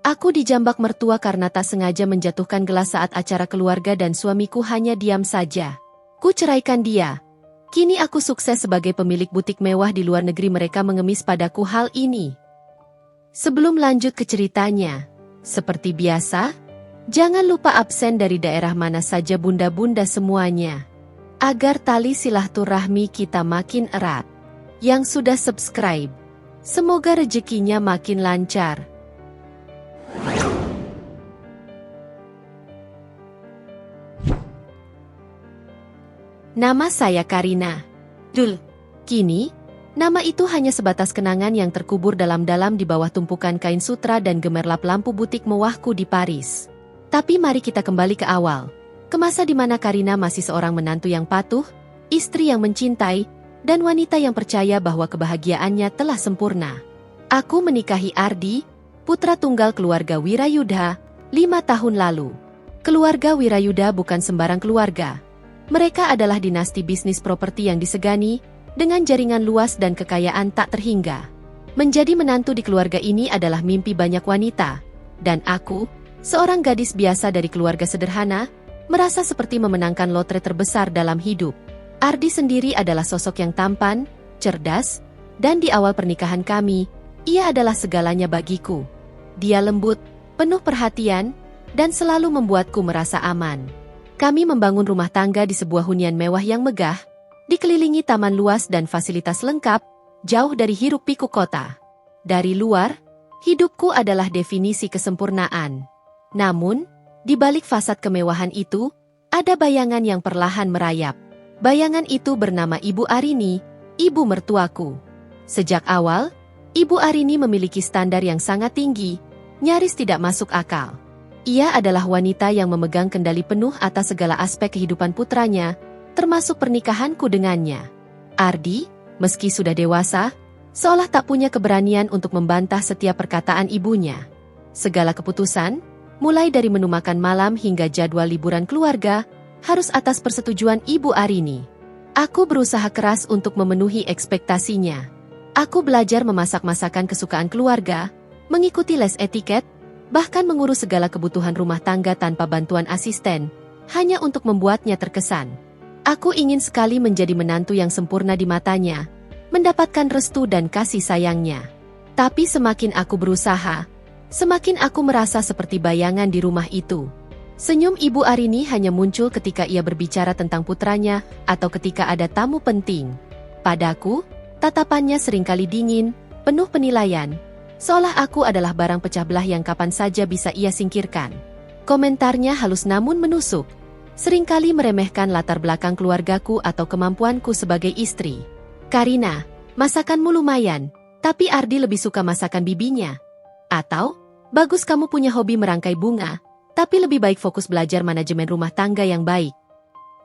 Aku dijambak mertua karena tak sengaja menjatuhkan gelas saat acara keluarga dan suamiku hanya diam saja. Ku ceraikan dia. Kini aku sukses sebagai pemilik butik mewah di luar negeri, mereka mengemis padaku hal ini. Sebelum lanjut ke ceritanya, seperti biasa, jangan lupa absen dari daerah mana saja bunda-bunda semuanya. Agar tali silaturahmi kita makin erat. Yang sudah subscribe, semoga rezekinya makin lancar. Nama saya Karina. Kini, nama itu hanya sebatas kenangan yang terkubur dalam-dalam di bawah tumpukan kain sutra dan gemerlap lampu butik mewahku di Paris. Tapi mari kita kembali ke awal. Ke masa di mana Karina masih seorang menantu yang patuh, istri yang mencintai, dan wanita yang percaya bahwa kebahagiaannya telah sempurna. Aku menikahi Ardi, putra tunggal keluarga Wirayudha, 5 tahun lalu. Keluarga Wirayudha bukan sembarang keluarga. Mereka adalah dinasti bisnis properti yang disegani, dengan jaringan luas dan kekayaan tak terhingga. Menjadi menantu di keluarga ini adalah mimpi banyak wanita, dan aku, seorang gadis biasa dari keluarga sederhana, merasa seperti memenangkan lotre terbesar dalam hidup. Ardi sendiri adalah sosok yang tampan, cerdas, dan di awal pernikahan kami, ia adalah segalanya bagiku. Dia lembut, penuh perhatian, dan selalu membuatku merasa aman. Kami membangun rumah tangga di sebuah hunian mewah yang megah, dikelilingi taman luas dan fasilitas lengkap, jauh dari hiruk-pikuk kota. Dari luar, hidupku adalah definisi kesempurnaan. Namun, di balik fasad kemewahan itu, ada bayangan yang perlahan merayap. Bayangan itu bernama Ibu Arini, ibu mertuaku. Sejak awal, Ibu Arini memiliki standar yang sangat tinggi, nyaris tidak masuk akal. Ia adalah wanita yang memegang kendali penuh atas segala aspek kehidupan putranya, termasuk pernikahanku dengannya. Ardi, meski sudah dewasa, seolah tak punya keberanian untuk membantah setiap perkataan ibunya. Segala keputusan, mulai dari menu makan malam hingga jadwal liburan keluarga, harus atas persetujuan Ibu Arini. Aku berusaha keras untuk memenuhi ekspektasinya. Aku belajar memasak masakan kesukaan keluarga, mengikuti les etiket, bahkan mengurus segala kebutuhan rumah tangga tanpa bantuan asisten, hanya untuk membuatnya terkesan. Aku ingin sekali menjadi menantu yang sempurna di matanya, mendapatkan restu dan kasih sayangnya. Tapi semakin aku berusaha, semakin aku merasa seperti bayangan di rumah itu. Senyum Ibu Arini hanya muncul ketika ia berbicara tentang putranya atau ketika ada tamu penting. Padaku, tatapannya seringkali dingin, penuh penilaian, seolah aku adalah barang pecah belah yang kapan saja bisa ia singkirkan. Komentarnya halus namun menusuk, seringkali meremehkan latar belakang keluargaku atau kemampuanku sebagai istri. Karina, masakanmu lumayan, tapi Ardi lebih suka masakan bibinya. Atau, bagus kamu punya hobi merangkai bunga, tapi lebih baik fokus belajar manajemen rumah tangga yang baik.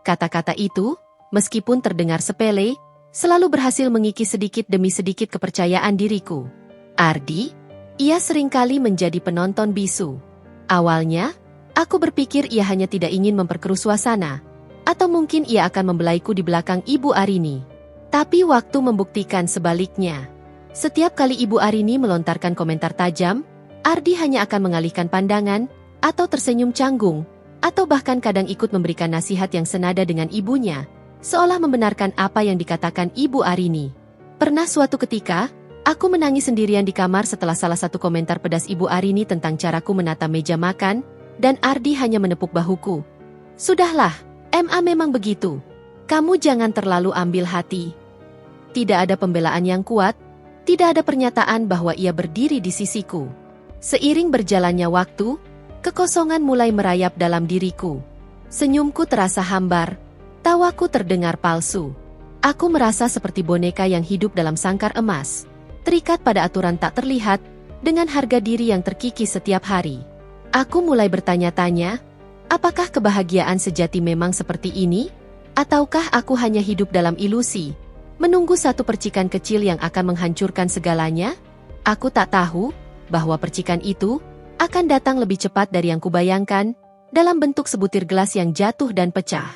Kata-kata itu, meskipun terdengar sepele, selalu berhasil mengikis sedikit demi sedikit kepercayaan diriku. Ardi, ia seringkali menjadi penonton bisu. Awalnya, aku berpikir ia hanya tidak ingin memperkeruh suasana, atau mungkin ia akan membelaiku di belakang Ibu Arini. Tapi waktu membuktikan sebaliknya. Setiap kali Ibu Arini melontarkan komentar tajam, Ardi hanya akan mengalihkan pandangan, atau tersenyum canggung, atau bahkan kadang ikut memberikan nasihat yang senada dengan ibunya, seolah membenarkan apa yang dikatakan Ibu Arini. Pernah suatu ketika, aku menangis sendirian di kamar setelah salah satu komentar pedas Ibu Arini tentang caraku menata meja makan, dan Ardi hanya menepuk bahuku. Sudahlah, MA memang begitu. Kamu jangan terlalu ambil hati. Tidak ada pembelaan yang kuat, tidak ada pernyataan bahwa ia berdiri di sisiku. Seiring berjalannya waktu, kekosongan mulai merayap dalam diriku. Senyumku terasa hambar, tawaku terdengar palsu. Aku merasa seperti boneka yang hidup dalam sangkar emas, terikat pada aturan tak terlihat, dengan harga diri yang terkikis setiap hari. Aku mulai bertanya-tanya, apakah kebahagiaan sejati memang seperti ini? Ataukah aku hanya hidup dalam ilusi, menunggu satu percikan kecil yang akan menghancurkan segalanya? Aku tak tahu bahwa percikan itu akan datang lebih cepat dari yang kubayangkan, dalam bentuk sebutir gelas yang jatuh dan pecah.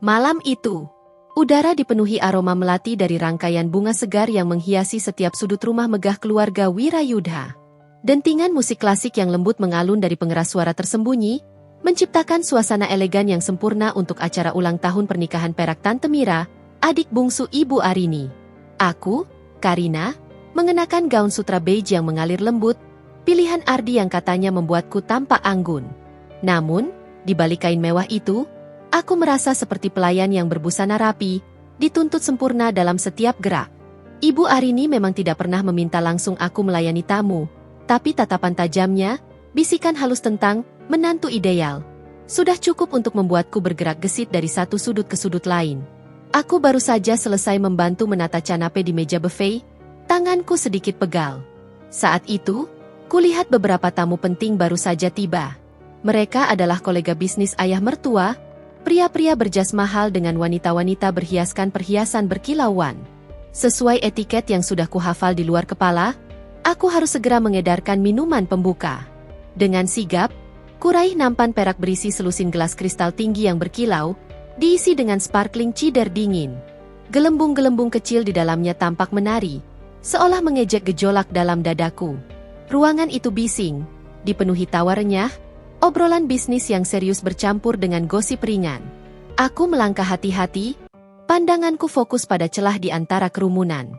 Malam itu, udara dipenuhi aroma melati dari rangkaian bunga segar yang menghiasi setiap sudut rumah megah keluarga Wirayudha. Dentingan musik klasik yang lembut mengalun dari pengeras suara tersembunyi, menciptakan suasana elegan yang sempurna untuk acara ulang tahun pernikahan perak Tante Mira, adik bungsu Ibu Arini. Aku, Karina, mengenakan gaun sutra beige yang mengalir lembut, pilihan Ardi yang katanya membuatku tampak anggun. Namun, di balik kain mewah itu, aku merasa seperti pelayan yang berbusana rapi, dituntut sempurna dalam setiap gerak. Ibu Arini memang tidak pernah meminta langsung aku melayani tamu, tapi tatapan tajamnya, bisikan halus tentang menantu ideal, sudah cukup untuk membuatku bergerak gesit dari satu sudut ke sudut lain. Aku baru saja selesai membantu menata canape di meja buffet, tanganku sedikit pegal. Saat itu, kulihat beberapa tamu penting baru saja tiba. Mereka adalah kolega bisnis ayah mertua, pria-pria berjas mahal dengan wanita-wanita berhiaskan perhiasan berkilauan. Sesuai etiket yang sudah kuhafal di luar kepala, aku harus segera mengedarkan minuman pembuka. Dengan sigap, kuraih nampan perak berisi selusin gelas kristal tinggi yang berkilau, diisi dengan sparkling cider dingin. Gelembung-gelembung kecil di dalamnya tampak menari, seolah mengejek gejolak dalam dadaku. Ruangan itu bising, dipenuhi tawa renyah, obrolan bisnis yang serius bercampur dengan gosip ringan. Aku melangkah hati-hati, pandanganku fokus pada celah di antara kerumunan.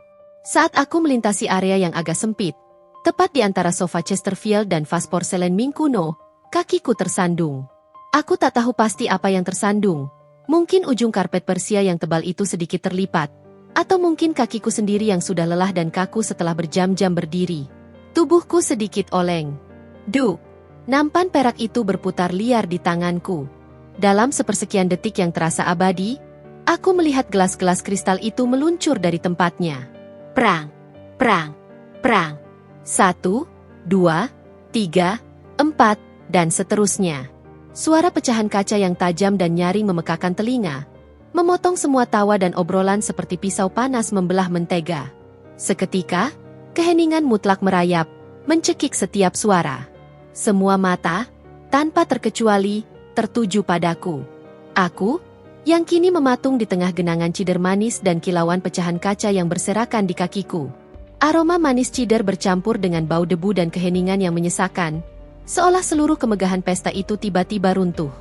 Saat aku melintasi area yang agak sempit, tepat di antara sofa Chesterfield dan vas porselen Ming kuno, kakiku tersandung. Aku tak tahu pasti apa yang tersandung. Mungkin ujung karpet Persia yang tebal itu sedikit terlipat, atau mungkin kakiku sendiri yang sudah lelah dan kaku setelah berjam-jam berdiri. Tubuhku sedikit oleng. Duk! Nampan perak itu berputar liar di tanganku. Dalam sepersekian detik yang terasa abadi, aku melihat gelas-gelas kristal itu meluncur dari tempatnya. Prang, prang, prang. 1, 2, 3, 4, dan seterusnya. Suara pecahan kaca yang tajam dan nyaring memekakan telinga, memotong semua tawa dan obrolan seperti pisau panas membelah mentega. Seketika, keheningan mutlak merayap, mencekik setiap suara. Semua mata, tanpa terkecuali, tertuju padaku. Aku, yang kini mematung di tengah genangan cider manis dan kilauan pecahan kaca yang berserakan di kakiku. Aroma manis cider bercampur dengan bau debu dan keheningan yang menyesakan, seolah seluruh kemegahan pesta itu tiba-tiba runtuh.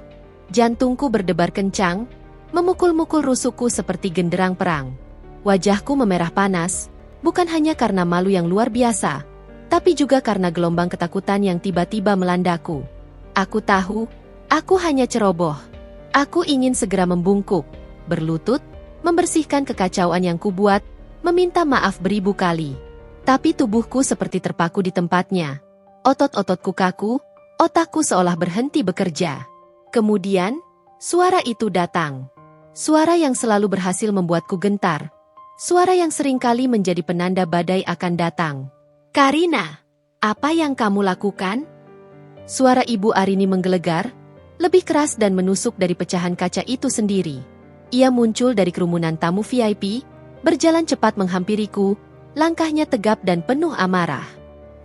Jantungku berdebar kencang, memukul-mukul rusukku seperti genderang perang. Wajahku memerah panas, bukan hanya karena malu yang luar biasa, tapi juga karena gelombang ketakutan yang tiba-tiba melandaku. Aku tahu, aku hanya ceroboh. Aku ingin segera membungkuk, berlutut, membersihkan kekacauan yang kubuat, meminta maaf beribu kali. Tapi tubuhku seperti terpaku di tempatnya. Otot-ototku kaku, otakku seolah berhenti bekerja. Kemudian, suara itu datang. Suara yang selalu berhasil membuatku gentar. Suara yang seringkali menjadi penanda badai akan datang. Karina, apa yang kamu lakukan? Suara Ibu Arini menggelegar, lebih keras dan menusuk dari pecahan kaca itu sendiri. Ia muncul dari kerumunan tamu VIP, berjalan cepat menghampiriku, langkahnya tegap dan penuh amarah.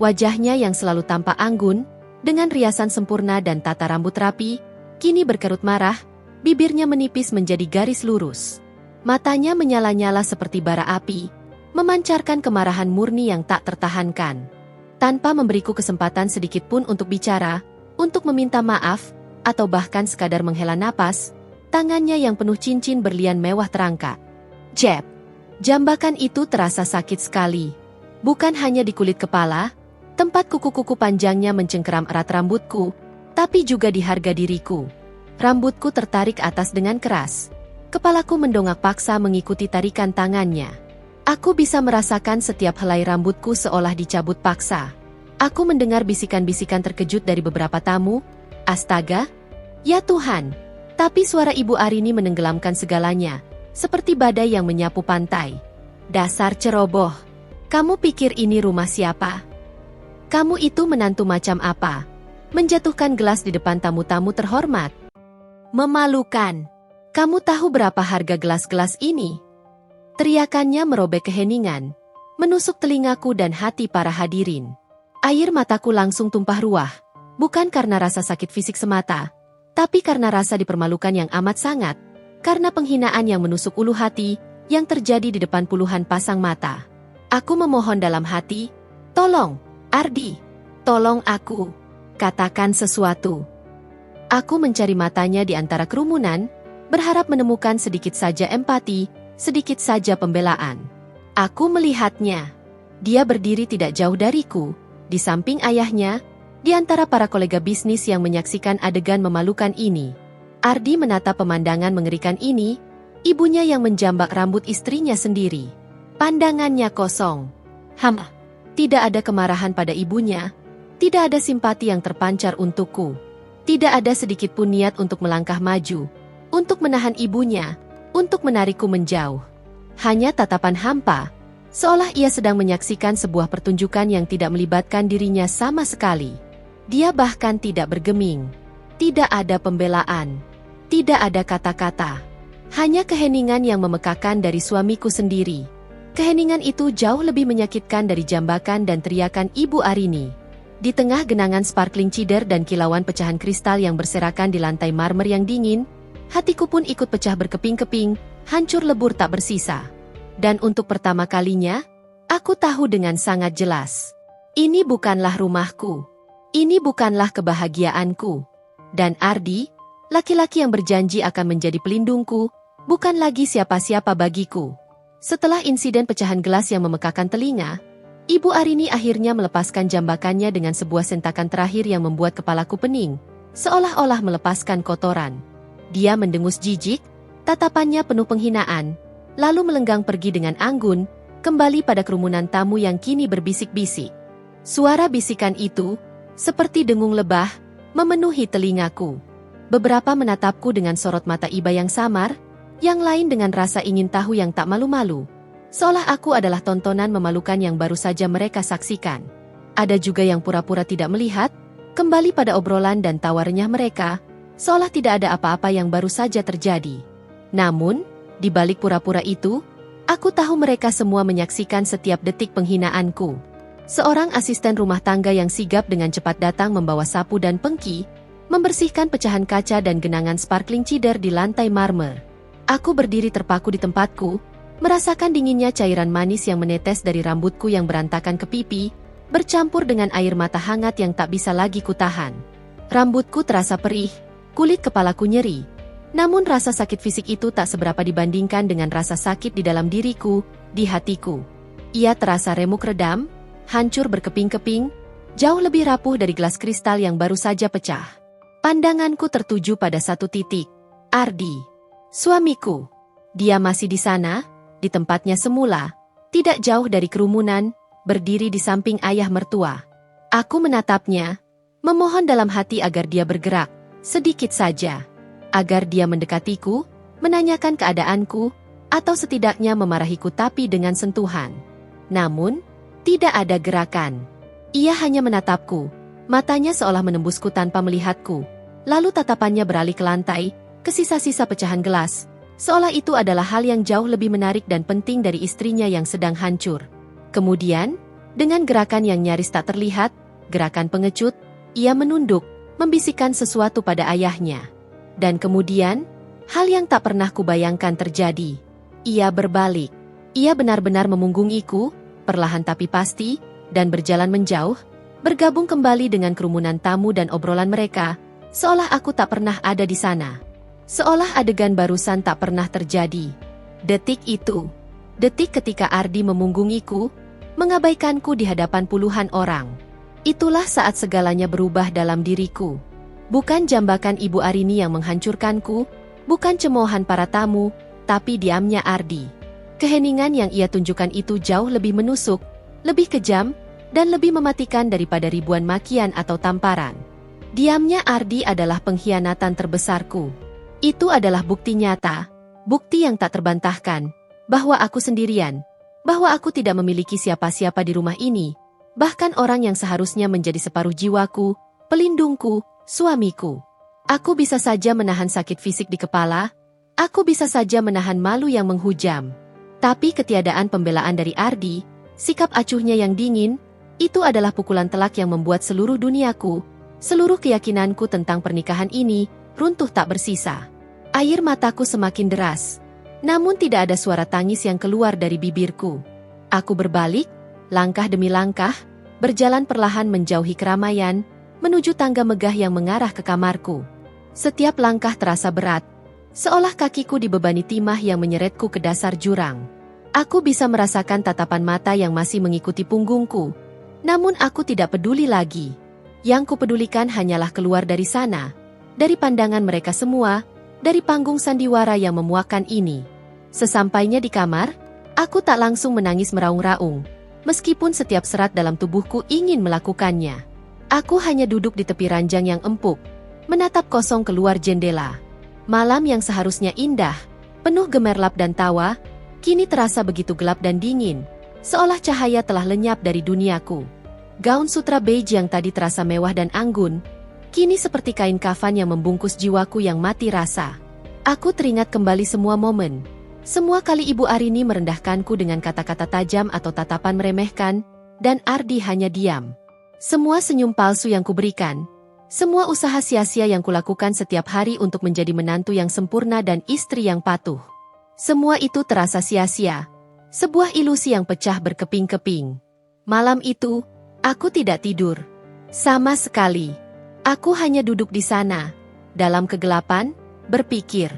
Wajahnya yang selalu tampak anggun, dengan riasan sempurna dan tata rambut rapi, kini berkerut marah, bibirnya menipis menjadi garis lurus. Matanya menyala-nyala seperti bara api, memancarkan kemarahan murni yang tak tertahankan. Tanpa memberiku kesempatan sedikit pun untuk bicara, untuk meminta maaf, atau bahkan sekadar menghela napas, tangannya yang penuh cincin berlian mewah terangkat. Jeb! Jambakan itu terasa sakit sekali. Bukan hanya di kulit kepala, tempat kuku-kuku panjangnya mencengkeram erat rambutku, tapi juga di harga diriku. Rambutku tertarik atas dengan keras. Kepalaku mendongak paksa mengikuti tarikan tangannya. Aku bisa merasakan setiap helai rambutku seolah dicabut paksa. Aku mendengar bisikan-bisikan terkejut dari beberapa tamu. Astaga! Ya Tuhan! Tapi suara Ibu Arini menenggelamkan segalanya, seperti badai yang menyapu pantai. Dasar ceroboh! Kamu pikir ini rumah siapa? Kamu itu menantu macam apa? Menjatuhkan gelas di depan tamu-tamu terhormat. Memalukan! Kamu tahu berapa harga gelas-gelas ini? Teriakannya merobek keheningan, menusuk telingaku dan hati para hadirin. Air mataku langsung tumpah ruah, bukan karena rasa sakit fisik semata, tapi karena rasa dipermalukan yang amat sangat, karena penghinaan yang menusuk ulu hati, yang terjadi di depan puluhan pasang mata. Aku memohon dalam hati, tolong, Ardi, Tolong aku. Katakan sesuatu. Aku mencari matanya di antara kerumunan, berharap menemukan sedikit saja empati, sedikit saja pembelaan. Aku melihatnya. Dia berdiri tidak jauh dariku, di samping ayahnya, di antara para kolega bisnis yang menyaksikan adegan memalukan ini. Ardi menatap pemandangan mengerikan ini, ibunya yang menjambak rambut istrinya sendiri. Pandangannya kosong. Tidak ada kemarahan pada ibunya, tidak ada simpati yang terpancar untukku. Tidak ada sedikit pun niat untuk melangkah maju, untuk menahan ibunya, untuk menarikku menjauh. Hanya tatapan hampa, seolah ia sedang menyaksikan sebuah pertunjukan yang tidak melibatkan dirinya sama sekali. Dia bahkan tidak bergeming. Tidak ada pembelaan. Tidak ada kata-kata. Hanya keheningan yang memekakan dari suamiku sendiri. Keheningan itu jauh lebih menyakitkan dari jambakan dan teriakan Ibu Arini. Di tengah genangan sparkling cider dan kilauan pecahan kristal yang berserakan di lantai marmer yang dingin, hatiku pun ikut pecah berkeping-keping, hancur lebur tak bersisa. Dan untuk pertama kalinya, aku tahu dengan sangat jelas. Ini bukanlah rumahku. Ini bukanlah kebahagiaanku. Dan Ardi, laki-laki yang berjanji akan menjadi pelindungku, bukan lagi siapa-siapa bagiku. Setelah insiden pecahan gelas yang memekakan telinga, Ibu Arini akhirnya melepaskan jambakannya dengan sebuah sentakan terakhir yang membuat kepalaku pening, seolah-olah melepaskan kotoran. Dia mendengus jijik, tatapannya penuh penghinaan, lalu melenggang pergi dengan anggun, kembali pada kerumunan tamu yang kini berbisik-bisik. Suara bisikan itu, seperti dengung lebah, memenuhi telingaku. Beberapa menatapku dengan sorot mata iba yang samar, yang lain dengan rasa ingin tahu yang tak malu-malu. Seolah aku adalah tontonan memalukan yang baru saja mereka saksikan. Ada juga yang pura-pura tidak melihat, kembali pada obrolan dan tawa renyah mereka, seolah tidak ada apa-apa yang baru saja terjadi. Namun, di balik pura-pura itu, aku tahu mereka semua menyaksikan setiap detik penghinaanku. Seorang asisten rumah tangga yang sigap dengan cepat datang membawa sapu dan pengki, membersihkan pecahan kaca dan genangan sparkling cider di lantai marmer. Aku berdiri terpaku di tempatku, merasakan dinginnya cairan manis yang menetes dari rambutku yang berantakan ke pipi, bercampur dengan air mata hangat yang tak bisa lagi kutahan. Rambutku terasa perih, kulit kepalaku nyeri. Namun rasa sakit fisik itu tak seberapa dibandingkan dengan rasa sakit di dalam diriku, di hatiku. Ia terasa remuk redam, hancur berkeping-keping, jauh lebih rapuh dari gelas kristal yang baru saja pecah. Pandanganku tertuju pada satu titik. Ardi. Suamiku. Dia masih di sana, di tempatnya semula, tidak jauh dari kerumunan, berdiri di samping ayah mertua. Aku menatapnya, memohon dalam hati agar dia bergerak, sedikit saja. Agar dia mendekatiku, menanyakan keadaanku, atau setidaknya memarahiku tapi dengan sentuhan. Namun, tidak ada gerakan. Ia hanya menatapku, matanya seolah menembusku tanpa melihatku. Lalu tatapannya beralih ke lantai, ke sisa-sisa pecahan gelas, seolah itu adalah hal yang jauh lebih menarik dan penting dari istrinya yang sedang hancur. Kemudian, dengan gerakan yang nyaris tak terlihat, gerakan pengecut, ia menunduk, membisikkan sesuatu pada ayahnya. Dan kemudian, hal yang tak pernah kubayangkan terjadi. Ia berbalik. Ia benar-benar memunggungiku, perlahan tapi pasti, dan berjalan menjauh, bergabung kembali dengan kerumunan tamu dan obrolan mereka, seolah aku tak pernah ada di sana. Seolah adegan barusan tak pernah terjadi. Detik itu, detik ketika Ardi memunggungiku, mengabaikanku di hadapan puluhan orang. Itulah saat segalanya berubah dalam diriku. Bukan jambakan Ibu Arini yang menghancurkanku, bukan cemoohan para tamu, tapi diamnya Ardi. Keheningan yang ia tunjukkan itu jauh lebih menusuk, lebih kejam, dan lebih mematikan daripada ribuan makian atau tamparan. Diamnya Ardi adalah pengkhianatan terbesarku. Itu adalah bukti nyata, bukti yang tak terbantahkan, bahwa aku sendirian, bahwa aku tidak memiliki siapa-siapa di rumah ini, bahkan orang yang seharusnya menjadi separuh jiwaku, pelindungku, suamiku. Aku bisa saja menahan sakit fisik di kepala, aku bisa saja menahan malu yang menghujam. Tapi ketiadaan pembelaan dari Ardi, sikap acuhnya yang dingin, itu adalah pukulan telak yang membuat seluruh duniaku, seluruh keyakinanku tentang pernikahan ini, runtuh tak bersisa. Air mataku semakin deras. Namun tidak ada suara tangis yang keluar dari bibirku. Aku berbalik, langkah demi langkah, berjalan perlahan menjauhi keramaian, menuju tangga megah yang mengarah ke kamarku. Setiap langkah terasa berat, seolah kakiku dibebani timah yang menyeretku ke dasar jurang. Aku bisa merasakan tatapan mata yang masih mengikuti punggungku, namun aku tidak peduli lagi. Yang kupedulikan hanyalah keluar dari sana, dari pandangan mereka semua, dari panggung sandiwara yang memuakkan ini. Sesampainya di kamar, aku tak langsung menangis meraung-raung, meskipun setiap serat dalam tubuhku ingin melakukannya. Aku hanya duduk di tepi ranjang yang empuk, menatap kosong keluar jendela. Malam yang seharusnya indah, penuh gemerlap dan tawa, kini terasa begitu gelap dan dingin, seolah cahaya telah lenyap dari duniaku. Gaun sutra beige yang tadi terasa mewah dan anggun, kini seperti kain kafan yang membungkus jiwaku yang mati rasa. Aku teringat kembali semua momen. Semua kali Ibu Arini merendahkanku dengan kata-kata tajam atau tatapan meremehkan, dan Ardi hanya diam. Semua senyum palsu yang kuberikan, semua usaha sia-sia yang kulakukan setiap hari untuk menjadi menantu yang sempurna dan istri yang patuh. Semua itu terasa sia-sia, sebuah ilusi yang pecah berkeping-keping. Malam itu, aku tidak tidur sama sekali. Aku hanya duduk di sana, dalam kegelapan, berpikir.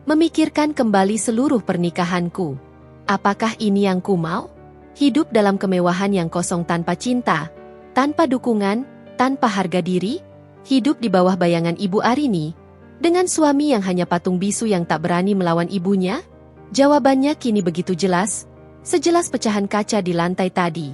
Memikirkan kembali seluruh pernikahanku. Apakah ini yang ku mau? Hidup dalam kemewahan yang kosong tanpa cinta, tanpa dukungan, tanpa harga diri? Hidup di bawah bayangan Ibu Arini, dengan suami yang hanya patung bisu yang tak berani melawan ibunya? Jawabannya kini begitu jelas, sejelas pecahan kaca di lantai tadi.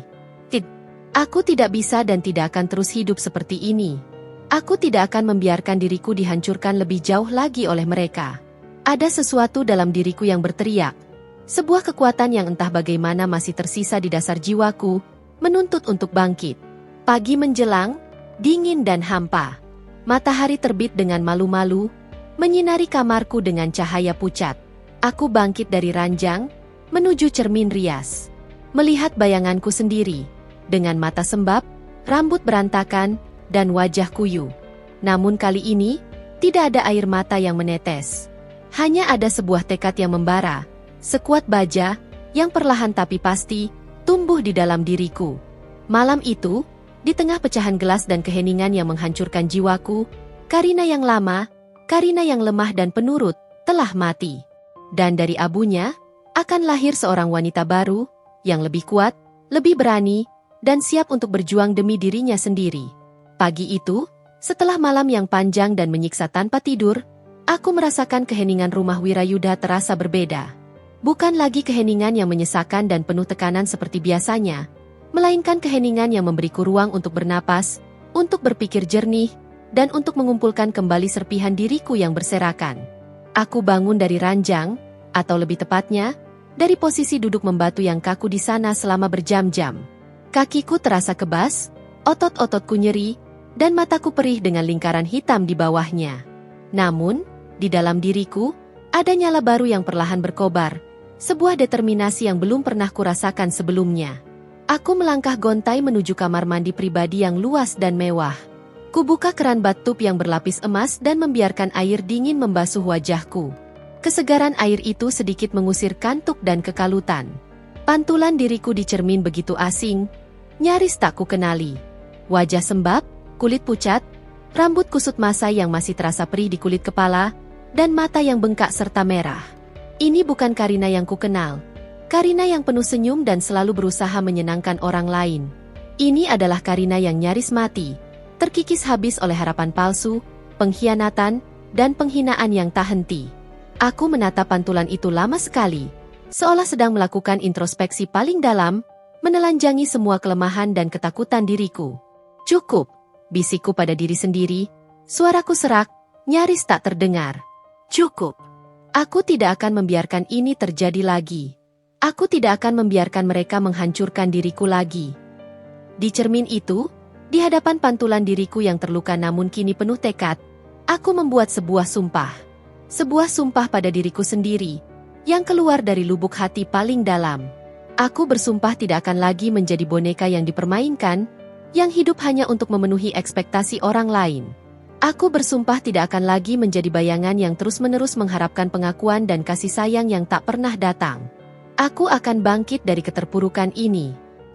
Aku tidak bisa dan tidak akan terus hidup seperti ini. Aku tidak akan membiarkan diriku dihancurkan lebih jauh lagi oleh mereka. Ada sesuatu dalam diriku yang berteriak. Sebuah kekuatan yang entah bagaimana masih tersisa di dasar jiwaku, menuntut untuk bangkit. Pagi menjelang, dingin dan hampa. Matahari terbit dengan malu-malu, menyinari kamarku dengan cahaya pucat. Aku bangkit dari ranjang, menuju cermin rias. Melihat bayanganku sendiri, dengan mata sembab, rambut berantakan, dan wajah kuyu. Namun kali ini, tidak ada air mata yang menetes. Hanya ada sebuah tekad yang membara, sekuat baja, yang perlahan tapi pasti, tumbuh di dalam diriku. Malam itu, di tengah pecahan gelas dan keheningan yang menghancurkan jiwaku, Karina yang lama, Karina yang lemah dan penurut, telah mati. Dan dari abunya, akan lahir seorang wanita baru, yang lebih kuat, lebih berani, dan siap untuk berjuang demi dirinya sendiri. Pagi itu, setelah malam yang panjang dan menyiksa tanpa tidur, aku merasakan keheningan rumah Wirayudha terasa berbeda. Bukan lagi keheningan yang menyesakan dan penuh tekanan seperti biasanya, melainkan keheningan yang memberiku ruang untuk bernapas, untuk berpikir jernih, dan untuk mengumpulkan kembali serpihan diriku yang berserakan. Aku bangun dari ranjang, atau lebih tepatnya, dari posisi duduk membatu yang kaku di sana selama berjam-jam. Kakiku terasa kebas, otot-ototku nyeri, dan mataku perih dengan lingkaran hitam di bawahnya. Namun, di dalam diriku, ada nyala baru yang perlahan berkobar, sebuah determinasi yang belum pernah kurasakan sebelumnya. Aku melangkah gontai menuju kamar mandi pribadi yang luas dan mewah. Kubuka keran bathtub yang berlapis emas dan membiarkan air dingin membasuh wajahku. Kesegaran air itu sedikit mengusir kantuk dan kekalutan. Pantulan diriku di cermin begitu asing, nyaris tak kukenali. Wajah sembab, kulit pucat, rambut kusut masa yang masih terasa perih di kulit kepala, dan mata yang bengkak serta merah. Ini bukan Karina yang kukenal. Karina yang penuh senyum dan selalu berusaha menyenangkan orang lain. Ini adalah Karina yang nyaris mati, terkikis habis oleh harapan palsu, pengkhianatan, dan penghinaan yang tak henti. Aku menatap pantulan itu lama sekali, seolah sedang melakukan introspeksi paling dalam, menelanjangi semua kelemahan dan ketakutan diriku. Cukup, bisikku pada diri sendiri, suaraku serak, nyaris tak terdengar. Cukup. Aku tidak akan membiarkan ini terjadi lagi. Aku tidak akan membiarkan mereka menghancurkan diriku lagi. Di cermin itu, di hadapan pantulan diriku yang terluka namun kini penuh tekad, aku membuat sebuah sumpah. Sebuah sumpah pada diriku sendiri, yang keluar dari lubuk hati paling dalam. Aku bersumpah tidak akan lagi menjadi boneka yang dipermainkan, yang hidup hanya untuk memenuhi ekspektasi orang lain. Aku bersumpah tidak akan lagi menjadi bayangan yang terus-menerus mengharapkan pengakuan dan kasih sayang yang tak pernah datang. Aku akan bangkit dari keterpurukan ini.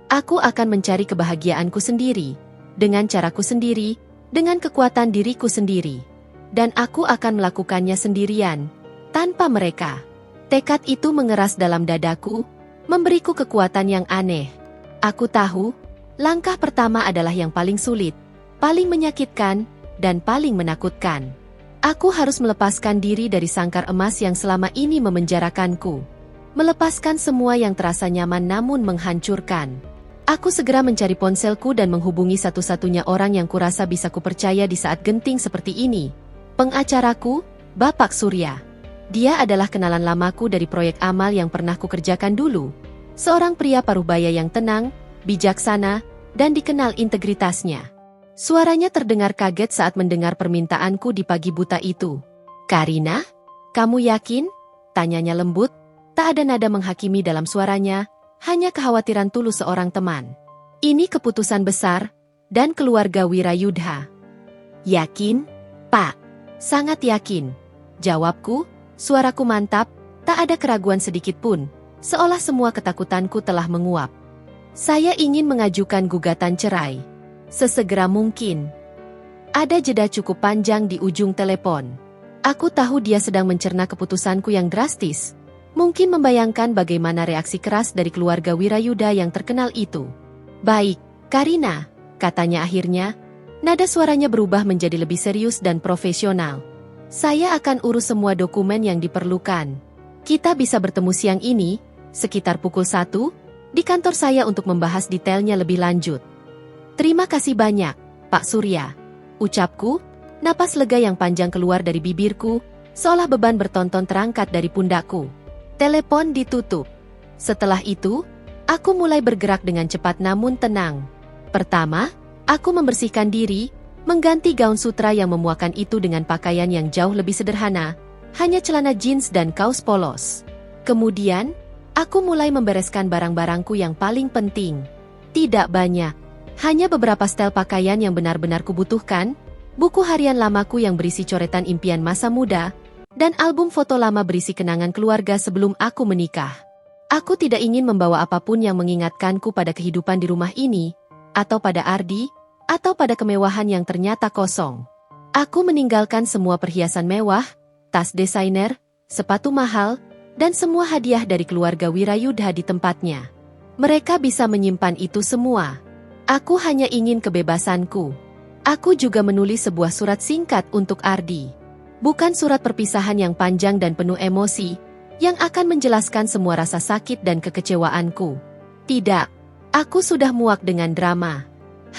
Aku akan mencari kebahagiaanku sendiri, dengan caraku sendiri, dengan kekuatan diriku sendiri. Dan aku akan melakukannya sendirian, tanpa mereka. Tekad itu mengeras dalam dadaku, memberiku kekuatan yang aneh. Aku tahu, langkah pertama adalah yang paling sulit, paling menyakitkan, dan paling menakutkan. Aku harus melepaskan diri dari sangkar emas yang selama ini memenjarakanku. Melepaskan semua yang terasa nyaman namun menghancurkan. Aku segera mencari ponselku dan menghubungi satu-satunya orang yang kurasa bisa kupercaya di saat genting seperti ini. Pengacaraku, Bapak Surya. Dia adalah kenalan lamaku dari proyek amal yang pernah kukerjakan dulu. Seorang pria paruhbaya yang tenang, bijaksana, dan dikenal integritasnya. Suaranya terdengar kaget saat mendengar permintaanku di pagi buta itu. "Karina, kamu yakin?" Tanyanya lembut, tak ada nada menghakimi dalam suaranya, hanya kekhawatiran tulus seorang teman. "Ini keputusan besar, dan keluarga Wirayudha." "Yakin, Pak?" "Sangat yakin," jawabku, suaraku mantap, tak ada keraguan sedikit pun, seolah semua ketakutanku telah menguap. "Saya ingin mengajukan gugatan cerai. Sesegera mungkin." Ada jeda cukup panjang di ujung telepon. Aku tahu dia sedang mencerna keputusanku yang drastis. Mungkin membayangkan bagaimana reaksi keras dari keluarga Wirayudha yang terkenal itu. "Baik, Karina," katanya akhirnya. Nada suaranya berubah menjadi lebih serius dan profesional. "Saya akan urus semua dokumen yang diperlukan. Kita bisa bertemu siang ini, sekitar pukul 1, di kantor saya untuk membahas detailnya lebih lanjut." "Terima kasih banyak, Pak Surya," ucapku, napas lega yang panjang keluar dari bibirku, seolah beban bertonton terangkat dari pundakku. Telepon ditutup. Setelah itu, aku mulai bergerak dengan cepat namun tenang. Pertama, aku membersihkan diri, mengganti gaun sutra yang memuakan itu dengan pakaian yang jauh lebih sederhana, hanya celana jeans dan kaos polos. Kemudian, aku mulai membereskan barang-barangku yang paling penting. Tidak banyak, hanya beberapa setel pakaian yang benar-benar kubutuhkan, buku harian lamaku yang berisi coretan impian masa muda, dan album foto lama berisi kenangan keluarga sebelum aku menikah. Aku tidak ingin membawa apapun yang mengingatkanku pada kehidupan di rumah ini, atau pada Ardi, atau pada kemewahan yang ternyata kosong. Aku meninggalkan semua perhiasan mewah, tas desainer, sepatu mahal, dan semua hadiah dari keluarga Wirayudha di tempatnya. Mereka bisa menyimpan itu semua. Aku hanya ingin kebebasanku. Aku juga menulis sebuah surat singkat untuk Ardi. Bukan surat perpisahan yang panjang dan penuh emosi, yang akan menjelaskan semua rasa sakit dan kekecewaanku. Tidak, aku sudah muak dengan drama.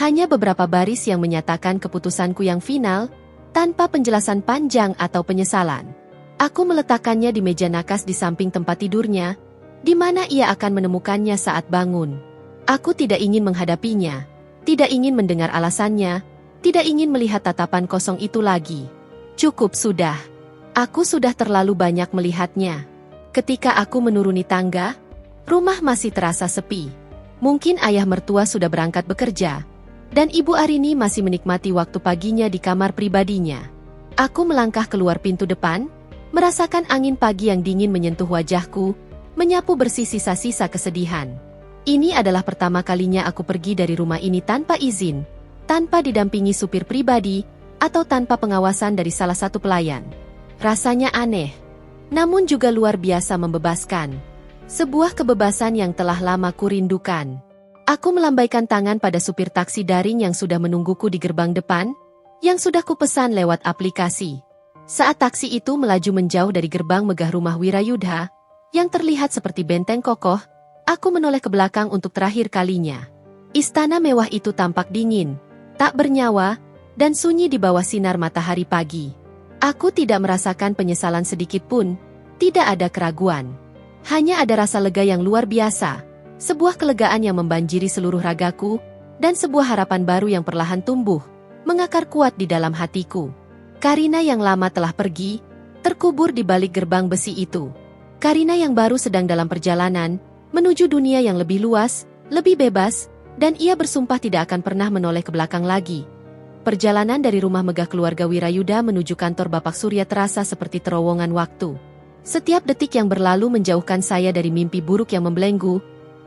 Hanya beberapa baris yang menyatakan keputusanku yang final, tanpa penjelasan panjang atau penyesalan. Aku meletakkannya di meja nakas di samping tempat tidurnya, di mana ia akan menemukannya saat bangun. Aku tidak ingin menghadapinya, tidak ingin mendengar alasannya, tidak ingin melihat tatapan kosong itu lagi. Cukup sudah. Aku sudah terlalu banyak melihatnya. Ketika aku menuruni tangga, rumah masih terasa sepi. Mungkin ayah mertua sudah berangkat bekerja, dan Ibu Arini masih menikmati waktu paginya di kamar pribadinya. Aku melangkah keluar pintu depan, merasakan angin pagi yang dingin menyentuh wajahku, menyapu bersih sisa-sisa kesedihan. Ini adalah pertama kalinya aku pergi dari rumah ini tanpa izin, tanpa didampingi supir pribadi, atau tanpa pengawasan dari salah satu pelayan. Rasanya aneh, namun juga luar biasa membebaskan. Sebuah kebebasan yang telah lama kurindukan. Aku melambaikan tangan pada supir taksi daring yang sudah menungguku di gerbang depan, yang sudah kupesan lewat aplikasi. Saat taksi itu melaju menjauh dari gerbang megah rumah Wirayudha, yang terlihat seperti benteng kokoh, aku menoleh ke belakang untuk terakhir kalinya. Istana mewah itu tampak dingin, tak bernyawa, dan sunyi di bawah sinar matahari pagi. Aku tidak merasakan penyesalan sedikit pun, tidak ada keraguan. Hanya ada rasa lega yang luar biasa, sebuah kelegaan yang membanjiri seluruh ragaku, dan sebuah harapan baru yang perlahan tumbuh, mengakar kuat di dalam hatiku. Karina yang lama telah pergi, terkubur di balik gerbang besi itu. Karina yang baru sedang dalam perjalanan, menuju dunia yang lebih luas, lebih bebas, dan ia bersumpah tidak akan pernah menoleh ke belakang lagi. Perjalanan dari rumah megah keluarga Wirayudha menuju kantor Bapak Surya terasa seperti terowongan waktu. Setiap detik yang berlalu menjauhkan saya dari mimpi buruk yang membelenggu,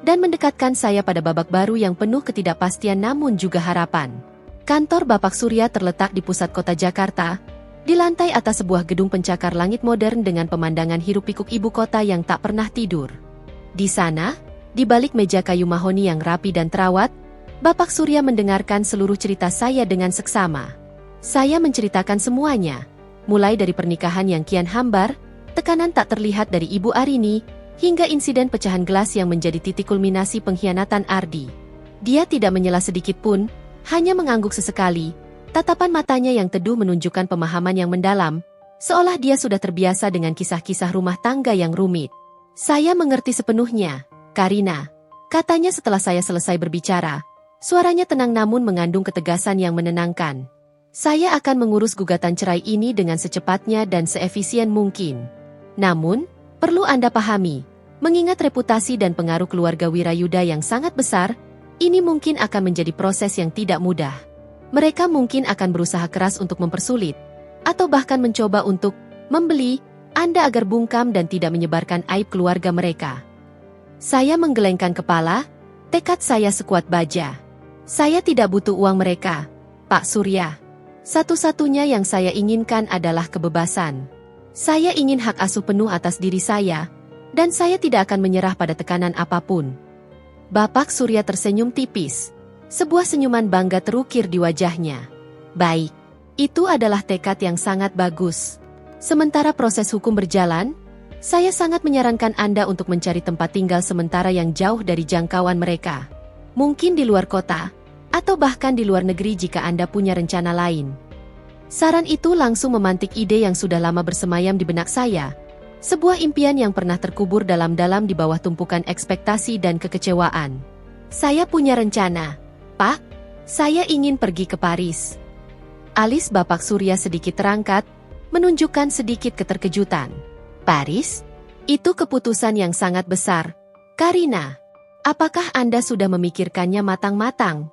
dan mendekatkan saya pada babak baru yang penuh ketidakpastian namun juga harapan. Kantor Bapak Surya terletak di pusat kota Jakarta, di lantai atas sebuah gedung pencakar langit modern dengan pemandangan hiruk-pikuk ibu kota yang tak pernah tidur. Di sana, di balik meja kayu mahoni yang rapi dan terawat, Bapak Surya mendengarkan seluruh cerita saya dengan seksama. Saya menceritakan semuanya, mulai dari pernikahan yang kian hambar, tekanan tak terlihat dari Ibu Arini, hingga insiden pecahan gelas yang menjadi titik kulminasi pengkhianatan Ardi. Dia tidak menyela sedikit pun, hanya mengangguk sesekali. Tatapan matanya yang teduh menunjukkan pemahaman yang mendalam, seolah dia sudah terbiasa dengan kisah-kisah rumah tangga yang rumit. Saya mengerti sepenuhnya, Karina, katanya setelah saya selesai berbicara. Suaranya tenang namun mengandung ketegasan yang menenangkan. Saya akan mengurus gugatan cerai ini dengan secepatnya dan seefisien mungkin. Namun, perlu Anda pahami, mengingat reputasi dan pengaruh keluarga Wirayuda yang sangat besar, ini mungkin akan menjadi proses yang tidak mudah. Mereka mungkin akan berusaha keras untuk mempersulit, atau bahkan mencoba untuk membeli Anda agar bungkam dan tidak menyebarkan aib keluarga mereka. Saya menggelengkan kepala, tekad saya sekuat baja. Saya tidak butuh uang mereka, Pak Surya. Satu-satunya yang saya inginkan adalah kebebasan. Saya ingin hak asuh penuh atas diri saya, dan saya tidak akan menyerah pada tekanan apapun. Bapak Surya tersenyum tipis. Sebuah senyuman bangga terukir di wajahnya. Baik, itu adalah tekad yang sangat bagus. Sementara proses hukum berjalan, saya sangat menyarankan Anda untuk mencari tempat tinggal sementara yang jauh dari jangkauan mereka. Mungkin di luar kota, atau bahkan di luar negeri jika Anda punya rencana lain. Saran itu langsung memantik ide yang sudah lama bersemayam di benak saya. Sebuah impian yang pernah terkubur dalam-dalam di bawah tumpukan ekspektasi dan kekecewaan. Saya punya rencana, Pak. Saya ingin pergi ke Paris. Alis Bapak Surya sedikit terangkat, menunjukkan sedikit keterkejutan. Paris? Itu keputusan yang sangat besar. Karina, apakah Anda sudah memikirkannya matang-matang?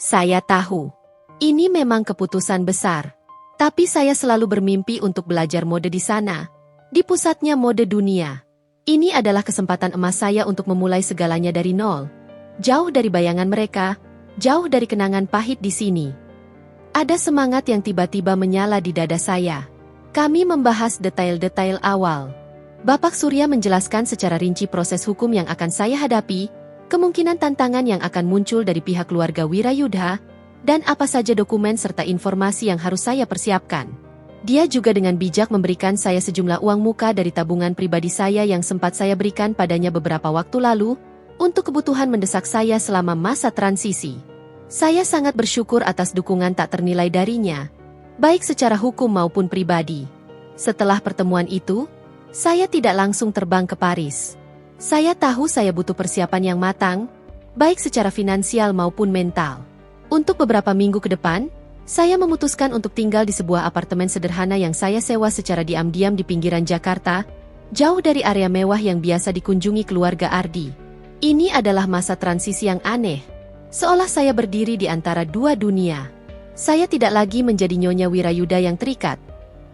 Saya tahu. Ini memang keputusan besar. Tapi saya selalu bermimpi untuk belajar mode di sana. Di pusatnya mode dunia. Ini adalah kesempatan emas saya untuk memulai segalanya dari nol. Jauh dari bayangan mereka, jauh dari kenangan pahit di sini. Ada semangat yang tiba-tiba menyala di dada saya. Kami membahas detail-detail awal. Bapak Surya menjelaskan secara rinci proses hukum yang akan saya hadapi, kemungkinan tantangan yang akan muncul dari pihak keluarga Wirayuda, dan apa saja dokumen serta informasi yang harus saya persiapkan. Dia juga dengan bijak memberikan saya sejumlah uang muka dari tabungan pribadi saya yang sempat saya berikan padanya beberapa waktu lalu, untuk kebutuhan mendesak saya selama masa transisi. Saya sangat bersyukur atas dukungan tak ternilai darinya, baik secara hukum maupun pribadi. Setelah pertemuan itu, saya tidak langsung terbang ke Paris. Saya tahu saya butuh persiapan yang matang, baik secara finansial maupun mental. Untuk beberapa minggu ke depan, saya memutuskan untuk tinggal di sebuah apartemen sederhana yang saya sewa secara diam-diam di pinggiran Jakarta, jauh dari area mewah yang biasa dikunjungi keluarga Ardi. Ini adalah masa transisi yang aneh, seolah saya berdiri di antara dua dunia. Saya tidak lagi menjadi Nyonya Wirayuda yang terikat,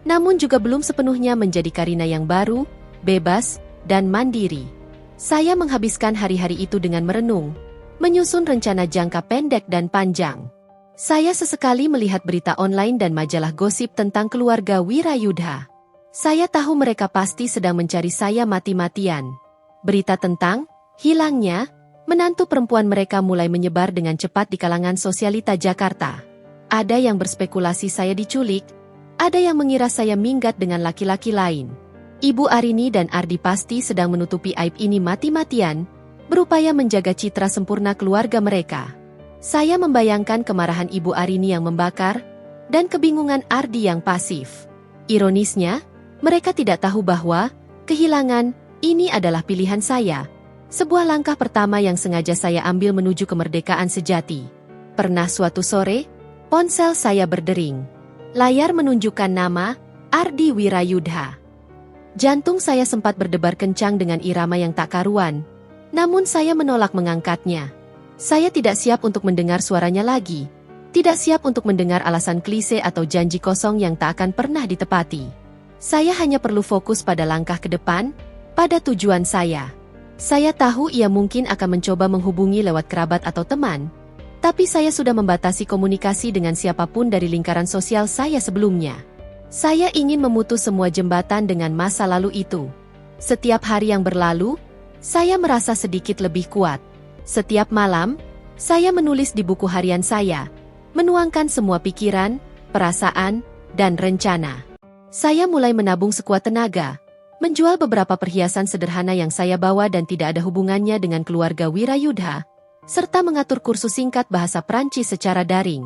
namun juga belum sepenuhnya menjadi Karina yang baru, bebas, dan mandiri. Saya menghabiskan hari-hari itu dengan merenung, menyusun rencana jangka pendek dan panjang. Saya sesekali melihat berita online dan majalah gosip tentang keluarga Wirayuda. Saya tahu mereka pasti sedang mencari saya mati-matian. Berita tentang hilangnya menantu perempuan mereka mulai menyebar dengan cepat di kalangan sosialita Jakarta. Ada yang berspekulasi saya diculik, ada yang mengira saya minggat dengan laki-laki lain. Ibu Arini dan Ardi pasti sedang menutupi aib ini mati-matian, berupaya menjaga citra sempurna keluarga mereka. Saya membayangkan kemarahan Ibu Arini yang membakar, dan kebingungan Ardi yang pasif. Ironisnya, mereka tidak tahu bahwa kehilangan ini adalah pilihan saya. Sebuah langkah pertama yang sengaja saya ambil menuju kemerdekaan sejati. Pernah suatu sore, ponsel saya berdering. Layar menunjukkan nama, Ardi Wirayuda. Jantung saya sempat berdebar kencang dengan irama yang tak karuan, namun saya menolak mengangkatnya. Saya tidak siap untuk mendengar suaranya lagi, tidak siap untuk mendengar alasan klise atau janji kosong yang tak akan pernah ditepati. Saya hanya perlu fokus pada langkah ke depan, pada tujuan saya. Saya tahu ia mungkin akan mencoba menghubungi lewat kerabat atau teman, tapi saya sudah membatasi komunikasi dengan siapapun dari lingkaran sosial saya sebelumnya. Saya ingin memutus semua jembatan dengan masa lalu itu. Setiap hari yang berlalu, saya merasa sedikit lebih kuat. Setiap malam, saya menulis di buku harian saya, menuangkan semua pikiran, perasaan, dan rencana. Saya mulai menabung sekuat tenaga, menjual beberapa perhiasan sederhana yang saya bawa dan tidak ada hubungannya dengan keluarga Wirayudha, serta mengatur kursus singkat bahasa Prancis secara daring.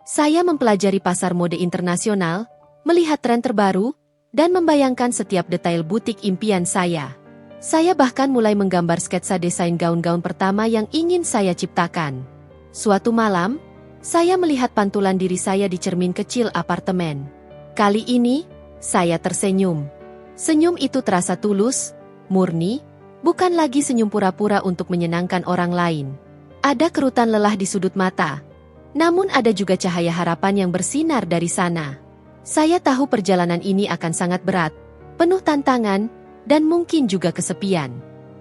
Saya mempelajari pasar mode internasional, melihat tren terbaru, dan membayangkan setiap detail butik impian saya. Saya bahkan mulai menggambar sketsa desain gaun-gaun pertama yang ingin saya ciptakan. Suatu malam, saya melihat pantulan diri saya di cermin kecil apartemen. Kali ini, saya tersenyum. Senyum itu terasa tulus, murni, bukan lagi senyum pura-pura untuk menyenangkan orang lain. Ada kerutan lelah di sudut mata, namun ada juga cahaya harapan yang bersinar dari sana. Saya tahu perjalanan ini akan sangat berat, penuh tantangan, dan mungkin juga kesepian.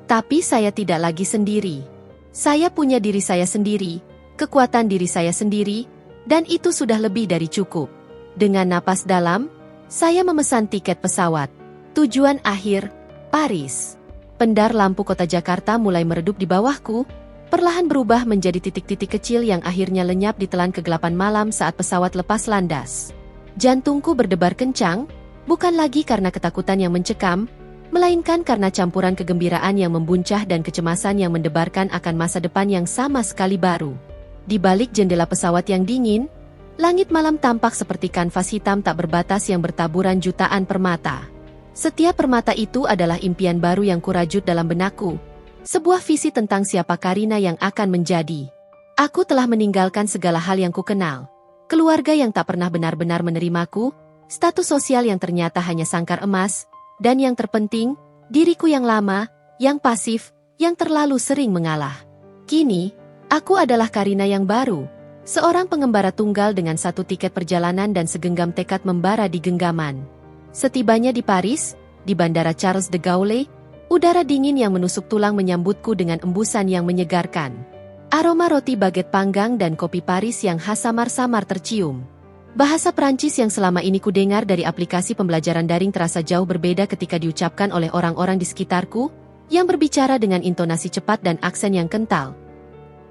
Tapi saya tidak lagi sendiri. Saya punya diri saya sendiri, kekuatan diri saya sendiri, dan itu sudah lebih dari cukup. Dengan napas dalam, saya memesan tiket pesawat. Tujuan akhir, Paris. Pendar lampu kota Jakarta mulai meredup di bawahku, perlahan berubah menjadi titik-titik kecil yang akhirnya lenyap ditelan kegelapan malam saat pesawat lepas landas. Jantungku berdebar kencang, bukan lagi karena ketakutan yang mencekam, melainkan karena campuran kegembiraan yang membuncah dan kecemasan yang mendebarkan akan masa depan yang sama sekali baru. Di balik jendela pesawat yang dingin, langit malam tampak seperti kanvas hitam tak berbatas yang bertaburan jutaan permata. Setiap permata itu adalah impian baru yang kurajut dalam benakku, sebuah visi tentang siapa Karina yang akan menjadi. Aku telah meninggalkan segala hal yang kukenal, keluarga yang tak pernah benar-benar menerimaku, status sosial yang ternyata hanya sangkar emas, dan yang terpenting, diriku yang lama, yang pasif, yang terlalu sering mengalah. Kini, aku adalah Karina yang baru, seorang pengembara tunggal dengan satu tiket perjalanan dan segenggam tekad membara di genggaman. Setibanya di Paris, di Bandara Charles de Gaulle, udara dingin yang menusuk tulang menyambutku dengan embusan yang menyegarkan. Aroma roti baget panggang dan kopi Paris yang khas samar-samar tercium. Bahasa Prancis yang selama ini kudengar dari aplikasi pembelajaran daring terasa jauh berbeda ketika diucapkan oleh orang-orang di sekitarku, yang berbicara dengan intonasi cepat dan aksen yang kental.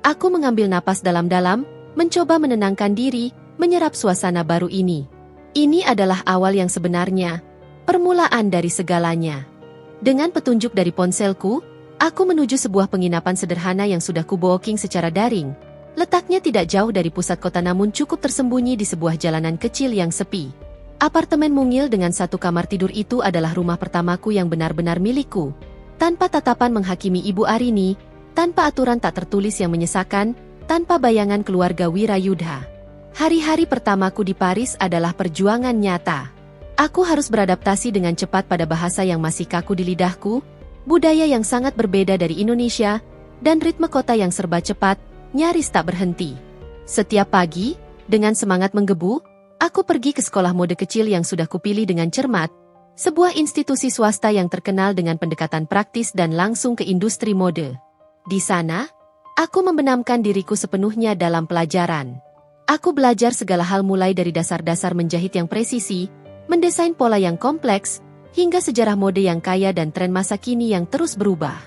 Aku mengambil napas dalam-dalam, mencoba menenangkan diri, menyerap suasana baru ini. Ini adalah awal yang sebenarnya, permulaan dari segalanya. Dengan petunjuk dari ponselku, aku menuju sebuah penginapan sederhana yang sudah kubooking secara daring. Letaknya tidak jauh dari pusat kota namun cukup tersembunyi di sebuah jalanan kecil yang sepi. Apartemen mungil dengan satu kamar tidur itu adalah rumah pertamaku yang benar-benar milikku. Tanpa tatapan menghakimi Ibu Arini, tanpa aturan tak tertulis yang menyesakan, tanpa bayangan keluarga Wirayudha. Hari-hari pertamaku di Paris adalah perjuangan nyata. Aku harus beradaptasi dengan cepat pada bahasa yang masih kaku di lidahku, budaya yang sangat berbeda dari Indonesia, dan ritme kota yang serba cepat, nyaris tak berhenti. Setiap pagi, dengan semangat menggebu, aku pergi ke sekolah mode kecil yang sudah kupilih dengan cermat, sebuah institusi swasta yang terkenal dengan pendekatan praktis dan langsung ke industri mode. Di sana, aku membenamkan diriku sepenuhnya dalam pelajaran. Aku belajar segala hal mulai dari dasar-dasar menjahit yang presisi, mendesain pola yang kompleks, hingga sejarah mode yang kaya dan tren masa kini yang terus berubah.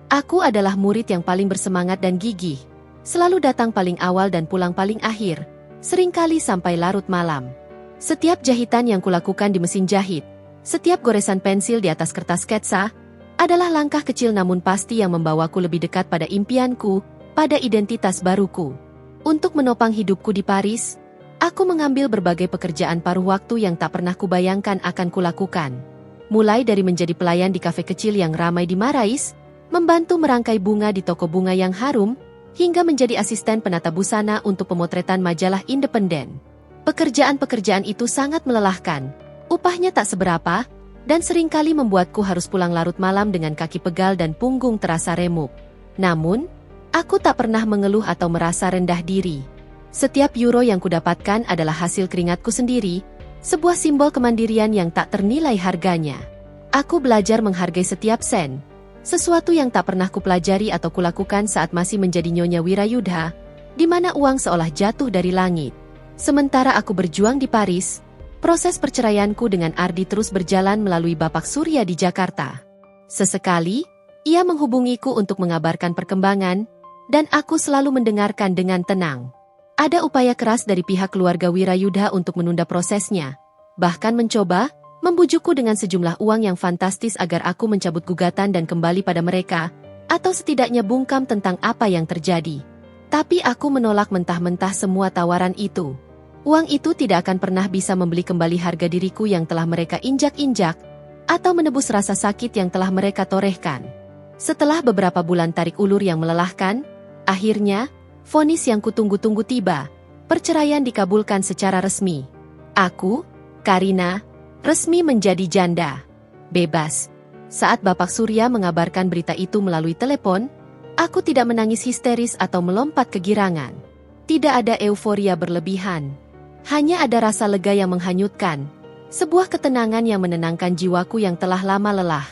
Aku adalah murid yang paling bersemangat dan gigih. Selalu datang paling awal dan pulang paling akhir, seringkali sampai larut malam. Setiap jahitan yang kulakukan di mesin jahit, setiap goresan pensil di atas kertas sketsa, adalah langkah kecil namun pasti yang membawaku lebih dekat pada impianku, pada identitas baruku. Untuk menopang hidupku di Paris, aku mengambil berbagai pekerjaan paruh waktu yang tak pernah kubayangkan akan kulakukan. Mulai dari menjadi pelayan di kafe kecil yang ramai di Marais, membantu merangkai bunga di toko bunga yang harum, hingga menjadi asisten penata busana untuk pemotretan majalah independen. Pekerjaan-pekerjaan itu sangat melelahkan, upahnya tak seberapa, dan seringkali membuatku harus pulang larut malam dengan kaki pegal dan punggung terasa remuk. Namun, aku tak pernah mengeluh atau merasa rendah diri. Setiap euro yang kudapatkan adalah hasil keringatku sendiri, sebuah simbol kemandirian yang tak ternilai harganya. Aku belajar menghargai setiap sen, Sesuatu yang tak pernah kupelajari atau kulakukan saat masih menjadi Nyonya Wirayudha, di mana uang seolah jatuh dari langit. Sementara aku berjuang di Paris, proses perceraianku dengan Ardi terus berjalan melalui Bapak Surya di Jakarta. Sesekali, ia menghubungiku untuk mengabarkan perkembangan, dan aku selalu mendengarkan dengan tenang. Ada upaya keras dari pihak keluarga Wirayudha untuk menunda prosesnya, bahkan mencoba membujukku dengan sejumlah uang yang fantastis agar aku mencabut gugatan dan kembali pada mereka, atau setidaknya bungkam tentang apa yang terjadi. Tapi aku menolak mentah-mentah semua tawaran itu. Uang itu tidak akan pernah bisa membeli kembali harga diriku yang telah mereka injak-injak, atau menebus rasa sakit yang telah mereka torehkan. Setelah beberapa bulan tarik ulur yang melelahkan, akhirnya, vonis yang kutunggu-tunggu tiba. Perceraian dikabulkan secara resmi. Aku, Karina, resmi menjadi janda. Bebas. Saat Bapak Surya mengabarkan berita itu melalui telepon, aku tidak menangis histeris atau melompat kegirangan. Tidak ada euforia berlebihan. Hanya ada rasa lega yang menghanyutkan. Sebuah ketenangan yang menenangkan jiwaku yang telah lama lelah.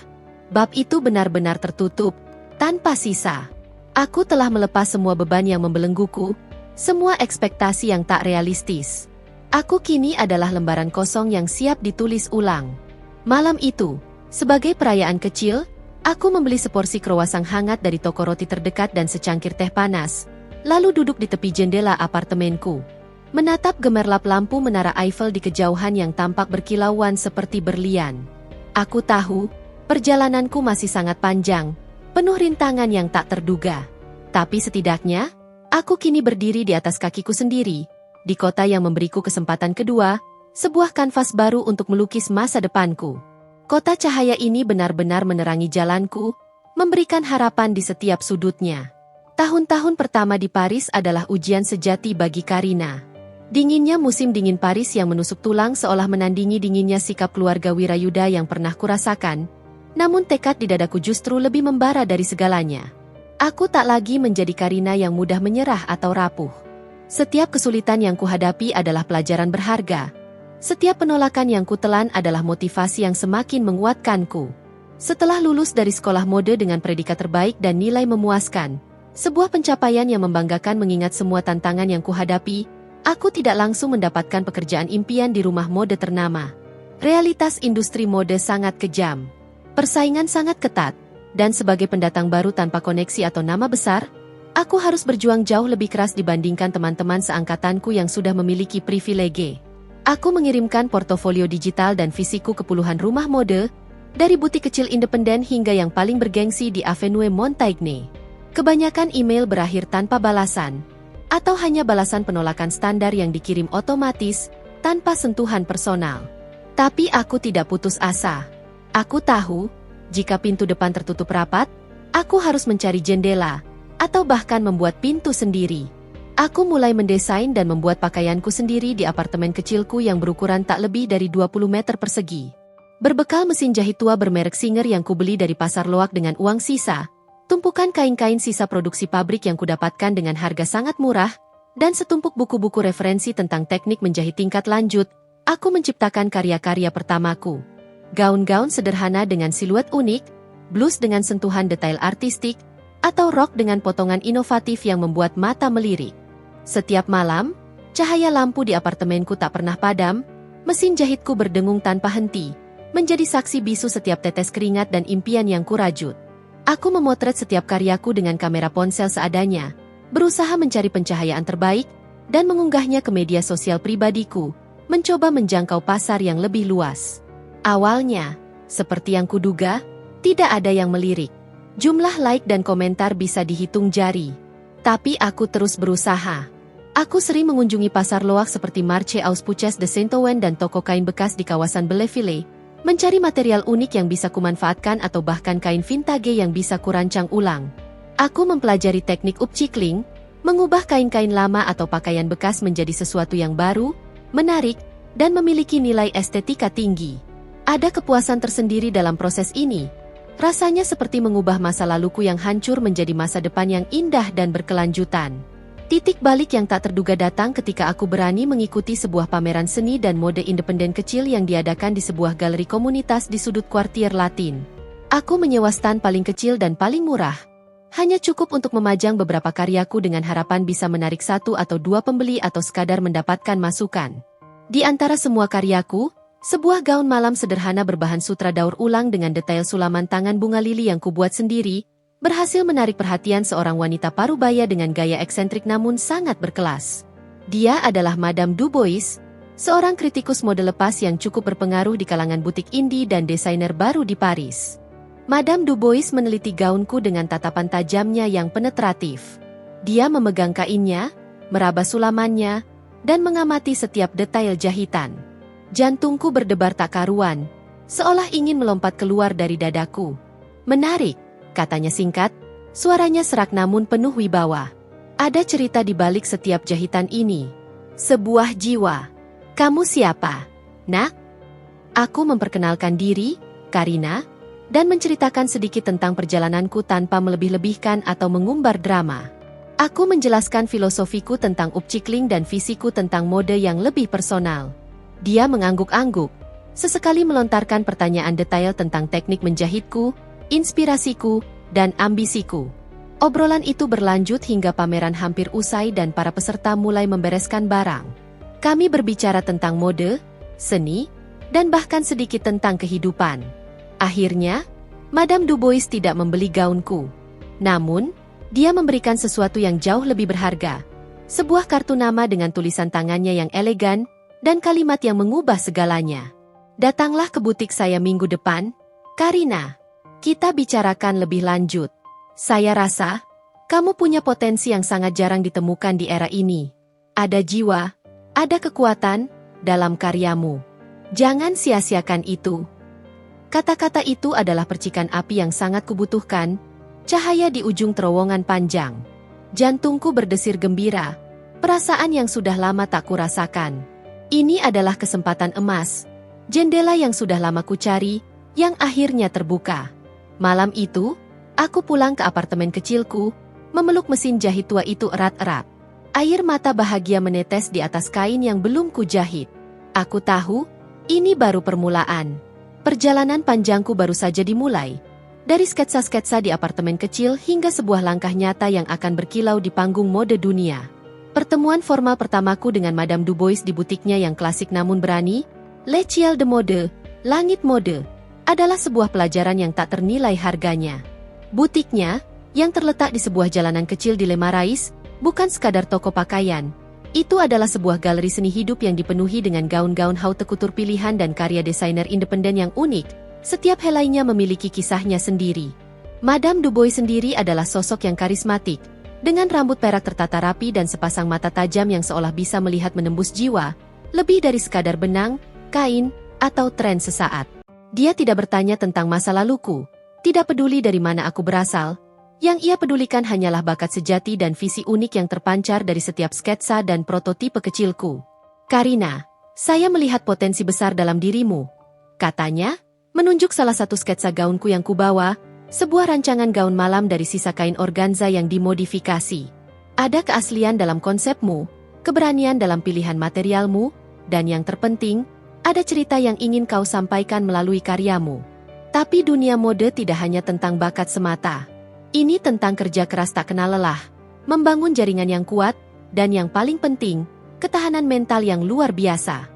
Bab itu benar-benar tertutup, tanpa sisa. Aku telah melepas semua beban yang membelengguku, semua ekspektasi yang tak realistis. Aku kini adalah lembaran kosong yang siap ditulis ulang. Malam itu, sebagai perayaan kecil, aku membeli seporsi kroasang hangat dari toko roti terdekat dan secangkir teh panas, lalu duduk di tepi jendela apartemenku. Menatap gemerlap lampu menara Eiffel di kejauhan yang tampak berkilauan seperti berlian. Aku tahu, perjalananku masih sangat panjang, penuh rintangan yang tak terduga. Tapi setidaknya, aku kini berdiri di atas kakiku sendiri, di kota yang memberiku kesempatan kedua, sebuah kanvas baru untuk melukis masa depanku. Kota cahaya ini benar-benar menerangi jalanku, memberikan harapan di setiap sudutnya. Tahun-tahun pertama di Paris adalah ujian sejati bagi Karina. Dinginnya musim dingin Paris yang menusuk tulang seolah menandingi dinginnya sikap keluarga Wirayudha yang pernah kurasakan, namun tekad di dadaku justru lebih membara dari segalanya. Aku tak lagi menjadi Karina yang mudah menyerah atau rapuh. Setiap kesulitan yang kuhadapi adalah pelajaran berharga. Setiap penolakan yang kutelan adalah motivasi yang semakin menguatkanku. Setelah lulus dari sekolah mode dengan predikat terbaik dan nilai memuaskan, sebuah pencapaian yang membanggakan mengingat semua tantangan yang kuhadapi, aku tidak langsung mendapatkan pekerjaan impian di rumah mode ternama. Realitas industri mode sangat kejam. Persaingan sangat ketat, dan sebagai pendatang baru tanpa koneksi atau nama besar, aku harus berjuang jauh lebih keras dibandingkan teman-teman seangkatanku yang sudah memiliki privilege. Aku mengirimkan portofolio digital dan fisikku ke puluhan rumah mode, dari butik kecil independen hingga yang paling bergengsi di Avenue Montaigne. Kebanyakan email berakhir tanpa balasan, atau hanya balasan penolakan standar yang dikirim otomatis, tanpa sentuhan personal. Tapi aku tidak putus asa. Aku tahu, jika pintu depan tertutup rapat, aku harus mencari jendela, atau bahkan membuat pintu sendiri. Aku mulai mendesain dan membuat pakaianku sendiri di apartemen kecilku yang berukuran tak lebih dari 20 meter persegi. Berbekal mesin jahit tua bermerek Singer yang kubeli dari pasar loak dengan uang sisa, tumpukan kain-kain sisa produksi pabrik yang kudapatkan dengan harga sangat murah, dan setumpuk buku-buku referensi tentang teknik menjahit tingkat lanjut, aku menciptakan karya-karya pertamaku. Gaun-gaun sederhana dengan siluet unik, blus dengan sentuhan detail artistik, atau rok dengan potongan inovatif yang membuat mata melirik. Setiap malam, cahaya lampu di apartemenku tak pernah padam, mesin jahitku berdengung tanpa henti, menjadi saksi bisu setiap tetes keringat dan impian yang kurajut. Aku memotret setiap karyaku dengan kamera ponsel seadanya, berusaha mencari pencahayaan terbaik, dan mengunggahnya ke media sosial pribadiku, mencoba menjangkau pasar yang lebih luas. Awalnya, seperti yang kuduga, tidak ada yang melirik. Jumlah like dan komentar bisa dihitung jari. Tapi aku terus berusaha. Aku sering mengunjungi pasar loak seperti Marché aux Puces de Saint-Ouen dan toko kain bekas di kawasan Belleville, mencari material unik yang bisa kumanfaatkan atau bahkan kain vintage yang bisa kurancang ulang. Aku mempelajari teknik upcycling, mengubah kain-kain lama atau pakaian bekas menjadi sesuatu yang baru, menarik, dan memiliki nilai estetika tinggi. Ada kepuasan tersendiri dalam proses ini. Rasanya seperti mengubah masa laluku yang hancur menjadi masa depan yang indah dan berkelanjutan. Titik balik yang tak terduga datang ketika aku berani mengikuti sebuah pameran seni dan mode independen kecil yang diadakan di sebuah galeri komunitas di sudut kuartier Latin. Aku menyewa stan paling kecil dan paling murah. Hanya cukup untuk memajang beberapa karyaku dengan harapan bisa menarik 1 atau 2 pembeli atau sekadar mendapatkan masukan. Di antara semua karyaku, sebuah gaun malam sederhana berbahan sutra daur ulang dengan detail sulaman tangan bunga lili yang kubuat sendiri, berhasil menarik perhatian seorang wanita parubaya dengan gaya eksentrik namun sangat berkelas. Dia adalah Madame Dubois, seorang kritikus mode lepas yang cukup berpengaruh di kalangan butik indie dan desainer baru di Paris. Madame Dubois meneliti gaunku dengan tatapan tajamnya yang penetratif. Dia memegang kainnya, meraba sulamannya, dan mengamati setiap detail jahitan. Jantungku berdebar tak karuan, seolah ingin melompat keluar dari dadaku. Menarik, katanya singkat, suaranya serak namun penuh wibawa. Ada cerita di balik setiap jahitan ini. Sebuah jiwa. Kamu siapa, nak? Aku memperkenalkan diri, Karina, dan menceritakan sedikit tentang perjalananku tanpa melebih-lebihkan atau mengumbar drama. Aku menjelaskan filosofiku tentang upcycling dan visiku tentang mode yang lebih personal. Dia mengangguk-angguk, sesekali melontarkan pertanyaan detail tentang teknik menjahitku, inspirasiku, dan ambisiku. Obrolan itu berlanjut hingga pameran hampir usai dan para peserta mulai membereskan barang. Kami berbicara tentang mode, seni, dan bahkan sedikit tentang kehidupan. Akhirnya, Madame Dubois tidak membeli gaunku. Namun, dia memberikan sesuatu yang jauh lebih berharga. Sebuah kartu nama dengan tulisan tangannya yang elegan, dan kalimat yang mengubah segalanya. Datanglah ke butik saya minggu depan, Karina. Kita bicarakan lebih lanjut. Saya rasa, kamu punya potensi yang sangat jarang ditemukan di era ini. Ada jiwa, ada kekuatan, dalam karyamu. Jangan sia-siakan itu. Kata-kata itu adalah percikan api yang sangat kubutuhkan, cahaya di ujung terowongan panjang. Jantungku berdesir gembira, perasaan yang sudah lama tak kurasakan. Ini adalah kesempatan emas, jendela yang sudah lama kucari, yang akhirnya terbuka. Malam itu, aku pulang ke apartemen kecilku, memeluk mesin jahit tua itu erat-erat. Air mata bahagia menetes di atas kain yang belum kujahit. Aku tahu, ini baru permulaan. Perjalanan panjangku baru saja dimulai. Dari sketsa-sketsa di apartemen kecil hingga sebuah langkah nyata yang akan berkilau di panggung mode dunia. Pertemuan formal pertamaku dengan Madame Dubois di butiknya yang klasik namun berani, Le Ciel de Mode, Langit Mode, adalah sebuah pelajaran yang tak ternilai harganya. Butiknya, yang terletak di sebuah jalanan kecil di Le Marais, bukan sekadar toko pakaian. Itu adalah sebuah galeri seni hidup yang dipenuhi dengan gaun-gaun haute couture pilihan dan karya desainer independen yang unik. Setiap helainya memiliki kisahnya sendiri. Madame Dubois sendiri adalah sosok yang karismatik, dengan rambut perak tertata rapi dan sepasang mata tajam yang seolah bisa melihat menembus jiwa, lebih dari sekadar benang, kain, atau tren sesaat. Dia tidak bertanya tentang masa laluku, tidak peduli dari mana aku berasal. Yang ia pedulikan hanyalah bakat sejati dan visi unik yang terpancar dari setiap sketsa dan prototipe kecilku. Karina, saya melihat potensi besar dalam dirimu, katanya, menunjuk salah satu sketsa gaunku yang kubawa, sebuah rancangan gaun malam dari sisa kain organza yang dimodifikasi. Ada keaslian dalam konsepmu, keberanian dalam pilihan materialmu, dan yang terpenting, ada cerita yang ingin kau sampaikan melalui karyamu. Tapi dunia mode tidak hanya tentang bakat semata. Ini tentang kerja keras tak kenal lelah, membangun jaringan yang kuat, dan yang paling penting, ketahanan mental yang luar biasa.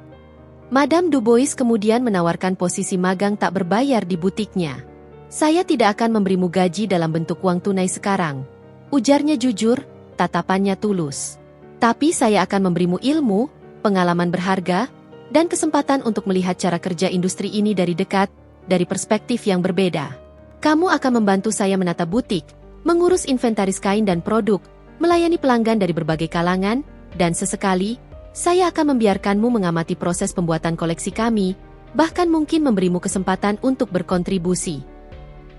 Madame Dubois kemudian menawarkan posisi magang tak berbayar di butiknya. Saya tidak akan memberimu gaji dalam bentuk uang tunai sekarang. Ujarnya jujur, tatapannya tulus. Tapi saya akan memberimu ilmu, pengalaman berharga, dan kesempatan untuk melihat cara kerja industri ini dari dekat, dari perspektif yang berbeda. Kamu akan membantu saya menata butik, mengurus inventaris kain dan produk, melayani pelanggan dari berbagai kalangan, dan sesekali, saya akan membiarkanmu mengamati proses pembuatan koleksi kami, bahkan mungkin memberimu kesempatan untuk berkontribusi.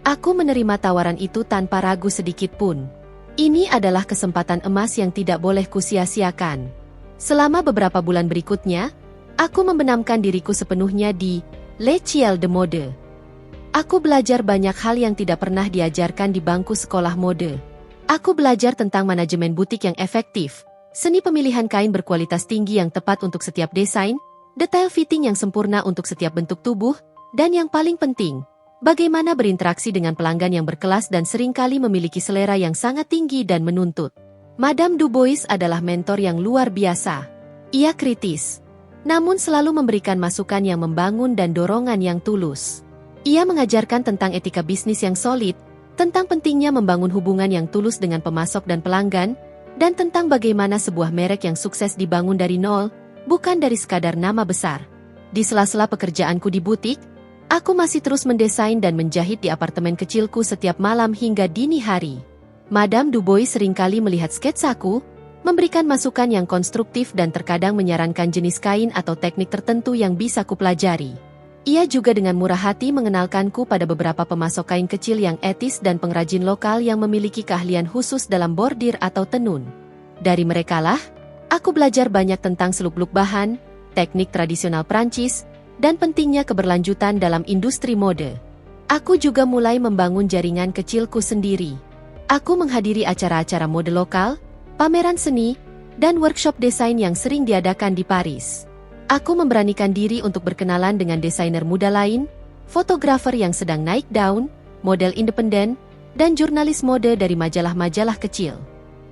Aku menerima tawaran itu tanpa ragu sedikit pun. Ini adalah kesempatan emas yang tidak boleh kusia-siakan. Selama beberapa bulan berikutnya, aku membenamkan diriku sepenuhnya di Le Ciel de Mode. Aku belajar banyak hal yang tidak pernah diajarkan di bangku sekolah mode. Aku belajar tentang manajemen butik yang efektif, seni pemilihan kain berkualitas tinggi yang tepat untuk setiap desain, detail fitting yang sempurna untuk setiap bentuk tubuh, dan yang paling penting, Bagaimana berinteraksi dengan pelanggan yang berkelas dan seringkali memiliki selera yang sangat tinggi dan menuntut. Madame Dubois adalah mentor yang luar biasa. Ia kritis, namun selalu memberikan masukan yang membangun dan dorongan yang tulus. Ia mengajarkan tentang etika bisnis yang solid, tentang pentingnya membangun hubungan yang tulus dengan pemasok dan pelanggan, dan tentang bagaimana sebuah merek yang sukses dibangun dari nol, bukan dari sekadar nama besar. Di sela-sela pekerjaanku di butik, aku masih terus mendesain dan menjahit di apartemen kecilku setiap malam hingga dini hari. Madame Dubois seringkali melihat sketsaku, memberikan masukan yang konstruktif dan terkadang menyarankan jenis kain atau teknik tertentu yang bisa kupelajari. Ia juga dengan murah hati mengenalkanku pada beberapa pemasok kain kecil yang etis dan pengrajin lokal yang memiliki keahlian khusus dalam bordir atau tenun. Dari merekalah, aku belajar banyak tentang seluk-beluk bahan, teknik tradisional Prancis, dan pentingnya keberlanjutan dalam industri mode. Aku juga mulai membangun jaringan kecilku sendiri. Aku menghadiri acara-acara mode lokal, pameran seni, dan workshop desain yang sering diadakan di Paris. Aku memberanikan diri untuk berkenalan dengan desainer muda lain, fotografer yang sedang naik daun, model independen, dan jurnalis mode dari majalah-majalah kecil.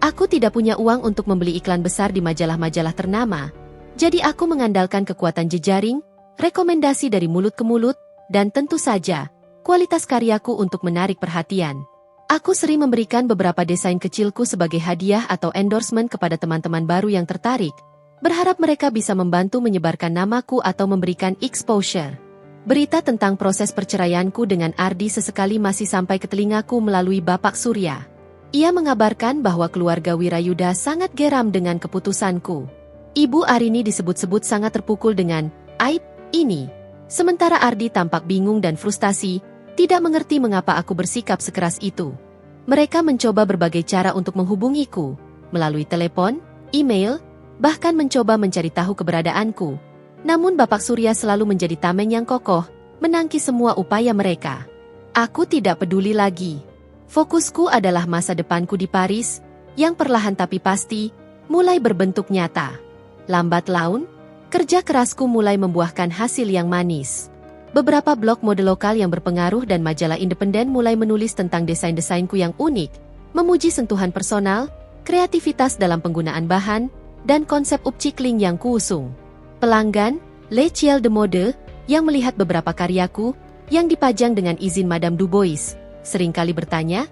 Aku tidak punya uang untuk membeli iklan besar di majalah-majalah ternama, jadi aku mengandalkan kekuatan jejaring, rekomendasi dari mulut ke mulut, dan tentu saja, kualitas karyaku untuk menarik perhatian. Aku sering memberikan beberapa desain kecilku sebagai hadiah atau endorsement kepada teman-teman baru yang tertarik, berharap mereka bisa membantu menyebarkan namaku atau memberikan exposure. Berita tentang proses perceraianku dengan Ardi sesekali masih sampai ke telingaku melalui Bapak Surya. Ia mengabarkan bahwa keluarga Wirayuda sangat geram dengan keputusanku. Ibu Arini disebut-sebut sangat terpukul dengan aib ini. Sementara Ardi tampak bingung dan frustasi, tidak mengerti mengapa aku bersikap sekeras itu. Mereka mencoba berbagai cara untuk menghubungiku, melalui telepon, email, bahkan mencoba mencari tahu keberadaanku. Namun Bapak Surya selalu menjadi tameng yang kokoh, menangkis semua upaya mereka. Aku tidak peduli lagi. Fokusku adalah masa depanku di Paris, yang perlahan tapi pasti, mulai berbentuk nyata. Lambat laun, kerja kerasku mulai membuahkan hasil yang manis. Beberapa blog mode lokal yang berpengaruh dan majalah independen mulai menulis tentang desain-desainku yang unik, memuji sentuhan personal, kreativitas dalam penggunaan bahan, dan konsep upcycling yang kuusung. Pelanggan, Le Ciel de Mode, yang melihat beberapa karyaku, yang dipajang dengan izin Madame Dubois, seringkali bertanya,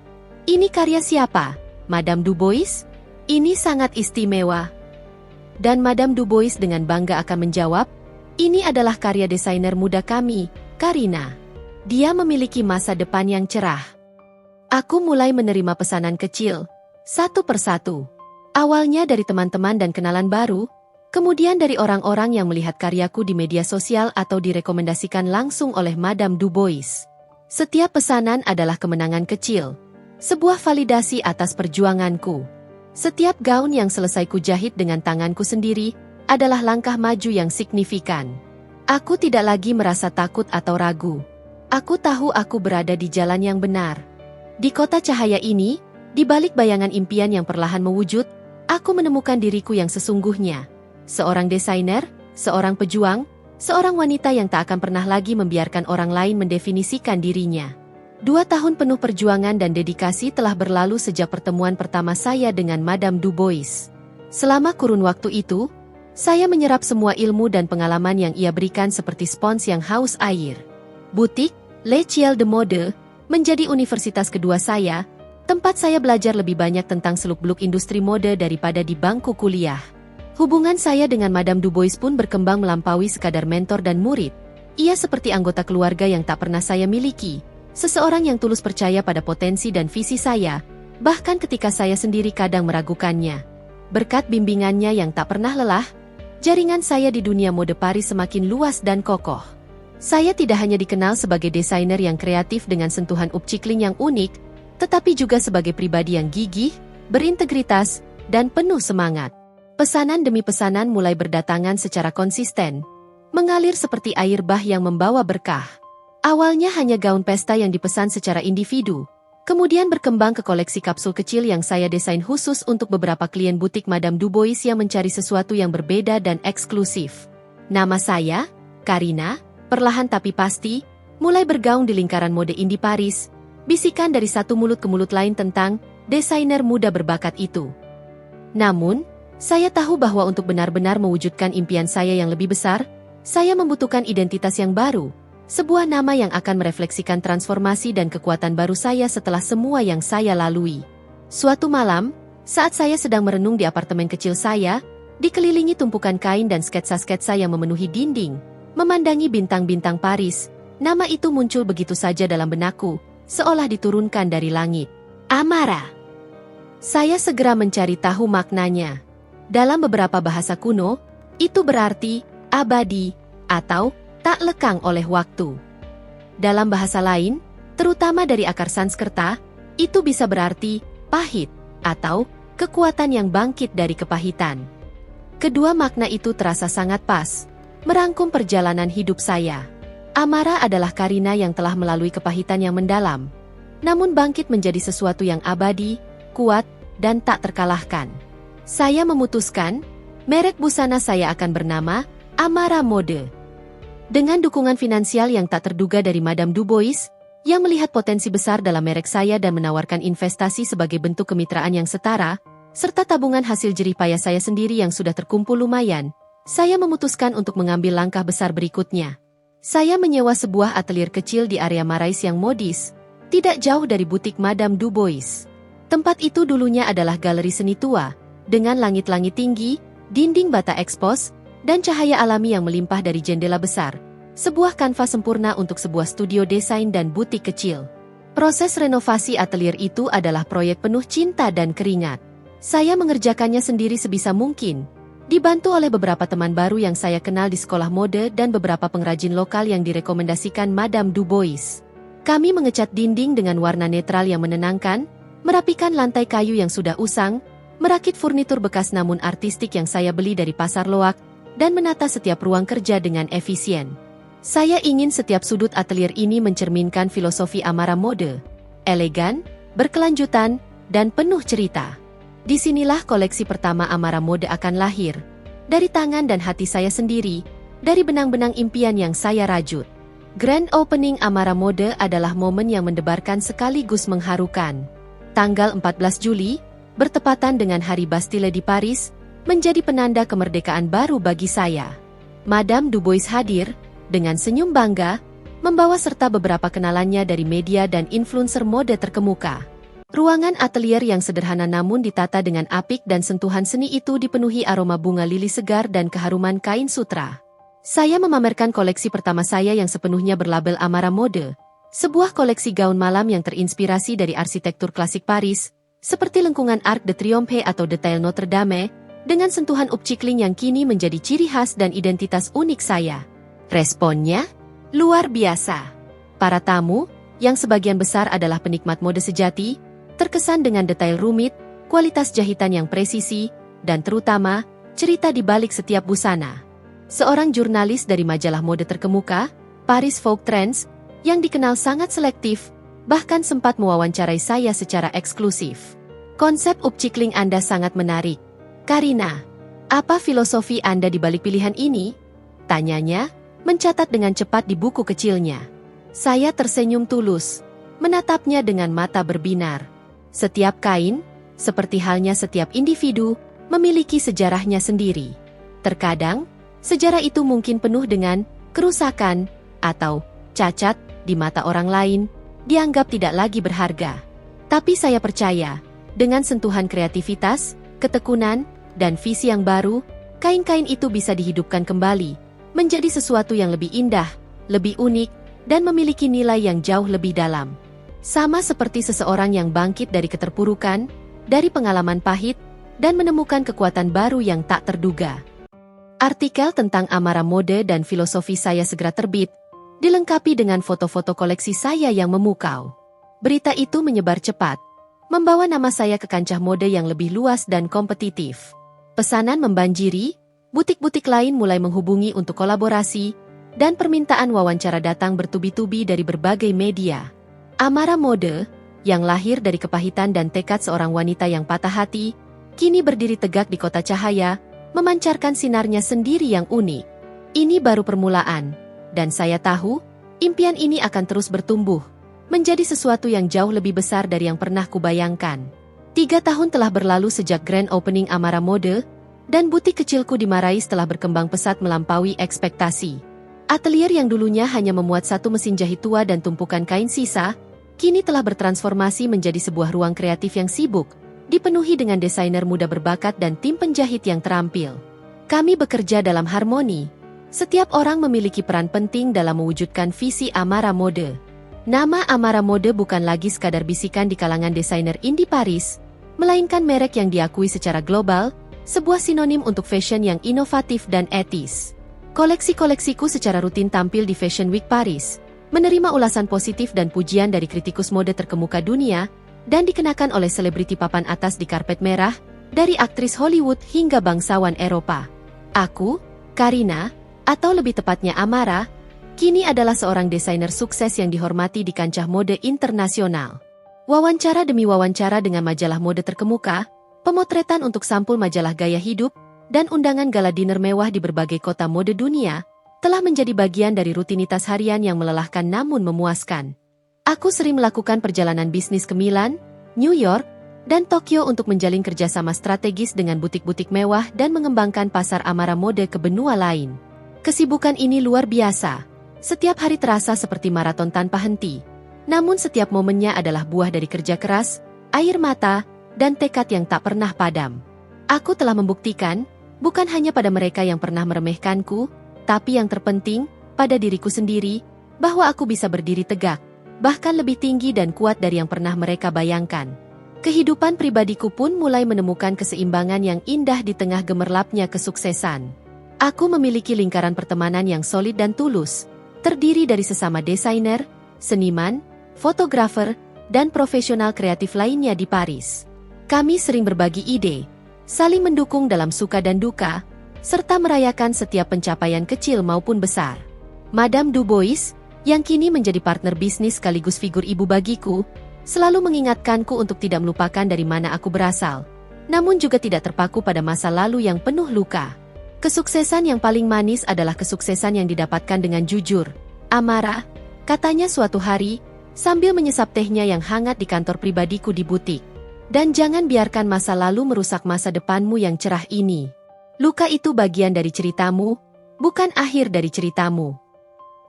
"Ini karya siapa, Madame Dubois? Ini sangat istimewa." Dan Madame Dubois dengan bangga akan menjawab, "Ini adalah karya desainer muda kami, Karina. Dia memiliki masa depan yang cerah." Aku mulai menerima pesanan kecil, satu persatu. Awalnya dari teman-teman dan kenalan baru, kemudian dari orang-orang yang melihat karyaku di media sosial atau direkomendasikan langsung oleh Madame Dubois. Setiap pesanan adalah kemenangan kecil, sebuah validasi atas perjuanganku. Setiap gaun yang selesai kujahit dengan tanganku sendiri adalah langkah maju yang signifikan. Aku tidak lagi merasa takut atau ragu. Aku tahu aku berada di jalan yang benar. Di kota cahaya ini, di balik bayangan impian yang perlahan mewujud, aku menemukan diriku yang sesungguhnya. Seorang desainer, seorang pejuang, seorang wanita yang tak akan pernah lagi membiarkan orang lain mendefinisikan dirinya. 2 tahun penuh perjuangan dan dedikasi telah berlalu sejak pertemuan pertama saya dengan Madame Dubois. Selama kurun waktu itu, saya menyerap semua ilmu dan pengalaman yang ia berikan seperti spons yang haus air. Butik, Le Ciel de Mode, menjadi universitas kedua saya, tempat saya belajar lebih banyak tentang seluk-beluk industri mode daripada di bangku kuliah. Hubungan saya dengan Madame Dubois pun berkembang melampaui sekadar mentor dan murid. Ia seperti anggota keluarga yang tak pernah saya miliki, seseorang yang tulus percaya pada potensi dan visi saya, bahkan ketika saya sendiri kadang meragukannya. Berkat bimbingannya yang tak pernah lelah, jaringan saya di dunia mode Paris semakin luas dan kokoh. Saya tidak hanya dikenal sebagai desainer yang kreatif dengan sentuhan upcycling yang unik, tetapi juga sebagai pribadi yang gigih, berintegritas, dan penuh semangat. Pesanan demi pesanan mulai berdatangan secara konsisten, mengalir seperti air bah yang membawa berkah. Awalnya hanya gaun pesta yang dipesan secara individu, kemudian berkembang ke koleksi kapsul kecil yang saya desain khusus untuk beberapa klien butik Madame Dubois yang mencari sesuatu yang berbeda dan eksklusif. Nama saya, Karina, perlahan tapi pasti, mulai bergaung di lingkaran mode indie Paris, bisikan dari satu mulut ke mulut lain tentang desainer muda berbakat itu. Namun, saya tahu bahwa untuk benar-benar mewujudkan impian saya yang lebih besar, saya membutuhkan identitas yang baru, sebuah nama yang akan merefleksikan transformasi dan kekuatan baru saya setelah semua yang saya lalui. Suatu malam, saat saya sedang merenung di apartemen kecil saya, dikelilingi tumpukan kain dan sketsa-sketsa yang memenuhi dinding, memandangi bintang-bintang Paris, nama itu muncul begitu saja dalam benakku, seolah diturunkan dari langit. Amara. Saya segera mencari tahu maknanya. Dalam beberapa bahasa kuno, itu berarti abadi atau tak lekang oleh waktu. Dalam bahasa lain, terutama dari akar Sanskerta, itu bisa berarti pahit atau kekuatan yang bangkit dari kepahitan. Kedua makna itu terasa sangat pas, merangkum perjalanan hidup saya. Amara adalah Karina yang telah melalui kepahitan yang mendalam, namun bangkit menjadi sesuatu yang abadi, kuat, dan tak terkalahkan. Saya memutuskan, merek busana saya akan bernama Amara Mode. Dengan dukungan finansial yang tak terduga dari Madame Dubois, yang melihat potensi besar dalam merek saya dan menawarkan investasi sebagai bentuk kemitraan yang setara, serta tabungan hasil jerih payah saya sendiri yang sudah terkumpul lumayan, saya memutuskan untuk mengambil langkah besar berikutnya. Saya menyewa sebuah atelier kecil di area Marais yang modis, tidak jauh dari butik Madame Dubois. Tempat itu dulunya adalah galeri seni tua, dengan langit-langit tinggi, dinding bata ekspos, dan cahaya alami yang melimpah dari jendela besar. Sebuah kanvas sempurna untuk sebuah studio desain dan butik kecil. Proses renovasi atelier itu adalah proyek penuh cinta dan keringat. Saya mengerjakannya sendiri sebisa mungkin, dibantu oleh beberapa teman baru yang saya kenal di sekolah mode dan beberapa pengrajin lokal yang direkomendasikan Madame Dubois. Kami mengecat dinding dengan warna netral yang menenangkan, merapikan lantai kayu yang sudah usang, merakit furnitur bekas namun artistik yang saya beli dari pasar loak, dan menata setiap ruang kerja dengan efisien. Saya ingin setiap sudut atelier ini mencerminkan filosofi Amara Mode, elegan, berkelanjutan, dan penuh cerita. Disinilah koleksi pertama Amara Mode akan lahir, dari tangan dan hati saya sendiri, dari benang-benang impian yang saya rajut. Grand Opening Amara Mode adalah momen yang mendebarkan sekaligus mengharukan. Tanggal 14 Juli, bertepatan dengan Hari Bastille di Paris, menjadi penanda kemerdekaan baru bagi saya. Madame Dubois hadir, dengan senyum bangga, membawa serta beberapa kenalannya dari media dan influencer mode terkemuka. Ruangan atelier yang sederhana namun ditata dengan apik dan sentuhan seni itu dipenuhi aroma bunga lili segar dan keharuman kain sutra. Saya memamerkan koleksi pertama saya yang sepenuhnya berlabel Amara Mode, sebuah koleksi gaun malam yang terinspirasi dari arsitektur klasik Paris, seperti lengkungan Arc de Triomphe atau detail Notre Dame, dengan sentuhan upcycling yang kini menjadi ciri khas dan identitas unik saya. Responnya luar biasa. Para tamu, yang sebagian besar adalah penikmat mode sejati, terkesan dengan detail rumit, kualitas jahitan yang presisi, dan terutama, cerita di balik setiap busana. Seorang jurnalis dari majalah mode terkemuka, Paris Vogue Trends, yang dikenal sangat selektif, bahkan sempat mewawancarai saya secara eksklusif. Konsep upcycling Anda sangat menarik. Karina, apa filosofi Anda di balik pilihan ini? Tanyanya, mencatat dengan cepat di buku kecilnya. Saya tersenyum tulus, menatapnya dengan mata berbinar. Setiap kain, seperti halnya setiap individu, memiliki sejarahnya sendiri. Terkadang, sejarah itu mungkin penuh dengan kerusakan atau cacat di mata orang lain, dianggap tidak lagi berharga. Tapi saya percaya, dengan sentuhan kreativitas, ketekunan, dan visi yang baru, kain-kain itu bisa dihidupkan kembali, menjadi sesuatu yang lebih indah, lebih unik, dan memiliki nilai yang jauh lebih dalam. Sama seperti seseorang yang bangkit dari keterpurukan, dari pengalaman pahit, dan menemukan kekuatan baru yang tak terduga. Artikel tentang Amara Mode dan filosofi saya segera terbit, dilengkapi dengan foto-foto koleksi saya yang memukau. Berita itu menyebar cepat, membawa nama saya ke kancah mode yang lebih luas dan kompetitif. Pesanan membanjiri, butik-butik lain mulai menghubungi untuk kolaborasi, dan permintaan wawancara datang bertubi-tubi dari berbagai media. Amara Mode, yang lahir dari kepahitan dan tekad seorang wanita yang patah hati, kini berdiri tegak di kota cahaya, memancarkan sinarnya sendiri yang unik. Ini baru permulaan, dan saya tahu, Impian ini akan terus bertumbuh, menjadi sesuatu yang jauh lebih besar dari yang pernah kubayangkan. 3 tahun telah berlalu sejak grand opening Amara Mode, dan butik kecilku di Marais telah berkembang pesat melampaui ekspektasi. Atelier yang dulunya hanya memuat satu mesin jahit tua dan tumpukan kain sisa, kini telah bertransformasi menjadi sebuah ruang kreatif yang sibuk, dipenuhi dengan desainer muda berbakat dan tim penjahit yang terampil. Kami bekerja dalam harmoni. Setiap orang memiliki peran penting dalam mewujudkan visi Amara Mode. Nama Amara Mode bukan lagi sekadar bisikan di kalangan desainer indie Paris, melainkan merek yang diakui secara global, sebuah sinonim untuk fashion yang inovatif dan etis. Koleksi-koleksiku secara rutin tampil di Fashion Week Paris, menerima ulasan positif dan pujian dari kritikus mode terkemuka dunia, dan dikenakan oleh selebriti papan atas di karpet merah, dari aktris Hollywood hingga bangsawan Eropa. Aku, Karina, atau lebih tepatnya Amara, kini adalah seorang desainer sukses yang dihormati di kancah mode internasional. Wawancara demi wawancara dengan majalah mode terkemuka, pemotretan untuk sampul majalah gaya hidup, dan undangan gala dinner mewah di berbagai kota mode dunia, telah menjadi bagian dari rutinitas harian yang melelahkan namun memuaskan. Aku sering melakukan perjalanan bisnis ke Milan, New York, dan Tokyo untuk menjalin kerjasama strategis dengan butik-butik mewah dan mengembangkan pasar Amara Mode ke benua lain. Kesibukan ini luar biasa. Setiap hari terasa seperti maraton tanpa henti. Namun setiap momennya adalah buah dari kerja keras, air mata, dan tekad yang tak pernah padam. Aku telah membuktikan, bukan hanya pada mereka yang pernah meremehkanku, tapi yang terpenting, pada diriku sendiri, bahwa aku bisa berdiri tegak, bahkan lebih tinggi dan kuat dari yang pernah mereka bayangkan. Kehidupan pribadiku pun mulai menemukan keseimbangan yang indah di tengah gemerlapnya kesuksesan. Aku memiliki lingkaran pertemanan yang solid dan tulus, terdiri dari sesama desainer, seniman, fotografer, dan profesional kreatif lainnya di Paris. Kami sering berbagi ide, saling mendukung dalam suka dan duka, serta merayakan setiap pencapaian kecil maupun besar. Madame Dubois, yang kini menjadi partner bisnis sekaligus figur ibu bagiku, selalu mengingatkanku untuk tidak melupakan dari mana aku berasal, namun juga tidak terpaku pada masa lalu yang penuh luka. Kesuksesan yang paling manis adalah kesuksesan yang didapatkan dengan jujur, Amara, katanya suatu hari, sambil menyesap tehnya yang hangat di kantor pribadiku di butik. Dan jangan biarkan masa lalu merusak masa depanmu yang cerah ini. Luka itu bagian dari ceritamu, bukan akhir dari ceritamu.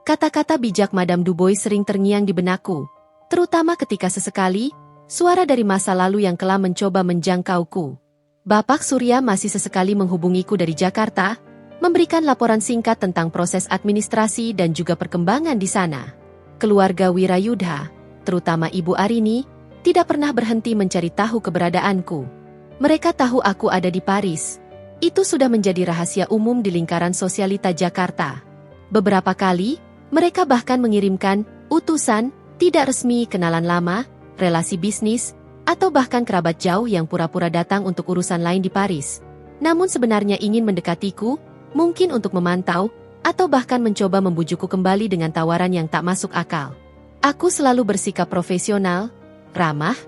Kata-kata bijak Madame Dubois sering terngiang di benakku, terutama ketika sesekali, suara dari masa lalu yang kelam mencoba menjangkauku. Bapak Surya masih sesekali menghubungiku dari Jakarta, memberikan laporan singkat tentang proses administrasi dan juga perkembangan di sana. Keluarga Wirayudha, terutama Ibu Arini, tidak pernah berhenti mencari tahu keberadaanku. Mereka tahu aku ada di Paris. Itu sudah menjadi rahasia umum di lingkaran sosialita Jakarta. Beberapa kali, mereka bahkan mengirimkan utusan, tidak resmi kenalan lama, relasi bisnis, atau bahkan kerabat jauh yang pura-pura datang untuk urusan lain di Paris. Namun sebenarnya ingin mendekatiku, mungkin untuk memantau, atau bahkan mencoba membujukku kembali dengan tawaran yang tak masuk akal. Aku selalu bersikap profesional, ramah,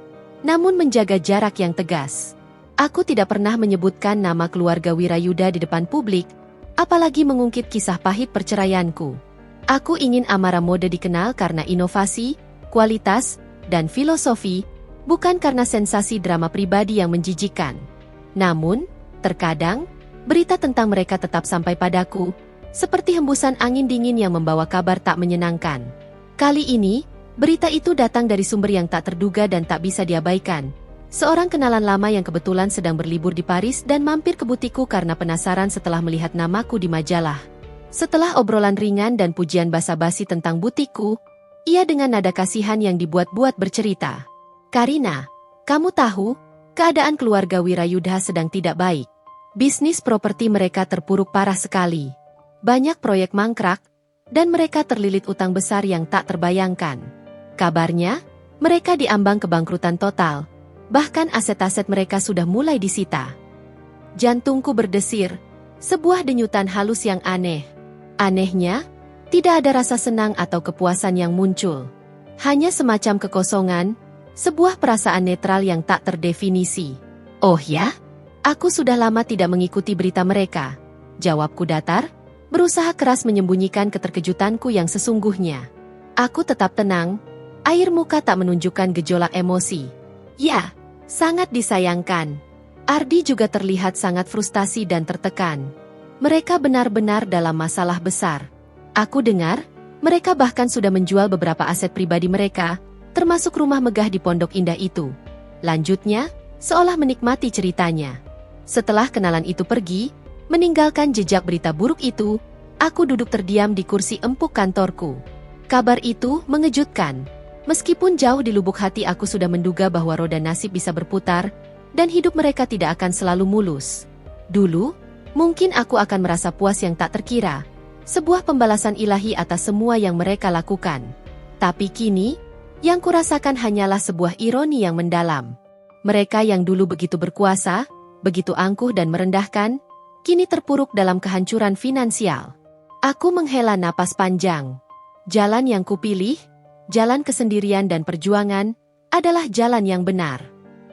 namun menjaga jarak yang tegas. Aku tidak pernah menyebutkan nama keluarga Wirayudha di depan publik, apalagi mengungkit kisah pahit perceraianku. Aku ingin Amara Mode dikenal karena inovasi, kualitas, dan filosofi, bukan karena sensasi drama pribadi yang menjijikkan. Namun, terkadang, berita tentang mereka tetap sampai padaku, seperti hembusan angin dingin yang membawa kabar tak menyenangkan. Kali ini, berita itu datang dari sumber yang tak terduga dan tak bisa diabaikan. Seorang kenalan lama yang kebetulan sedang berlibur di Paris dan mampir ke butikku karena penasaran setelah melihat namaku di majalah. Setelah obrolan ringan dan pujian basa-basi tentang butikku, ia dengan nada kasihan yang dibuat-buat bercerita. Karina, kamu tahu, keadaan keluarga Wirayudha sedang tidak baik. Bisnis properti mereka terpuruk parah sekali. Banyak proyek mangkrak, dan mereka terlilit utang besar yang tak terbayangkan. Kabarnya, mereka diambang kebangkrutan total, bahkan aset-aset mereka sudah mulai disita. Jantungku berdesir, sebuah denyutan halus yang aneh. Anehnya, tidak ada rasa senang atau kepuasan yang muncul. Hanya semacam kekosongan, sebuah perasaan netral yang tak terdefinisi. Oh ya? Aku sudah lama tidak mengikuti berita mereka. Jawabku datar, berusaha keras menyembunyikan keterkejutanku yang sesungguhnya. Aku tetap tenang, air muka tak menunjukkan gejolak emosi. Ya, sangat disayangkan. Ardi juga terlihat sangat frustasi dan tertekan. Mereka benar-benar dalam masalah besar. Aku dengar, mereka bahkan sudah menjual beberapa aset pribadi mereka, termasuk rumah megah di Pondok Indah itu. Lanjutnya, seolah menikmati ceritanya. Setelah kenalan itu pergi, meninggalkan jejak berita buruk itu, aku duduk terdiam di kursi empuk kantorku. Kabar itu mengejutkan. Meskipun jauh di lubuk hati aku sudah menduga bahwa roda nasib bisa berputar, dan hidup mereka tidak akan selalu mulus. Dulu, mungkin aku akan merasa puas yang tak terkira, sebuah pembalasan ilahi atas semua yang mereka lakukan. Tapi kini, yang kurasakan hanyalah sebuah ironi yang mendalam. Mereka yang dulu begitu berkuasa, begitu angkuh dan merendahkan, kini terpuruk dalam kehancuran finansial. Aku menghela napas panjang. Jalan yang kupilih, jalan kesendirian dan perjuangan, adalah jalan yang benar.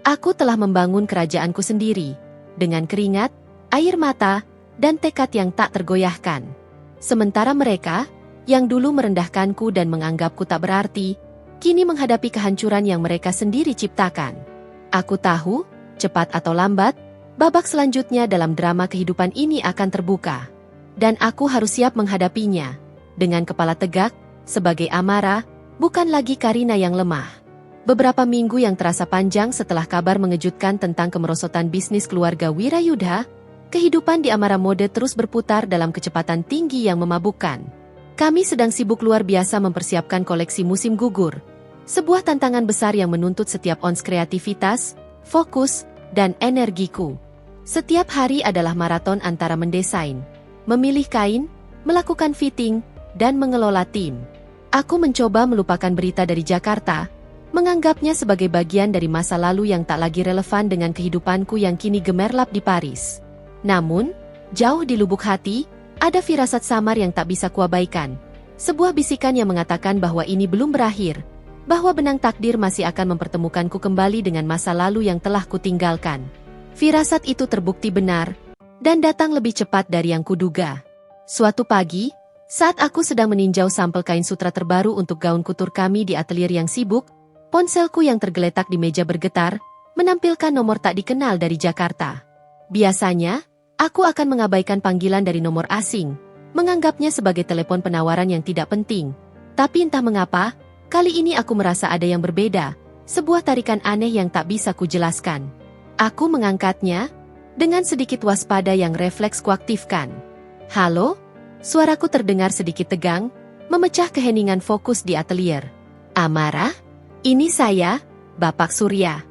Aku telah membangun kerajaanku sendiri, dengan keringat, air mata, dan tekad yang tak tergoyahkan. Sementara mereka, yang dulu merendahkanku dan menganggapku tak berarti, kini menghadapi kehancuran yang mereka sendiri ciptakan. Aku tahu, cepat atau lambat, babak selanjutnya dalam drama kehidupan ini akan terbuka. Dan aku harus siap menghadapinya, dengan kepala tegak, sebagai Amara, bukan lagi Karina yang lemah. Beberapa minggu yang terasa panjang setelah kabar mengejutkan tentang kemerosotan bisnis keluarga Wirayudha, kehidupan di Amara Mode terus berputar dalam kecepatan tinggi yang memabukkan. Kami sedang sibuk luar biasa mempersiapkan koleksi musim gugur, sebuah tantangan besar yang menuntut setiap ons kreativitas, fokus, dan energiku. Setiap hari adalah maraton antara mendesain, memilih kain, melakukan fitting, dan mengelola tim. Aku mencoba melupakan berita dari Jakarta, menganggapnya sebagai bagian dari masa lalu yang tak lagi relevan dengan kehidupanku yang kini gemerlap di Paris. Namun, jauh di lubuk hati, ada firasat samar yang tak bisa kuabaikan. Sebuah bisikan yang mengatakan bahwa ini belum berakhir, bahwa benang takdir masih akan mempertemukanku kembali dengan masa lalu yang telah kutinggalkan. Firasat itu terbukti benar, dan datang lebih cepat dari yang kuduga. Suatu pagi, saat aku sedang meninjau sampel kain sutra terbaru untuk gaun kutur kami di atelier yang sibuk, ponselku yang tergeletak di meja bergetar, menampilkan nomor tak dikenal dari Jakarta. Biasanya, aku akan mengabaikan panggilan dari nomor asing, menganggapnya sebagai telepon penawaran yang tidak penting. Tapi entah mengapa, kali ini aku merasa ada yang berbeda, sebuah tarikan aneh yang tak bisa kujelaskan. Aku mengangkatnya, dengan sedikit waspada yang refleks kuaktifkan. Halo? Suaraku terdengar sedikit tegang, memecah keheningan fokus di atelier. Amara? Ini saya, Bapak Surya.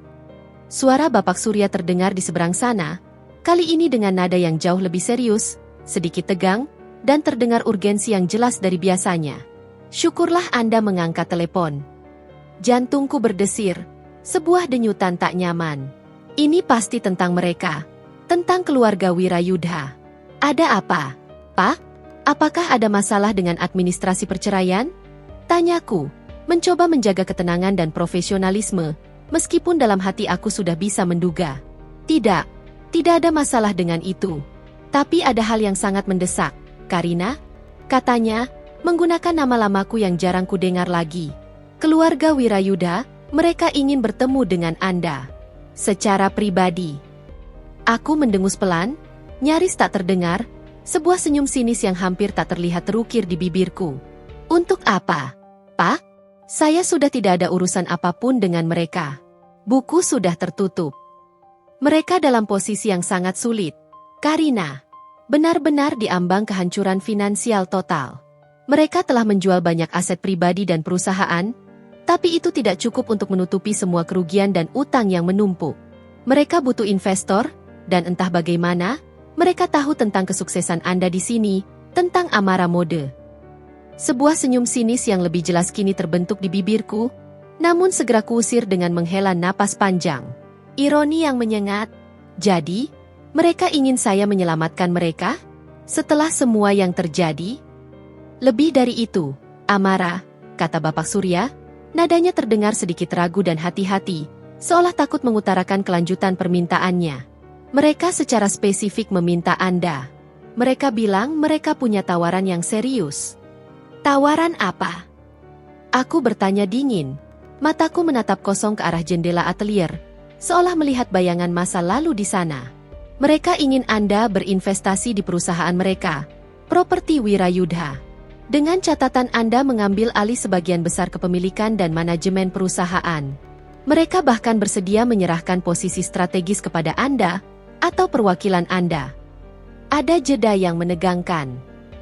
Suara Bapak Surya terdengar di seberang sana, kali ini dengan nada yang jauh lebih serius, sedikit tegang, dan terdengar urgensi yang jelas dari biasanya. Syukurlah Anda mengangkat telepon. Jantungku berdesir, sebuah denyutan tak nyaman. Ini pasti tentang mereka, tentang keluarga Wirayudha. Ada apa, Pak? Apakah ada masalah dengan administrasi perceraian? Tanyaku, mencoba menjaga ketenangan dan profesionalisme, meskipun dalam hati aku sudah bisa menduga. Tidak ada masalah dengan itu. Tapi ada hal yang sangat mendesak, Karina, katanya, menggunakan nama lamaku yang jarang kudengar lagi. Keluarga Wirayudha, mereka ingin bertemu dengan Anda. Secara pribadi. Aku mendengus pelan, nyaris tak terdengar, sebuah senyum sinis yang hampir tak terlihat terukir di bibirku. Untuk apa, Pak? Saya sudah tidak ada urusan apapun dengan mereka. Buku sudah tertutup. Mereka dalam posisi yang sangat sulit. Karina, benar-benar diambang kehancuran finansial total. Mereka telah menjual banyak aset pribadi dan perusahaan, tapi itu tidak cukup untuk menutupi semua kerugian dan utang yang menumpuk. Mereka butuh investor, dan entah bagaimana, mereka tahu tentang kesuksesan Anda di sini, tentang Amara Mode. Sebuah senyum sinis yang lebih jelas kini terbentuk di bibirku, namun segera kuusir dengan menghela napas panjang. Ironi yang menyengat. Jadi, mereka ingin saya menyelamatkan mereka? Setelah semua yang terjadi? Lebih dari itu, Amara, kata Bapak Surya, nadanya terdengar sedikit ragu dan hati-hati, seolah takut mengutarakan kelanjutan permintaannya. Mereka secara spesifik meminta Anda. Mereka bilang mereka punya tawaran yang serius. Tawaran apa? Aku bertanya dingin. Mataku menatap kosong ke arah jendela atelier, seolah melihat bayangan masa lalu di sana. Mereka ingin Anda berinvestasi di perusahaan mereka, properti Wirayudha. Dengan catatan Anda mengambil alih sebagian besar kepemilikan dan manajemen perusahaan. Mereka bahkan bersedia menyerahkan posisi strategis kepada Anda atau perwakilan Anda. Ada jeda yang menegangkan.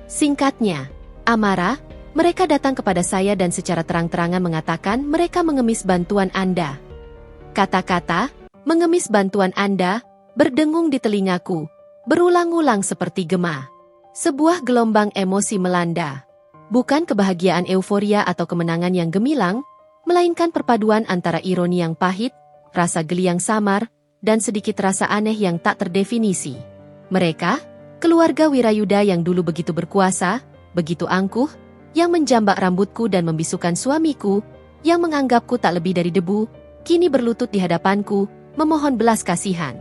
Singkatnya, Amara, mereka datang kepada saya dan secara terang-terangan mengatakan mereka mengemis bantuan Anda. Kata-kata, mengemis bantuan Anda, berdengung di telingaku, berulang-ulang seperti gema. Sebuah gelombang emosi melanda. Bukan kebahagiaan euforia atau kemenangan yang gemilang, melainkan perpaduan antara ironi yang pahit, rasa geli yang samar, dan sedikit rasa aneh yang tak terdefinisi. Mereka, keluarga Wirayudha yang dulu begitu berkuasa, begitu angkuh, yang menjambak rambutku dan membisukan suamiku, yang menganggapku tak lebih dari debu, kini berlutut di hadapanku, memohon belas kasihan.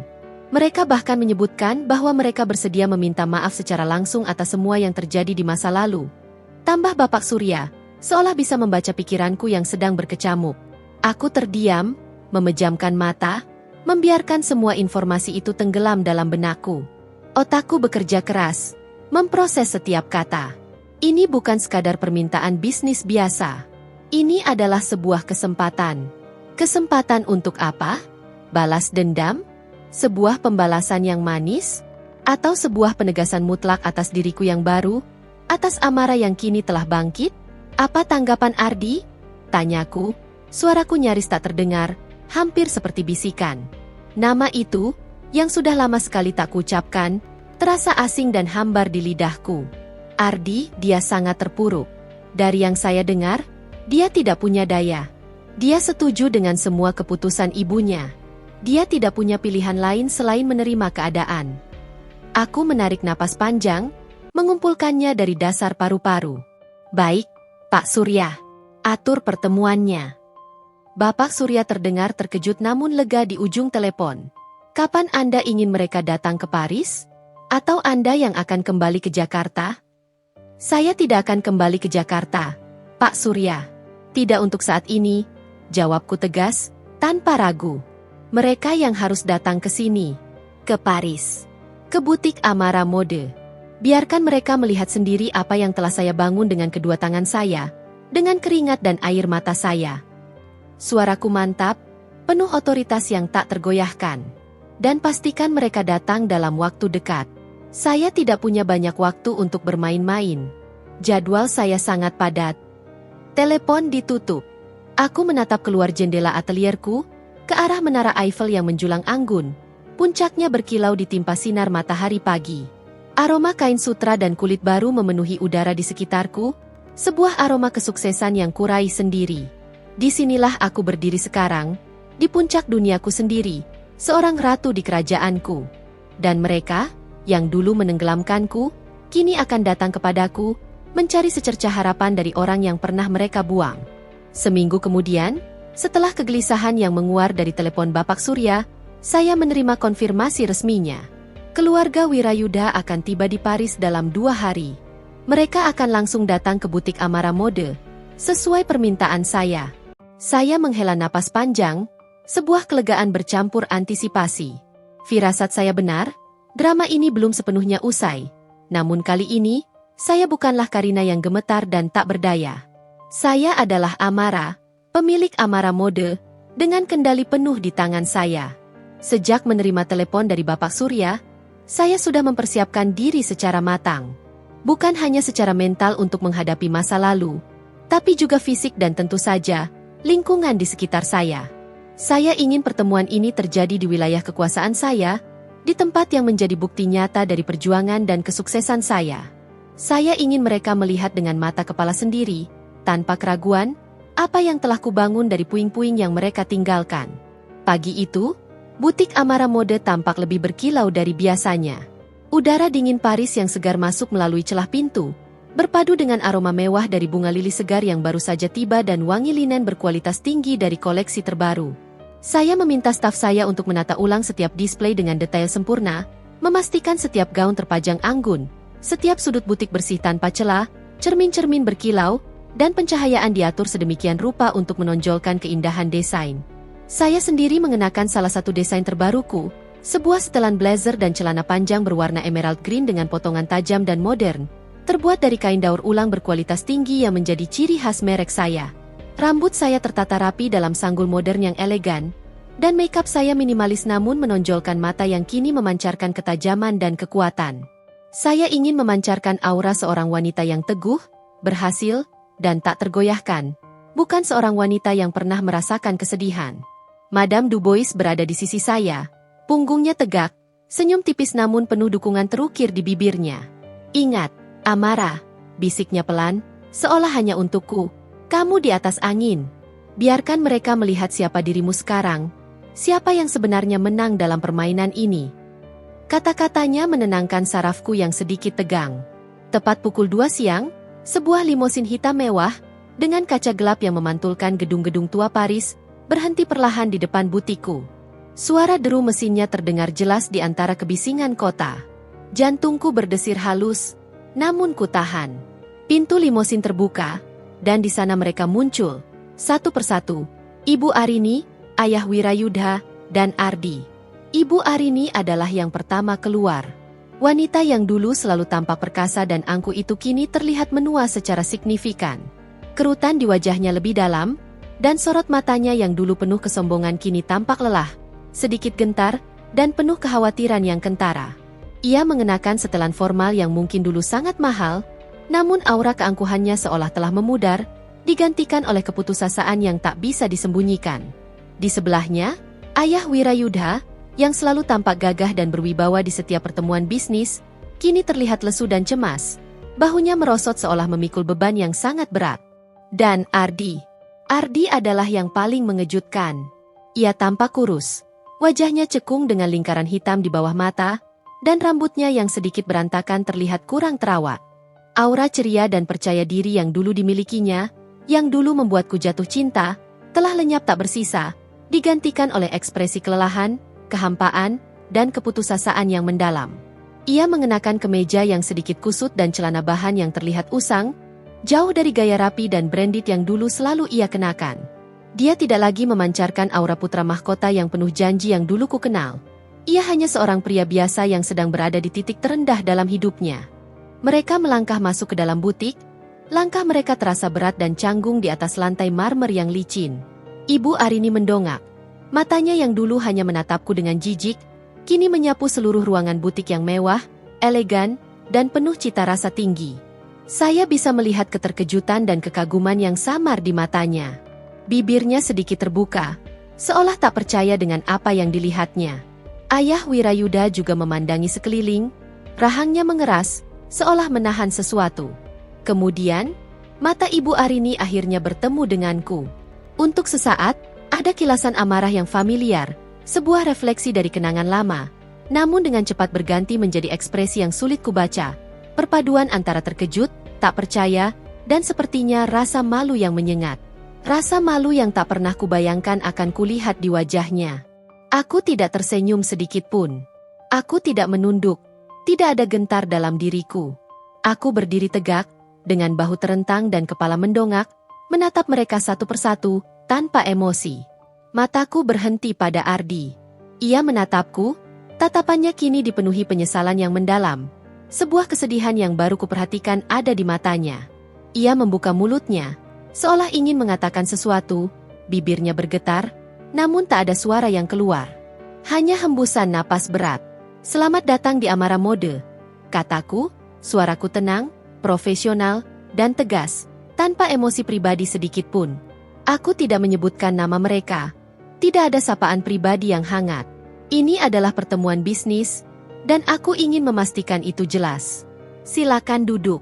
Mereka bahkan menyebutkan bahwa mereka bersedia meminta maaf secara langsung atas semua yang terjadi di masa lalu. Tambah Bapak Surya, seolah bisa membaca pikiranku yang sedang berkecamuk. Aku terdiam, memejamkan mata, membiarkan semua informasi itu tenggelam dalam benakku. Otakku bekerja keras, memproses setiap kata. Ini bukan sekadar permintaan bisnis biasa. Ini adalah sebuah kesempatan. Kesempatan untuk apa? Balas dendam? Sebuah pembalasan yang manis? Atau sebuah penegasan mutlak atas diriku yang baru? Atas Amara yang kini telah bangkit? Apa tanggapan Ardi? Tanyaku, suaraku nyaris tak terdengar, hampir seperti bisikan. Nama itu, yang sudah lama sekali tak kuucapkan, terasa asing dan hambar di lidahku. Ardi, dia sangat terpuruk. Dari yang saya dengar, dia tidak punya daya. Dia setuju dengan semua keputusan ibunya. Dia tidak punya pilihan lain selain menerima keadaan. Aku menarik napas panjang, mengumpulkannya dari dasar paru-paru. Baik, Pak Surya. Atur pertemuannya. Bapak Surya terdengar terkejut namun lega di ujung telepon. Kapan Anda ingin mereka datang ke Paris? Atau Anda yang akan kembali ke Jakarta? Saya tidak akan kembali ke Jakarta, Pak Surya. Tidak untuk saat ini, jawabku tegas, tanpa ragu. Mereka yang harus datang ke sini, ke Paris, ke butik Amara Mode. Biarkan mereka melihat sendiri apa yang telah saya bangun dengan kedua tangan saya, dengan keringat dan air mata saya. Suaraku mantap, penuh otoritas yang tak tergoyahkan. Dan pastikan mereka datang dalam waktu dekat. Saya tidak punya banyak waktu untuk bermain-main. Jadwal saya sangat padat. Telepon ditutup. Aku menatap keluar jendela atelierku, ke arah menara Eiffel yang menjulang anggun. Puncaknya berkilau ditimpa sinar matahari pagi. Aroma kain sutra dan kulit baru memenuhi udara di sekitarku, sebuah aroma kesuksesan yang kurai sendiri. Disinilah aku berdiri sekarang, di puncak duniaku sendiri, seorang ratu di kerajaanku. Dan mereka, yang dulu menenggelamkanku, kini akan datang kepadaku, mencari secercah harapan dari orang yang pernah mereka buang. Seminggu kemudian, setelah kegelisahan yang menguar dari telepon Bapak Surya, saya menerima konfirmasi resminya. Keluarga Wirayudha akan tiba di Paris dalam 2 hari. Mereka akan langsung datang ke butik Amara Mode, sesuai permintaan saya. Saya menghela napas panjang, sebuah kelegaan bercampur antisipasi. Firasat saya benar, drama ini belum sepenuhnya usai. Namun kali ini, saya bukanlah Karina yang gemetar dan tak berdaya. Saya adalah Amara, pemilik Amara Mode, dengan kendali penuh di tangan saya. Sejak menerima telepon dari Bapak Surya, saya sudah mempersiapkan diri secara matang. Bukan hanya secara mental untuk menghadapi masa lalu, tapi juga fisik dan tentu saja, lingkungan di sekitar saya. Saya ingin pertemuan ini terjadi di wilayah kekuasaan saya, di tempat yang menjadi bukti nyata dari perjuangan dan kesuksesan saya. Saya ingin mereka melihat dengan mata kepala sendiri, tanpa keraguan, apa yang telah kubangun dari puing-puing yang mereka tinggalkan. Pagi itu, butik Amara Mode tampak lebih berkilau dari biasanya. Udara dingin Paris yang segar masuk melalui celah pintu, berpadu dengan aroma mewah dari bunga lili segar yang baru saja tiba dan wangi linen berkualitas tinggi dari koleksi terbaru. Saya meminta staf saya untuk menata ulang setiap display dengan detail sempurna, memastikan setiap gaun terpajang anggun, setiap sudut butik bersih tanpa celah, cermin-cermin berkilau, dan pencahayaan diatur sedemikian rupa untuk menonjolkan keindahan desain. Saya sendiri mengenakan salah satu desain terbaruku, sebuah setelan blazer dan celana panjang berwarna emerald green dengan potongan tajam dan modern, terbuat dari kain daur ulang berkualitas tinggi yang menjadi ciri khas merek saya. Rambut saya tertata rapi dalam sanggul modern yang elegan, dan makeup saya minimalis namun menonjolkan mata yang kini memancarkan ketajaman dan kekuatan. Saya ingin memancarkan aura seorang wanita yang teguh, berhasil, dan tak tergoyahkan, bukan seorang wanita yang pernah merasakan kesedihan. Madame Dubois berada di sisi saya, punggungnya tegak, senyum tipis namun penuh dukungan terukir di bibirnya. "Ingat, Amara," bisiknya pelan, seolah hanya untukku, "kamu di atas angin. Biarkan mereka melihat siapa dirimu sekarang, siapa yang sebenarnya menang dalam permainan ini." Kata-katanya menenangkan sarafku yang sedikit tegang. Tepat pukul 2 siang, sebuah limosin hitam mewah, dengan kaca gelap yang memantulkan gedung-gedung tua Paris, berhenti perlahan di depan butikku. Suara deru mesinnya terdengar jelas di antara kebisingan kota. Jantungku berdesir halus, namun ku tahan. Pintu limosin terbuka, dan di sana mereka muncul, satu persatu. Ibu Arini, Ayah Wirayudha, dan Ardi. Ibu Arini adalah yang pertama keluar. Wanita yang dulu selalu tampak perkasa dan angkuh itu kini terlihat menua secara signifikan. Kerutan di wajahnya lebih dalam, dan sorot matanya yang dulu penuh kesombongan kini tampak lelah, sedikit gentar, dan penuh kekhawatiran yang kentara. Ia mengenakan setelan formal yang mungkin dulu sangat mahal, namun aura keangkuhannya seolah telah memudar, digantikan oleh keputusasaan yang tak bisa disembunyikan. Di sebelahnya, Ayah Wirayudha, yang selalu tampak gagah dan berwibawa di setiap pertemuan bisnis, kini terlihat lesu dan cemas. Bahunya merosot seolah memikul beban yang sangat berat. Dan Ardi. Ardi adalah yang paling mengejutkan. Ia tampak kurus. Wajahnya cekung dengan lingkaran hitam di bawah mata, dan rambutnya yang sedikit berantakan terlihat kurang terawat. Aura ceria dan percaya diri yang dulu dimilikinya, yang dulu membuatku jatuh cinta, telah lenyap tak bersisa, digantikan oleh ekspresi kelelahan, kehampaan, dan keputusasaan yang mendalam. Ia mengenakan kemeja yang sedikit kusut dan celana bahan yang terlihat usang, jauh dari gaya rapi dan branded yang dulu selalu ia kenakan. Dia tidak lagi memancarkan aura putra mahkota yang penuh janji yang dulu ku kenal. Ia hanya seorang pria biasa yang sedang berada di titik terendah dalam hidupnya. Mereka melangkah masuk ke dalam butik, langkah mereka terasa berat dan canggung di atas lantai marmer yang licin. Ibu Arini mendongak. Matanya yang dulu hanya menatapku dengan jijik, kini menyapu seluruh ruangan butik yang mewah, elegan, dan penuh cita rasa tinggi. Saya bisa melihat keterkejutan dan kekaguman yang samar di matanya. Bibirnya sedikit terbuka, seolah tak percaya dengan apa yang dilihatnya. Ayah Wirayudha juga memandangi sekeliling, rahangnya mengeras, seolah menahan sesuatu. Kemudian, mata Ibu Arini akhirnya bertemu denganku. Untuk sesaat, ada kilasan amarah yang familiar, sebuah refleksi dari kenangan lama, namun dengan cepat berganti menjadi ekspresi yang sulit kubaca, perpaduan antara terkejut, tak percaya, dan sepertinya rasa malu yang menyengat. Rasa malu yang tak pernah kubayangkan akan kulihat di wajahnya. Aku tidak tersenyum sedikit pun. Aku tidak menunduk, tidak ada gentar dalam diriku. Aku berdiri tegak, dengan bahu terentang dan kepala mendongak, menatap mereka satu persatu, tanpa emosi. Mataku berhenti pada Ardi. Ia menatapku, tatapannya kini dipenuhi penyesalan yang mendalam. Sebuah kesedihan yang baru kuperhatikan ada di matanya. Ia membuka mulutnya, seolah ingin mengatakan sesuatu, bibirnya bergetar, namun tak ada suara yang keluar. Hanya hembusan napas berat. "Selamat datang di Amara Mode," kataku, suaraku tenang, profesional, dan tegas, tanpa emosi pribadi sedikit pun. Aku tidak menyebutkan nama mereka. Tidak ada sapaan pribadi yang hangat. Ini adalah pertemuan bisnis, dan aku ingin memastikan itu jelas. "Silakan duduk."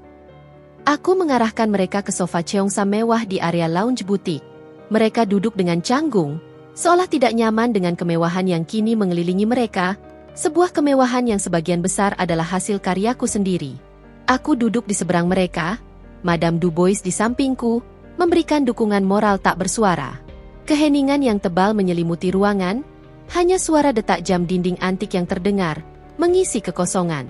Aku mengarahkan mereka ke sofa cheongsa mewah di area lounge butik. Mereka duduk dengan canggung, seolah tidak nyaman dengan kemewahan yang kini mengelilingi mereka, sebuah kemewahan yang sebagian besar adalah hasil karyaku sendiri. Aku duduk di seberang mereka, Madame Dubois di sampingku, memberikan dukungan moral tak bersuara. Keheningan yang tebal menyelimuti ruangan, hanya suara detak jam dinding antik yang terdengar, mengisi kekosongan.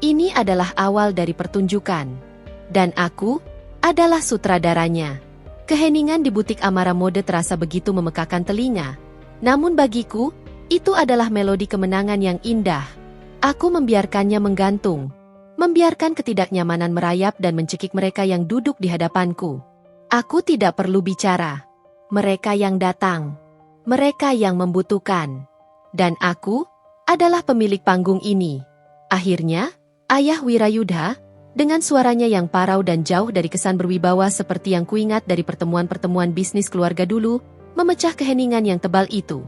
Ini adalah awal dari pertunjukan. Dan aku, adalah sutradaranya. Keheningan di butik Amara Mode terasa begitu memekakan telinga. Namun bagiku, itu adalah melodi kemenangan yang indah. Aku membiarkannya menggantung. Membiarkan ketidaknyamanan merayap dan mencekik mereka yang duduk di hadapanku. Aku tidak perlu bicara. Mereka yang datang. Mereka yang membutuhkan. Dan aku adalah pemilik panggung ini. Akhirnya, Ayah Wirayudha, dengan suaranya yang parau dan jauh dari kesan berwibawa seperti yang kuingat dari pertemuan-pertemuan bisnis keluarga dulu, memecah keheningan yang tebal itu.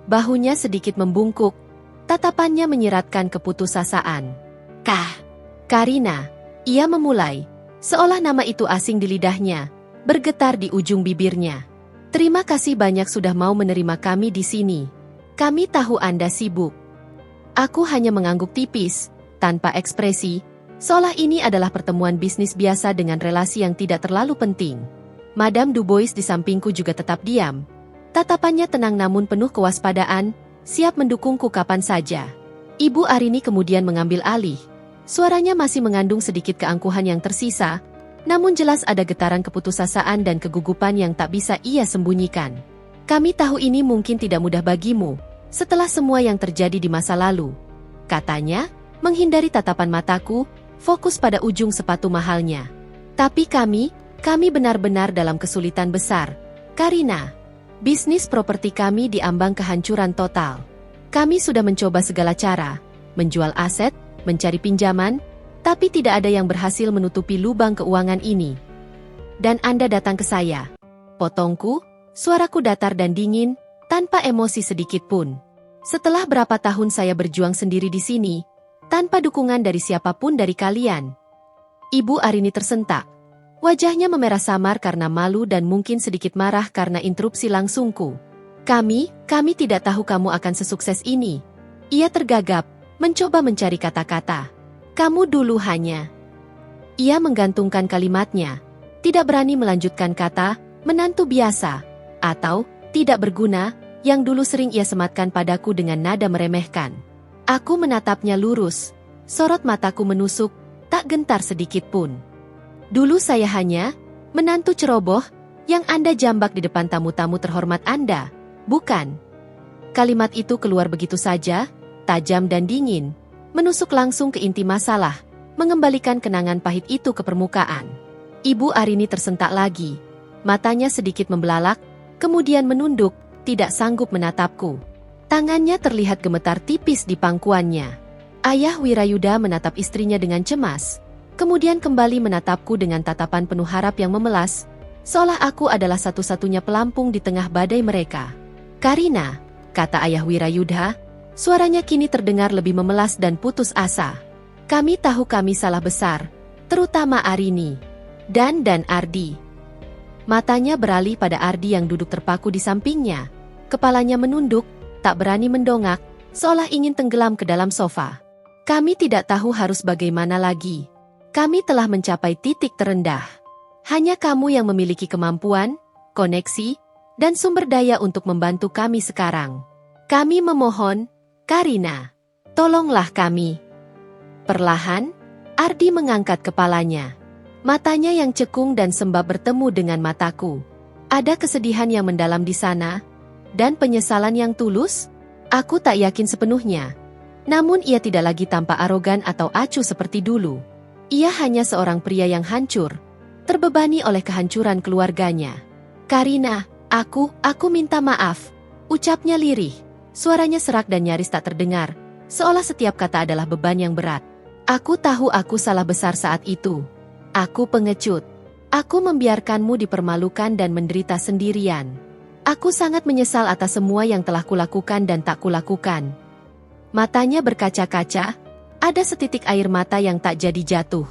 Bahunya sedikit membungkuk, tatapannya menyiratkan keputusasaan. Karina, ia memulai, seolah nama itu asing di lidahnya, bergetar di ujung bibirnya. Terima kasih banyak sudah mau menerima kami di sini. Kami tahu Anda sibuk. Aku hanya mengangguk tipis, tanpa ekspresi, seolah ini adalah pertemuan bisnis biasa dengan relasi yang tidak terlalu penting. Madame Dubois di sampingku juga tetap diam. Tatapannya tenang namun penuh kewaspadaan, siap mendukungku kapan saja. Ibu Arini kemudian mengambil alih. Suaranya masih mengandung sedikit keangkuhan yang tersisa, namun jelas ada getaran keputusasaan dan kegugupan yang tak bisa ia sembunyikan. Kami tahu ini mungkin tidak mudah bagimu, setelah semua yang terjadi di masa lalu. Katanya, menghindari tatapan mataku, fokus pada ujung sepatu mahalnya. Tapi kami benar-benar dalam kesulitan besar. Karina, bisnis properti kami diambang kehancuran total. Kami sudah mencoba segala cara, menjual aset, mencari pinjaman, tapi tidak ada yang berhasil menutupi lubang keuangan ini. Dan Anda datang ke saya. Potongku, suaraku datar dan dingin, tanpa emosi sedikit pun. Setelah berapa tahun saya berjuang sendiri di sini, tanpa dukungan dari siapapun dari kalian. Ibu Arini tersentak. Wajahnya memerah samar karena malu dan mungkin sedikit marah karena interupsi langsungku. Kami tidak tahu kamu akan sesukses ini. Ia tergagap, mencoba mencari kata-kata. Kamu dulu hanya. Ia menggantungkan kalimatnya. Tidak berani melanjutkan kata, menantu biasa, atau tidak berguna, yang dulu sering ia sematkan padaku dengan nada meremehkan. Aku menatapnya lurus, sorot mataku menusuk, tak gentar sedikit pun. Dulu saya hanya menantu ceroboh yang Anda jambak di depan tamu-tamu terhormat Anda, bukan? Kalimat itu keluar begitu saja, tajam dan dingin, menusuk langsung ke inti masalah, mengembalikan kenangan pahit itu ke permukaan. Ibu Arini tersentak lagi, matanya sedikit membelalak, kemudian menunduk, tidak sanggup menatapku. Tangannya terlihat gemetar tipis di pangkuannya. Ayah Wirayudha menatap istrinya dengan cemas, kemudian kembali menatapku dengan tatapan penuh harap yang memelas, seolah aku adalah satu-satunya pelampung di tengah badai mereka. Karina, kata Ayah Wirayudha, suaranya kini terdengar lebih memelas dan putus asa. Kami tahu kami salah besar, terutama Arini, dan Ardi. Matanya beralih pada Ardi yang duduk terpaku di sampingnya, kepalanya menunduk, tak berani mendongak, seolah ingin tenggelam ke dalam sofa. Kami tidak tahu harus bagaimana lagi. Kami telah mencapai titik terendah. Hanya kamu yang memiliki kemampuan, koneksi, dan sumber daya untuk membantu kami sekarang. Kami memohon, Karina, tolonglah kami. Perlahan, Ardi mengangkat kepalanya. Matanya yang cekung dan sembab bertemu dengan mataku. Ada kesedihan yang mendalam di sana, dan penyesalan yang tulus. Aku tak yakin sepenuhnya. Namun ia tidak lagi tampak arogan atau acuh seperti dulu. Ia hanya seorang pria yang hancur, terbebani oleh kehancuran keluarganya. Karina, aku minta maaf. Ucapnya lirih, suaranya serak dan nyaris tak terdengar, seolah setiap kata adalah beban yang berat. Aku tahu aku salah besar saat itu. Aku pengecut. Aku membiarkanmu dipermalukan dan menderita sendirian. Aku sangat menyesal atas semua yang telah kulakukan dan tak kulakukan. Matanya berkaca-kaca, ada setitik air mata yang tak jadi jatuh.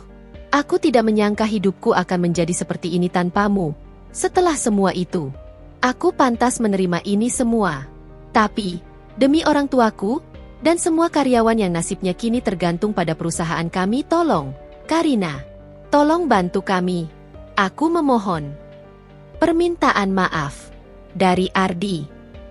Aku tidak menyangka hidupku akan menjadi seperti ini tanpamu. Setelah semua itu, aku pantas menerima ini semua. Tapi, demi orang tuaku, dan semua karyawan yang nasibnya kini tergantung pada perusahaan kami, tolong, Karina, tolong bantu kami. Aku memohon. Permintaan maaf. Dari Ardi.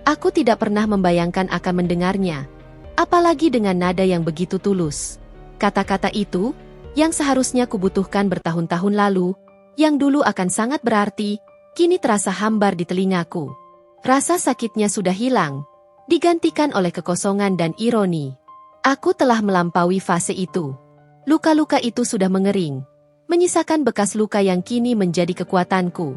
Aku tidak pernah membayangkan akan mendengarnya. Apalagi dengan nada yang begitu tulus. Kata-kata itu, yang seharusnya kubutuhkan bertahun-tahun lalu, yang dulu akan sangat berarti, kini terasa hambar di telingaku. Rasa sakitnya sudah hilang, digantikan oleh kekosongan dan ironi. Aku telah melampaui fase itu. Luka-luka itu sudah mengering, menyisakan bekas luka yang kini menjadi kekuatanku.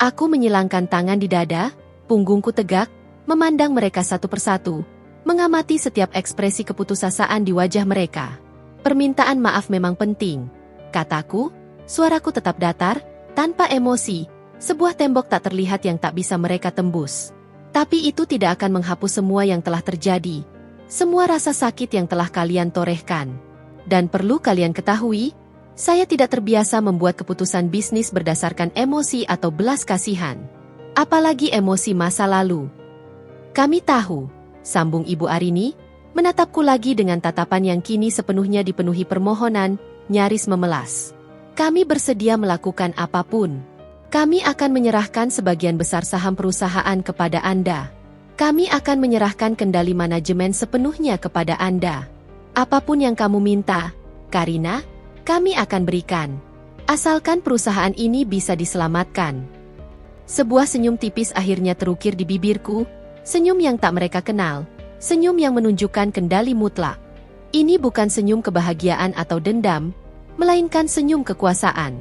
Aku menyilangkan tangan di dada, punggungku tegak, memandang mereka satu persatu, mengamati setiap ekspresi keputusasaan di wajah mereka. Permintaan maaf memang penting, kataku, suaraku tetap datar, tanpa emosi, sebuah tembok tak terlihat yang tak bisa mereka tembus. Tapi itu tidak akan menghapus semua yang telah terjadi, semua rasa sakit yang telah kalian torehkan. Dan perlu kalian ketahui, saya tidak terbiasa membuat keputusan bisnis berdasarkan emosi atau belas kasihan. Apalagi emosi masa lalu. Kami tahu, sambung Ibu Arini, menatapku lagi dengan tatapan yang kini sepenuhnya dipenuhi permohonan, nyaris memelas. Kami bersedia melakukan apapun. Kami akan menyerahkan sebagian besar saham perusahaan kepada Anda. Kami akan menyerahkan kendali manajemen sepenuhnya kepada Anda. Apapun yang kamu minta, Karina, kami akan berikan. Asalkan perusahaan ini bisa diselamatkan. Sebuah senyum tipis akhirnya terukir di bibirku, senyum yang tak mereka kenal, senyum yang menunjukkan kendali mutlak. Ini bukan senyum kebahagiaan atau dendam, melainkan senyum kekuasaan.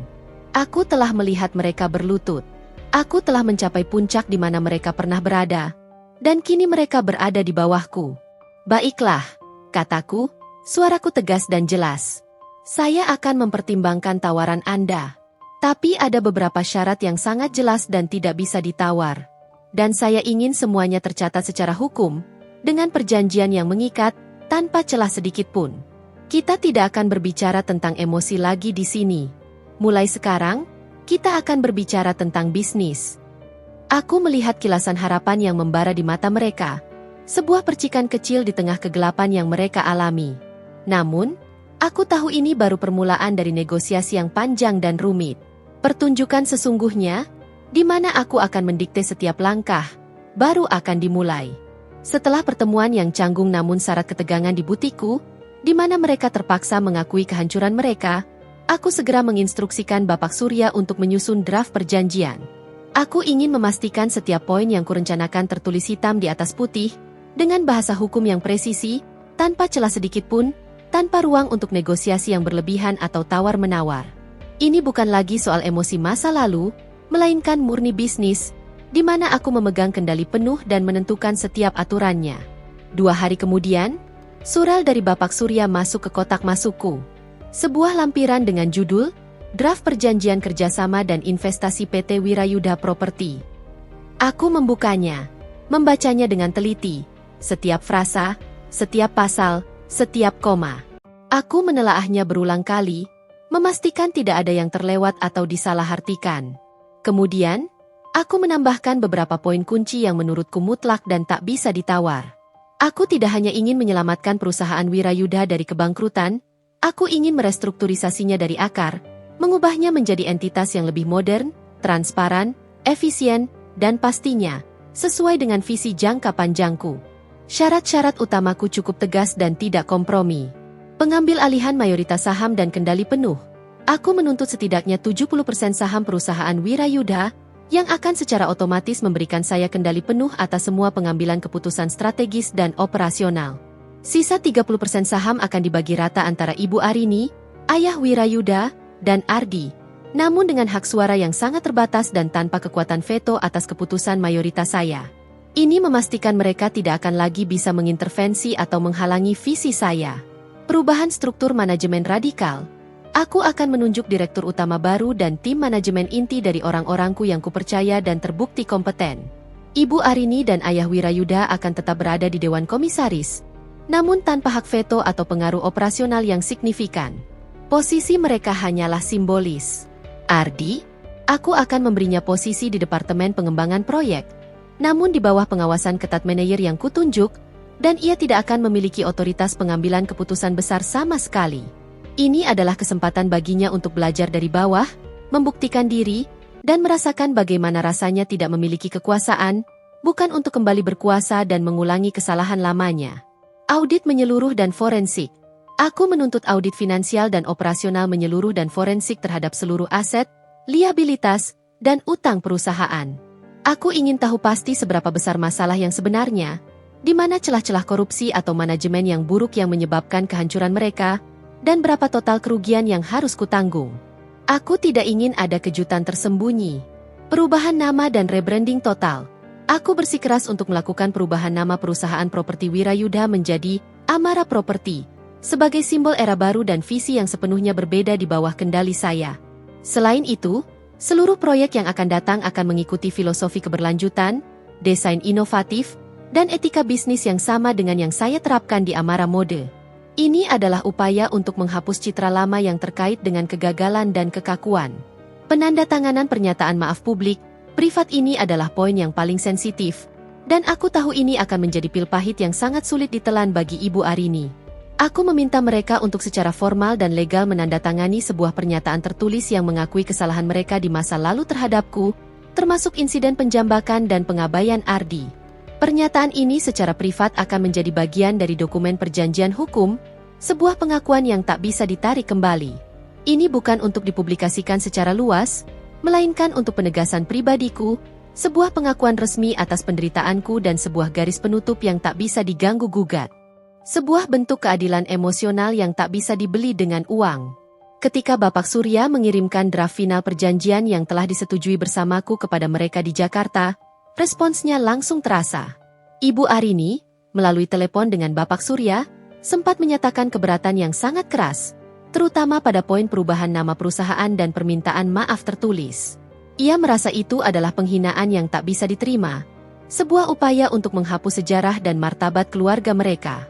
Aku telah melihat mereka berlutut. Aku telah mencapai puncak di mana mereka pernah berada, dan kini mereka berada di bawahku. Baiklah, kataku, suaraku tegas dan jelas. Saya akan mempertimbangkan tawaran Anda. Tapi ada beberapa syarat yang sangat jelas dan tidak bisa ditawar. Dan saya ingin semuanya tercatat secara hukum, dengan perjanjian yang mengikat, tanpa celah sedikit pun. Kita tidak akan berbicara tentang emosi lagi di sini. Mulai sekarang, kita akan berbicara tentang bisnis. Aku melihat kilasan harapan yang membara di mata mereka, sebuah percikan kecil di tengah kegelapan yang mereka alami. Namun, aku tahu ini baru permulaan dari negosiasi yang panjang dan rumit. Pertunjukan sesungguhnya, di mana aku akan mendikte setiap langkah, baru akan dimulai. Setelah pertemuan yang canggung namun syarat ketegangan di butikku, di mana mereka terpaksa mengakui kehancuran mereka, aku segera menginstruksikan Bapak Surya untuk menyusun draft perjanjian. Aku ingin memastikan setiap poin yang kurencanakan tertulis hitam di atas putih, dengan bahasa hukum yang presisi, tanpa celah sedikit pun, tanpa ruang untuk negosiasi yang berlebihan atau tawar-menawar. Ini bukan lagi soal emosi masa lalu, melainkan murni bisnis, di mana aku memegang kendali penuh dan menentukan setiap aturannya. 2 hari kemudian, surat dari Bapak Surya masuk ke kotak masukku. Sebuah lampiran dengan judul, Draft Perjanjian Kerjasama dan Investasi PT Wirayuda Property. Aku membukanya, membacanya dengan teliti, setiap frasa, setiap pasal, setiap koma. Aku menelaahnya berulang kali, memastikan tidak ada yang terlewat atau disalahartikan. Kemudian, aku menambahkan beberapa poin kunci yang menurutku mutlak dan tak bisa ditawar. Aku tidak hanya ingin menyelamatkan perusahaan Wirayuda dari kebangkrutan, aku ingin merestrukturisasinya dari akar, mengubahnya menjadi entitas yang lebih modern, transparan, efisien, dan pastinya, sesuai dengan visi jangka panjangku. Syarat-syarat utamaku cukup tegas dan tidak kompromi. Pengambil alihan mayoritas saham dan kendali penuh. Aku menuntut setidaknya 70% saham perusahaan Wirayuda, yang akan secara otomatis memberikan saya kendali penuh atas semua pengambilan keputusan strategis dan operasional. Sisa 30% saham akan dibagi rata antara Ibu Arini, Ayah Wirayuda, dan Ardi. Namun dengan hak suara yang sangat terbatas dan tanpa kekuatan veto atas keputusan mayoritas saya. Ini memastikan mereka tidak akan lagi bisa mengintervensi atau menghalangi visi saya. Perubahan struktur manajemen radikal. Aku akan menunjuk direktur utama baru dan tim manajemen inti dari orang-orangku yang kupercaya dan terbukti kompeten. Ibu Arini dan Ayah Wirayuda akan tetap berada di Dewan Komisaris, namun tanpa hak veto atau pengaruh operasional yang signifikan. Posisi mereka hanyalah simbolis. Ardi, aku akan memberinya posisi di Departemen Pengembangan Proyek, namun di bawah pengawasan ketat manajer yang kutunjuk, dan ia tidak akan memiliki otoritas pengambilan keputusan besar sama sekali. Ini adalah kesempatan baginya untuk belajar dari bawah, membuktikan diri, dan merasakan bagaimana rasanya tidak memiliki kekuasaan, bukan untuk kembali berkuasa dan mengulangi kesalahan lamanya. Audit menyeluruh dan forensik. Aku menuntut audit finansial dan operasional menyeluruh dan forensik terhadap seluruh aset, liabilitas, dan utang perusahaan. Aku ingin tahu pasti seberapa besar masalah yang sebenarnya, di mana celah-celah korupsi atau manajemen yang buruk yang menyebabkan kehancuran mereka, dan berapa total kerugian yang harus kutanggung. Aku tidak ingin ada kejutan tersembunyi. Perubahan nama dan rebranding total. Aku bersikeras untuk melakukan perubahan nama perusahaan properti Wirayudha menjadi Amara Property, sebagai simbol era baru dan visi yang sepenuhnya berbeda di bawah kendali saya. Selain itu, seluruh proyek yang akan datang akan mengikuti filosofi keberlanjutan, desain inovatif, dan etika bisnis yang sama dengan yang saya terapkan di Amara Mode. Ini adalah upaya untuk menghapus citra lama yang terkait dengan kegagalan dan kekakuan. Penandatanganan pernyataan maaf publik, privat ini adalah poin yang paling sensitif, dan aku tahu ini akan menjadi pil pahit yang sangat sulit ditelan bagi Ibu Arini. Aku meminta mereka untuk secara formal dan legal menandatangani sebuah pernyataan tertulis yang mengakui kesalahan mereka di masa lalu terhadapku, termasuk insiden penjambakan dan pengabaian Ardi. Pernyataan ini secara privat akan menjadi bagian dari dokumen perjanjian hukum, sebuah pengakuan yang tak bisa ditarik kembali. Ini bukan untuk dipublikasikan secara luas, melainkan untuk penegasan pribadiku, sebuah pengakuan resmi atas penderitaanku dan sebuah garis penutup yang tak bisa diganggu-gugat. Sebuah bentuk keadilan emosional yang tak bisa dibeli dengan uang. Ketika Bapak Surya mengirimkan draft final perjanjian yang telah disetujui bersamaku kepada mereka di Jakarta, responsnya langsung terasa. Ibu Arini, melalui telepon dengan Bapak Surya, sempat menyatakan keberatan yang sangat keras, terutama pada poin perubahan nama perusahaan dan permintaan maaf tertulis. Ia merasa itu adalah penghinaan yang tak bisa diterima, sebuah upaya untuk menghapus sejarah dan martabat keluarga mereka.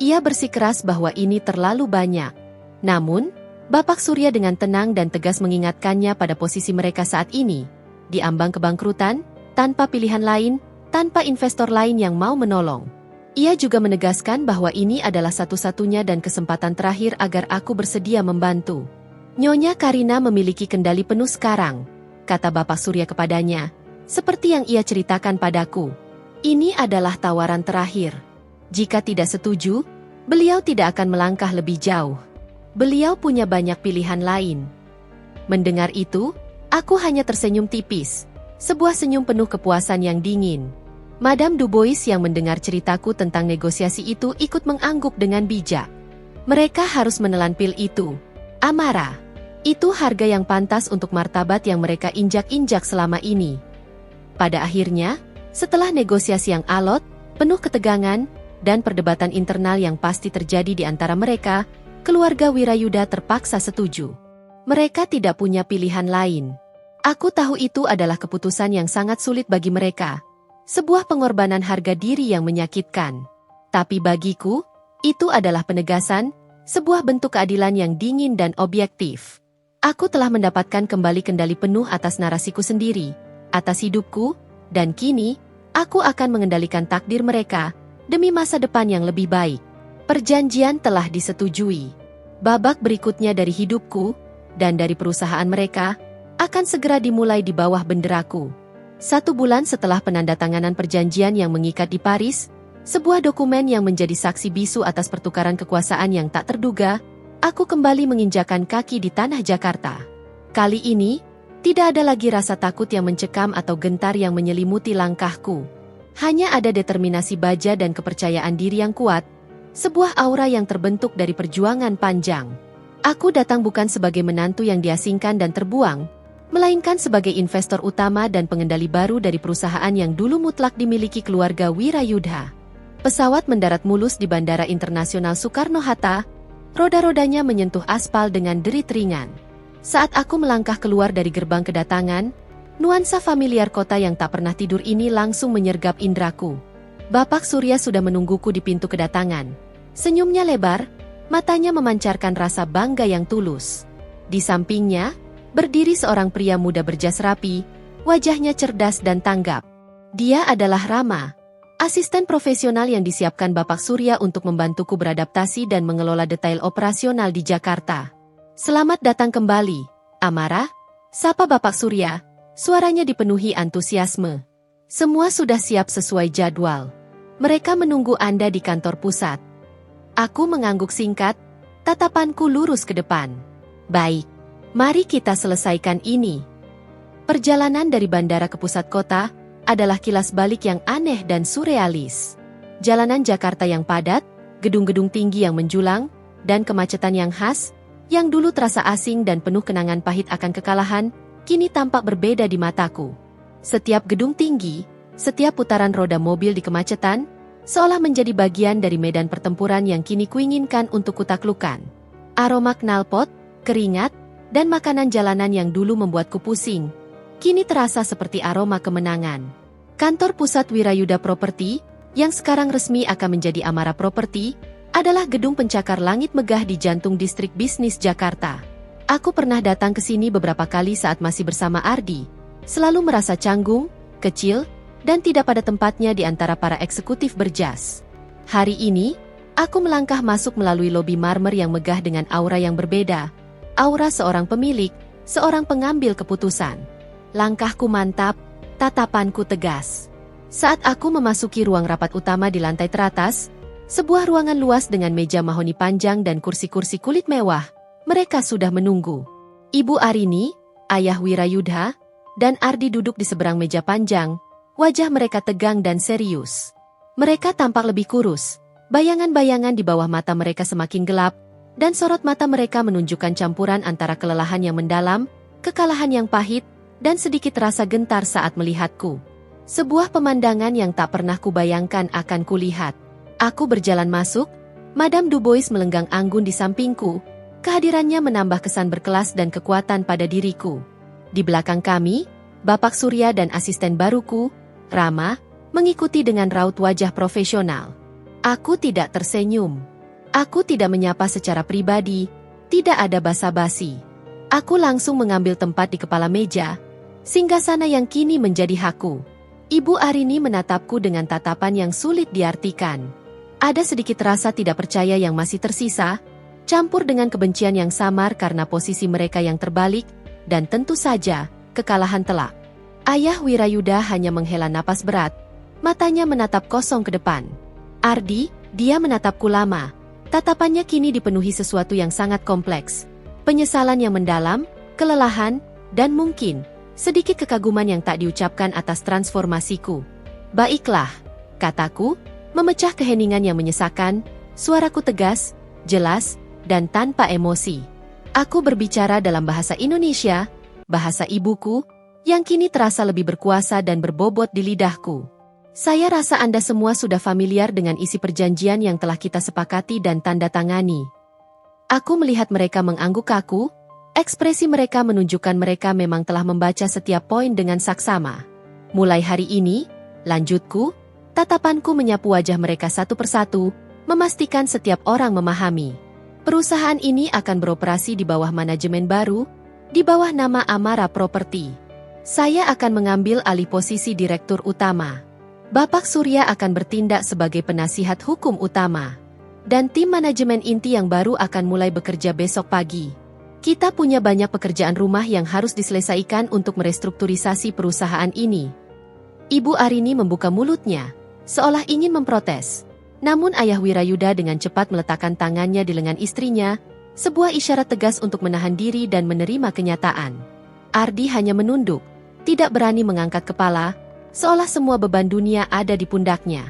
Ia bersikeras bahwa ini terlalu banyak. Namun, Bapak Surya dengan tenang dan tegas mengingatkannya pada posisi mereka saat ini, di ambang kebangkrutan, tanpa pilihan lain, tanpa investor lain yang mau menolong. Ia juga menegaskan bahwa ini adalah satu-satunya dan kesempatan terakhir agar aku bersedia membantu. Nyonya Karina memiliki kendali penuh sekarang, kata Bapak Surya kepadanya, seperti yang ia ceritakan padaku. Ini adalah tawaran terakhir. Jika tidak setuju, beliau tidak akan melangkah lebih jauh. Beliau punya banyak pilihan lain. Mendengar itu, aku hanya tersenyum tipis, sebuah senyum penuh kepuasan yang dingin. Madame Dubois yang mendengar ceritaku tentang negosiasi itu ikut mengangguk dengan bijak. Mereka harus menelan pil itu. Amara. Itu harga yang pantas untuk martabat yang mereka injak-injak selama ini. Pada akhirnya, setelah negosiasi yang alot, penuh ketegangan, dan perdebatan internal yang pasti terjadi di antara mereka, keluarga Wirayudha terpaksa setuju. Mereka tidak punya pilihan lain. Aku tahu itu adalah keputusan yang sangat sulit bagi mereka. Sebuah pengorbanan harga diri yang menyakitkan. Tapi bagiku, itu adalah penegasan, sebuah bentuk keadilan yang dingin dan objektif. Aku telah mendapatkan kembali kendali penuh atas narasiku sendiri, atas hidupku, dan kini, aku akan mengendalikan takdir mereka, demi masa depan yang lebih baik. Perjanjian telah disetujui. Babak berikutnya dari hidupku, dan dari perusahaan mereka, akan segera dimulai di bawah benderaku. 1 bulan setelah penandatanganan perjanjian yang mengikat di Paris, sebuah dokumen yang menjadi saksi bisu atas pertukaran kekuasaan yang tak terduga, aku kembali menginjakan kaki di tanah Jakarta. Kali ini, tidak ada lagi rasa takut yang mencekam atau gentar yang menyelimuti langkahku. Hanya ada determinasi baja dan kepercayaan diri yang kuat, sebuah aura yang terbentuk dari perjuangan panjang. Aku datang bukan sebagai menantu yang diasingkan dan terbuang, melainkan sebagai investor utama dan pengendali baru dari perusahaan yang dulu mutlak dimiliki keluarga Wirayudha. Pesawat mendarat mulus di Bandara Internasional Soekarno-Hatta, roda-rodanya menyentuh aspal dengan derit ringan. Saat aku melangkah keluar dari gerbang kedatangan, nuansa familiar kota yang tak pernah tidur ini langsung menyergap indraku. Bapak Surya sudah menungguku di pintu kedatangan. Senyumnya lebar, matanya memancarkan rasa bangga yang tulus. Di sampingnya, berdiri seorang pria muda berjas rapi, wajahnya cerdas dan tanggap. Dia adalah Rama, asisten profesional yang disiapkan Bapak Surya untuk membantuku beradaptasi dan mengelola detail operasional di Jakarta. Selamat datang kembali, Amara, sapa Bapak Surya, suaranya dipenuhi antusiasme. Semua sudah siap sesuai jadwal. Mereka menunggu Anda di kantor pusat. Aku mengangguk singkat, tatapanku lurus ke depan. Baik. Mari kita selesaikan ini. Perjalanan dari bandara ke pusat kota adalah kilas balik yang aneh dan surrealis. Jalanan Jakarta yang padat, gedung-gedung tinggi yang menjulang, dan kemacetan yang khas, yang dulu terasa asing dan penuh kenangan pahit akan kekalahan, kini tampak berbeda di mataku. Setiap gedung tinggi, setiap putaran roda mobil di kemacetan, seolah menjadi bagian dari medan pertempuran yang kini kuinginkan untuk kutaklukkan. Aroma knalpot, keringat, dan makanan jalanan yang dulu membuatku pusing, kini terasa seperti aroma kemenangan. Kantor pusat Wirayuda Property, yang sekarang resmi akan menjadi Amara Property, adalah gedung pencakar langit megah di jantung distrik bisnis Jakarta. Aku pernah datang ke sini beberapa kali saat masih bersama Ardi, selalu merasa canggung, kecil, dan tidak pada tempatnya di antara para eksekutif berjas. Hari ini, aku melangkah masuk melalui lobi marmer yang megah dengan aura yang berbeda, aura seorang pemilik, seorang pengambil keputusan. Langkahku mantap, tatapanku tegas. Saat aku memasuki ruang rapat utama di lantai teratas, sebuah ruangan luas dengan meja mahoni panjang dan kursi-kursi kulit mewah, mereka sudah menunggu. Ibu Arini, Ayah Wirayudha, dan Ardi duduk di seberang meja panjang, wajah mereka tegang dan serius. Mereka tampak lebih kurus, bayangan-bayangan di bawah mata mereka semakin gelap, dan sorot mata mereka menunjukkan campuran antara kelelahan yang mendalam, kekalahan yang pahit, dan sedikit rasa gentar saat melihatku. Sebuah pemandangan yang tak pernah kubayangkan akan kulihat. Aku berjalan masuk, Madame Dubois melenggang anggun di sampingku, kehadirannya menambah kesan berkelas dan kekuatan pada diriku. Di belakang kami, Bapak Surya dan asisten baruku, Rama, mengikuti dengan raut wajah profesional. Aku tidak tersenyum. Aku tidak menyapa secara pribadi, tidak ada basa-basi. Aku langsung mengambil tempat di kepala meja, singgasana yang kini menjadi hakku. Ibu Arini menatapku dengan tatapan yang sulit diartikan. Ada sedikit rasa tidak percaya yang masih tersisa, campur dengan kebencian yang samar karena posisi mereka yang terbalik, dan tentu saja, kekalahan telak. Ayah Wirayudha hanya menghela napas berat, matanya menatap kosong ke depan. Ardi, dia menatapku lama, tatapannya kini dipenuhi sesuatu yang sangat kompleks. Penyesalan yang mendalam, kelelahan, dan mungkin, sedikit kekaguman yang tak diucapkan atas transformasiku. Baiklah, kataku, memecah keheningan yang menyesakan, suaraku tegas, jelas, dan tanpa emosi. Aku berbicara dalam bahasa Indonesia, bahasa ibuku, yang kini terasa lebih berkuasa dan berbobot di lidahku. Saya rasa Anda semua sudah familiar dengan isi perjanjian yang telah kita sepakati dan tanda tangani. Aku melihat mereka mengangguk kaku, ekspresi mereka menunjukkan mereka memang telah membaca setiap poin dengan saksama. Mulai hari ini, lanjutku, tatapanku menyapu wajah mereka satu persatu, memastikan setiap orang memahami. Perusahaan ini akan beroperasi di bawah manajemen baru, di bawah nama Amara Property. Saya akan mengambil alih posisi direktur utama. Bapak Surya akan bertindak sebagai penasihat hukum utama. Dan tim manajemen inti yang baru akan mulai bekerja besok pagi. Kita punya banyak pekerjaan rumah yang harus diselesaikan untuk merestrukturisasi perusahaan ini. Ibu Arini membuka mulutnya, seolah ingin memprotes. Namun Ayah Wirayudha dengan cepat meletakkan tangannya di lengan istrinya, sebuah isyarat tegas untuk menahan diri dan menerima kenyataan. Ardi hanya menunduk, tidak berani mengangkat kepala, seolah semua beban dunia ada di pundaknya.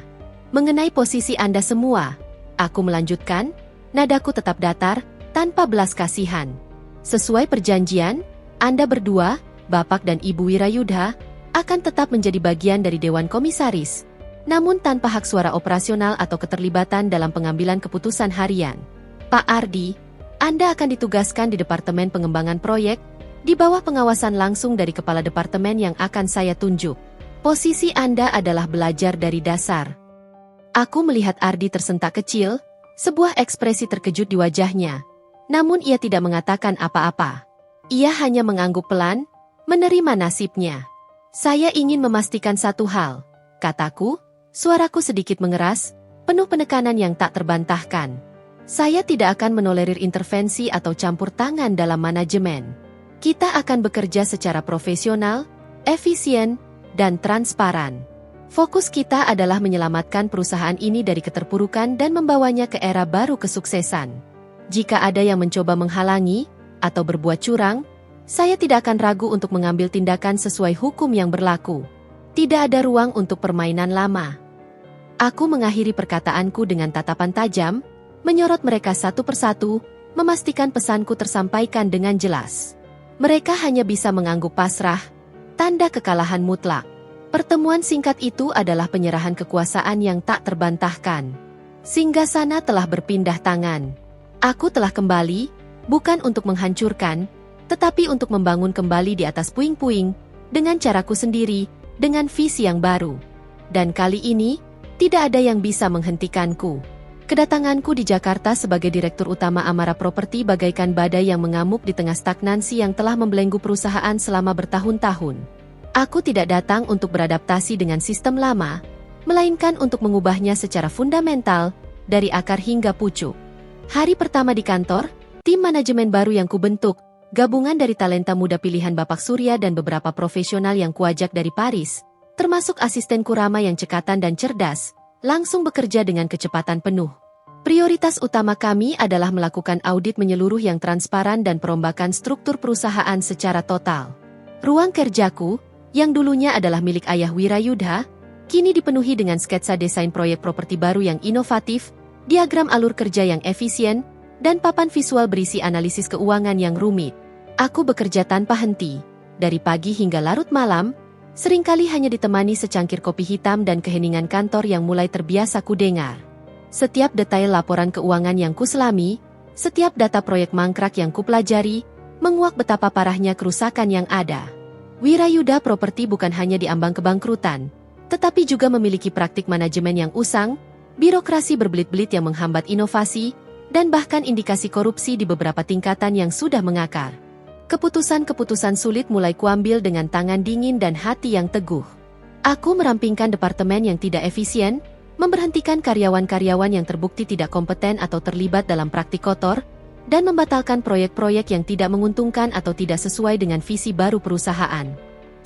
Mengenai posisi Anda semua, aku melanjutkan, nadaku tetap datar, tanpa belas kasihan. Sesuai perjanjian, Anda berdua, Bapak dan Ibu Wirayudha, akan tetap menjadi bagian dari Dewan Komisaris, namun tanpa hak suara operasional atau keterlibatan dalam pengambilan keputusan harian. Pak Ardi, Anda akan ditugaskan di Departemen Pengembangan Proyek, di bawah pengawasan langsung dari Kepala Departemen yang akan saya tunjuk. Posisi Anda adalah belajar dari dasar. Aku melihat Ardi tersentak kecil, sebuah ekspresi terkejut di wajahnya. Namun ia tidak mengatakan apa-apa. Ia hanya mengangguk pelan, menerima nasibnya. Saya ingin memastikan satu hal, kataku, suaraku sedikit mengeras, penuh penekanan yang tak terbantahkan. Saya tidak akan menolerir intervensi atau campur tangan dalam manajemen. Kita akan bekerja secara profesional, efisien, dan transparan. Fokus kita adalah menyelamatkan perusahaan ini dari keterpurukan dan membawanya ke era baru kesuksesan. Jika ada yang mencoba menghalangi, atau berbuat curang, saya tidak akan ragu untuk mengambil tindakan sesuai hukum yang berlaku. Tidak ada ruang untuk permainan lama. Aku mengakhiri perkataanku dengan tatapan tajam, menyorot mereka satu persatu, memastikan pesanku tersampaikan dengan jelas. Mereka hanya bisa mengangguk pasrah, tanda kekalahan mutlak. Pertemuan singkat itu adalah penyerahan kekuasaan yang tak terbantahkan. Singgasana telah berpindah tangan. Aku telah kembali, bukan untuk menghancurkan, tetapi untuk membangun kembali di atas puing-puing, dengan caraku sendiri, dengan visi yang baru. Dan kali ini, tidak ada yang bisa menghentikanku. Kedatanganku di Jakarta sebagai Direktur Utama Amara Properti bagaikan badai yang mengamuk di tengah stagnansi yang telah membelenggu perusahaan selama bertahun-tahun. Aku tidak datang untuk beradaptasi dengan sistem lama, melainkan untuk mengubahnya secara fundamental, dari akar hingga pucuk. Hari pertama di kantor, tim manajemen baru yang kubentuk, gabungan dari talenta muda pilihan Bapak Surya dan beberapa profesional yang kuajak dari Paris, termasuk asistenku Rama yang cekatan dan cerdas, langsung bekerja dengan kecepatan penuh. Prioritas utama kami adalah melakukan audit menyeluruh yang transparan dan perombakan struktur perusahaan secara total. Ruang kerjaku, yang dulunya adalah milik ayah Wirayudha, kini dipenuhi dengan sketsa desain proyek properti baru yang inovatif, diagram alur kerja yang efisien, dan papan visual berisi analisis keuangan yang rumit. Aku bekerja tanpa henti, dari pagi hingga larut malam, seringkali hanya ditemani secangkir kopi hitam dan keheningan kantor yang mulai terbiasa kudengar. Setiap detail laporan keuangan yang kuselami, setiap data proyek mangkrak yang kupelajari, menguak betapa parahnya kerusakan yang ada. Wirayudha Properti bukan hanya diambang kebangkrutan, tetapi juga memiliki praktik manajemen yang usang, birokrasi berbelit-belit yang menghambat inovasi, dan bahkan indikasi korupsi di beberapa tingkatan yang sudah mengakar. Keputusan-keputusan sulit mulai kuambil dengan tangan dingin dan hati yang teguh. Aku merampingkan departemen yang tidak efisien, memberhentikan karyawan-karyawan yang terbukti tidak kompeten atau terlibat dalam praktik kotor, dan membatalkan proyek-proyek yang tidak menguntungkan atau tidak sesuai dengan visi baru perusahaan.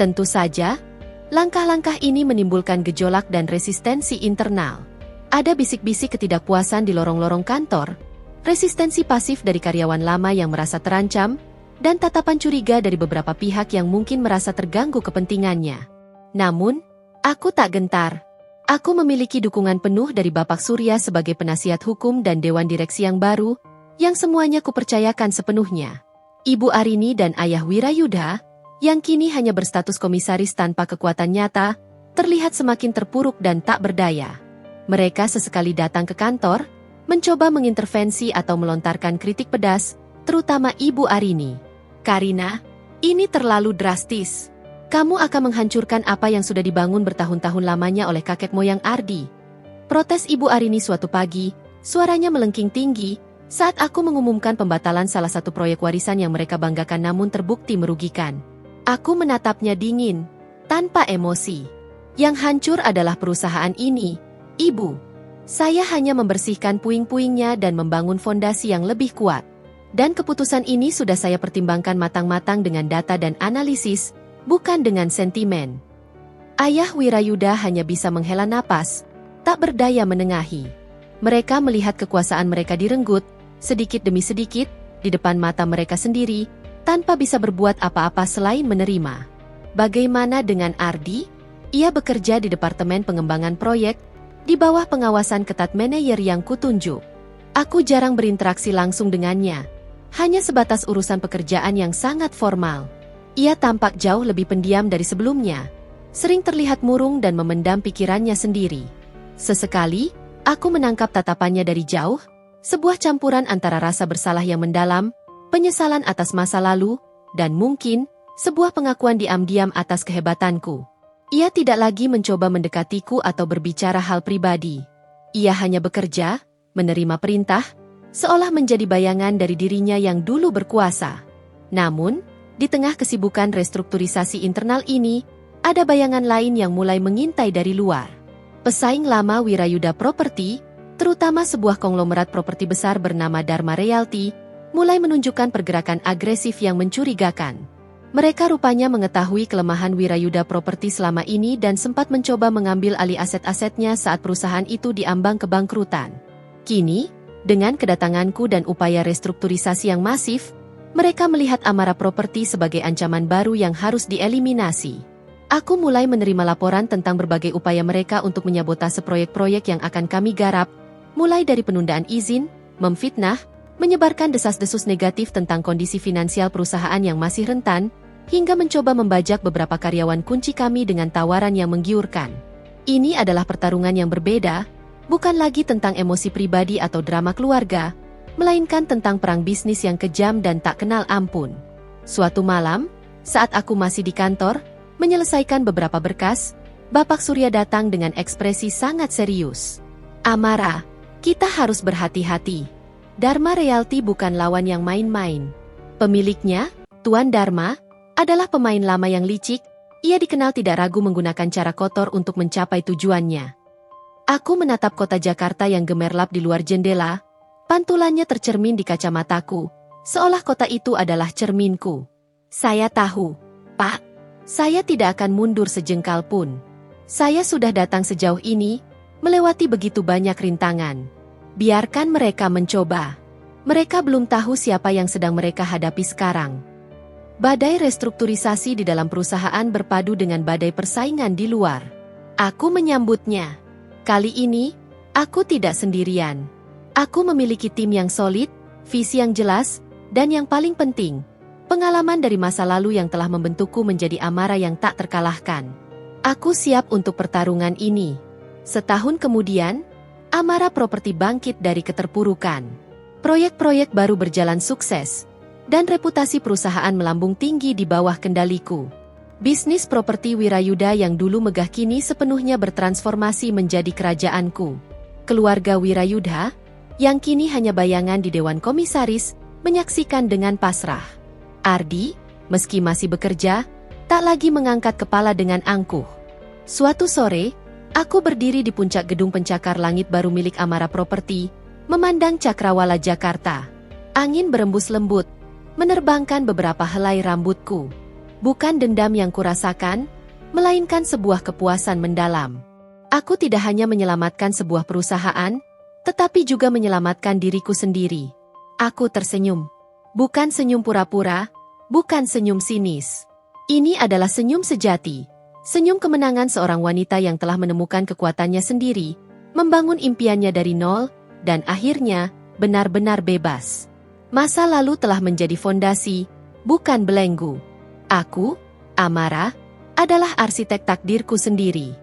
Tentu saja, langkah-langkah ini menimbulkan gejolak dan resistensi internal. Ada bisik-bisik ketidakpuasan di lorong-lorong kantor, resistensi pasif dari karyawan lama yang merasa terancam, dan tatapan curiga dari beberapa pihak yang mungkin merasa terganggu kepentingannya. Namun, aku tak gentar. Aku memiliki dukungan penuh dari Bapak Surya sebagai penasihat hukum dan Dewan Direksi yang baru, yang semuanya kupercayakan sepenuhnya. Ibu Arini dan Ayah Wirayudha, yang kini hanya berstatus komisaris tanpa kekuatan nyata, terlihat semakin terpuruk dan tak berdaya. Mereka sesekali datang ke kantor, mencoba mengintervensi atau melontarkan kritik pedas, terutama Ibu Arini. "Karina, ini terlalu drastis. Kamu akan menghancurkan apa yang sudah dibangun bertahun-tahun lamanya oleh kakek moyang Ardi." Protes Ibu Arini suatu pagi, suaranya melengking tinggi, saat aku mengumumkan pembatalan salah satu proyek warisan yang mereka banggakan namun terbukti merugikan. Aku menatapnya dingin, tanpa emosi. Yang hancur adalah perusahaan ini, Ibu. Saya hanya membersihkan puing-puingnya dan membangun fondasi yang lebih kuat. Dan keputusan ini sudah saya pertimbangkan matang-matang dengan data dan analisis, bukan dengan sentimen. Ayah Wirayudha hanya bisa menghela napas, tak berdaya menengahi. Mereka melihat kekuasaan mereka direnggut, sedikit demi sedikit, di depan mata mereka sendiri, tanpa bisa berbuat apa-apa selain menerima. Bagaimana dengan Ardi? Ia bekerja di Departemen Pengembangan Proyek, di bawah pengawasan ketat manajer yang kutunjuk. Aku jarang berinteraksi langsung dengannya, hanya sebatas urusan pekerjaan yang sangat formal. Ia tampak jauh lebih pendiam dari sebelumnya, sering terlihat murung dan memendam pikirannya sendiri. Sesekali, aku menangkap tatapannya dari jauh, sebuah campuran antara rasa bersalah yang mendalam, penyesalan atas masa lalu, dan mungkin, sebuah pengakuan diam-diam atas kehebatanku. Ia tidak lagi mencoba mendekatiku atau berbicara hal pribadi. Ia hanya bekerja, menerima perintah, seolah menjadi bayangan dari dirinya yang dulu berkuasa. Namun, di tengah kesibukan restrukturisasi internal ini, ada bayangan lain yang mulai mengintai dari luar. Pesaing lama Wirayudha Properti, terutama sebuah konglomerat properti besar bernama Dharma Realty, mulai menunjukkan pergerakan agresif yang mencurigakan. Mereka rupanya mengetahui kelemahan Wirayudha Properti selama ini dan sempat mencoba mengambil alih aset-asetnya saat perusahaan itu diambang kebangkrutan. Kini, dengan kedatanganku dan upaya restrukturisasi yang masif, Mereka melihat Amara Property sebagai ancaman baru yang harus dieliminasi. Aku mulai menerima laporan tentang berbagai upaya mereka untuk menyabotase proyek-proyek yang akan kami garap, mulai dari penundaan izin, memfitnah, menyebarkan desas-desus negatif tentang kondisi finansial perusahaan yang masih rentan, hingga mencoba membajak beberapa karyawan kunci kami dengan tawaran yang menggiurkan. Ini adalah pertarungan yang berbeda, bukan lagi tentang emosi pribadi atau drama keluarga, melainkan tentang perang bisnis yang kejam dan tak kenal ampun. Suatu malam, saat aku masih di kantor, menyelesaikan beberapa berkas, Bapak Surya datang dengan ekspresi sangat serius. "Amara, kita harus berhati-hati. Dharma Realty bukan lawan yang main-main. Pemiliknya, Tuan Dharma, adalah pemain lama yang licik. Ia dikenal tidak ragu menggunakan cara kotor untuk mencapai tujuannya." Aku menatap kota Jakarta yang gemerlap di luar jendela. Pantulannya tercermin di kacamataku, seolah kota itu adalah cerminku. Saya tahu, Pak, saya tidak akan mundur sejengkal pun. Saya sudah datang sejauh ini, melewati begitu banyak rintangan. Biarkan mereka mencoba. Mereka belum tahu siapa yang sedang mereka hadapi sekarang. Badai restrukturisasi di dalam perusahaan berpadu dengan badai persaingan di luar. Aku menyambutnya. Kali ini, aku tidak sendirian. Aku memiliki tim yang solid, visi yang jelas, dan yang paling penting, pengalaman dari masa lalu yang telah membentukku menjadi Amara yang tak terkalahkan. Aku siap untuk pertarungan ini. Setahun kemudian, Amara Property bangkit dari keterpurukan. Proyek-proyek baru berjalan sukses, dan reputasi perusahaan melambung tinggi di bawah kendaliku. Bisnis properti Wirayuda yang dulu megah kini sepenuhnya bertransformasi menjadi kerajaanku. Keluarga Wirayuda, yang kini hanya bayangan di Dewan Komisaris, menyaksikan dengan pasrah. Ardi, meski masih bekerja, tak lagi mengangkat kepala dengan angkuh. Suatu sore, aku berdiri di puncak gedung pencakar langit baru milik Amara Property, memandang cakrawala Jakarta. Angin berembus lembut, menerbangkan beberapa helai rambutku. Bukan dendam yang kurasakan, melainkan sebuah kepuasan mendalam. Aku tidak hanya menyelamatkan sebuah perusahaan, tetapi juga menyelamatkan diriku sendiri. Aku tersenyum. Bukan senyum pura-pura, bukan senyum sinis. Ini adalah senyum sejati. Senyum kemenangan seorang wanita yang telah menemukan kekuatannya sendiri, membangun impiannya dari nol, dan akhirnya benar-benar bebas. Masa lalu telah menjadi fondasi, bukan belenggu. Aku, Amara, adalah arsitek takdirku sendiri.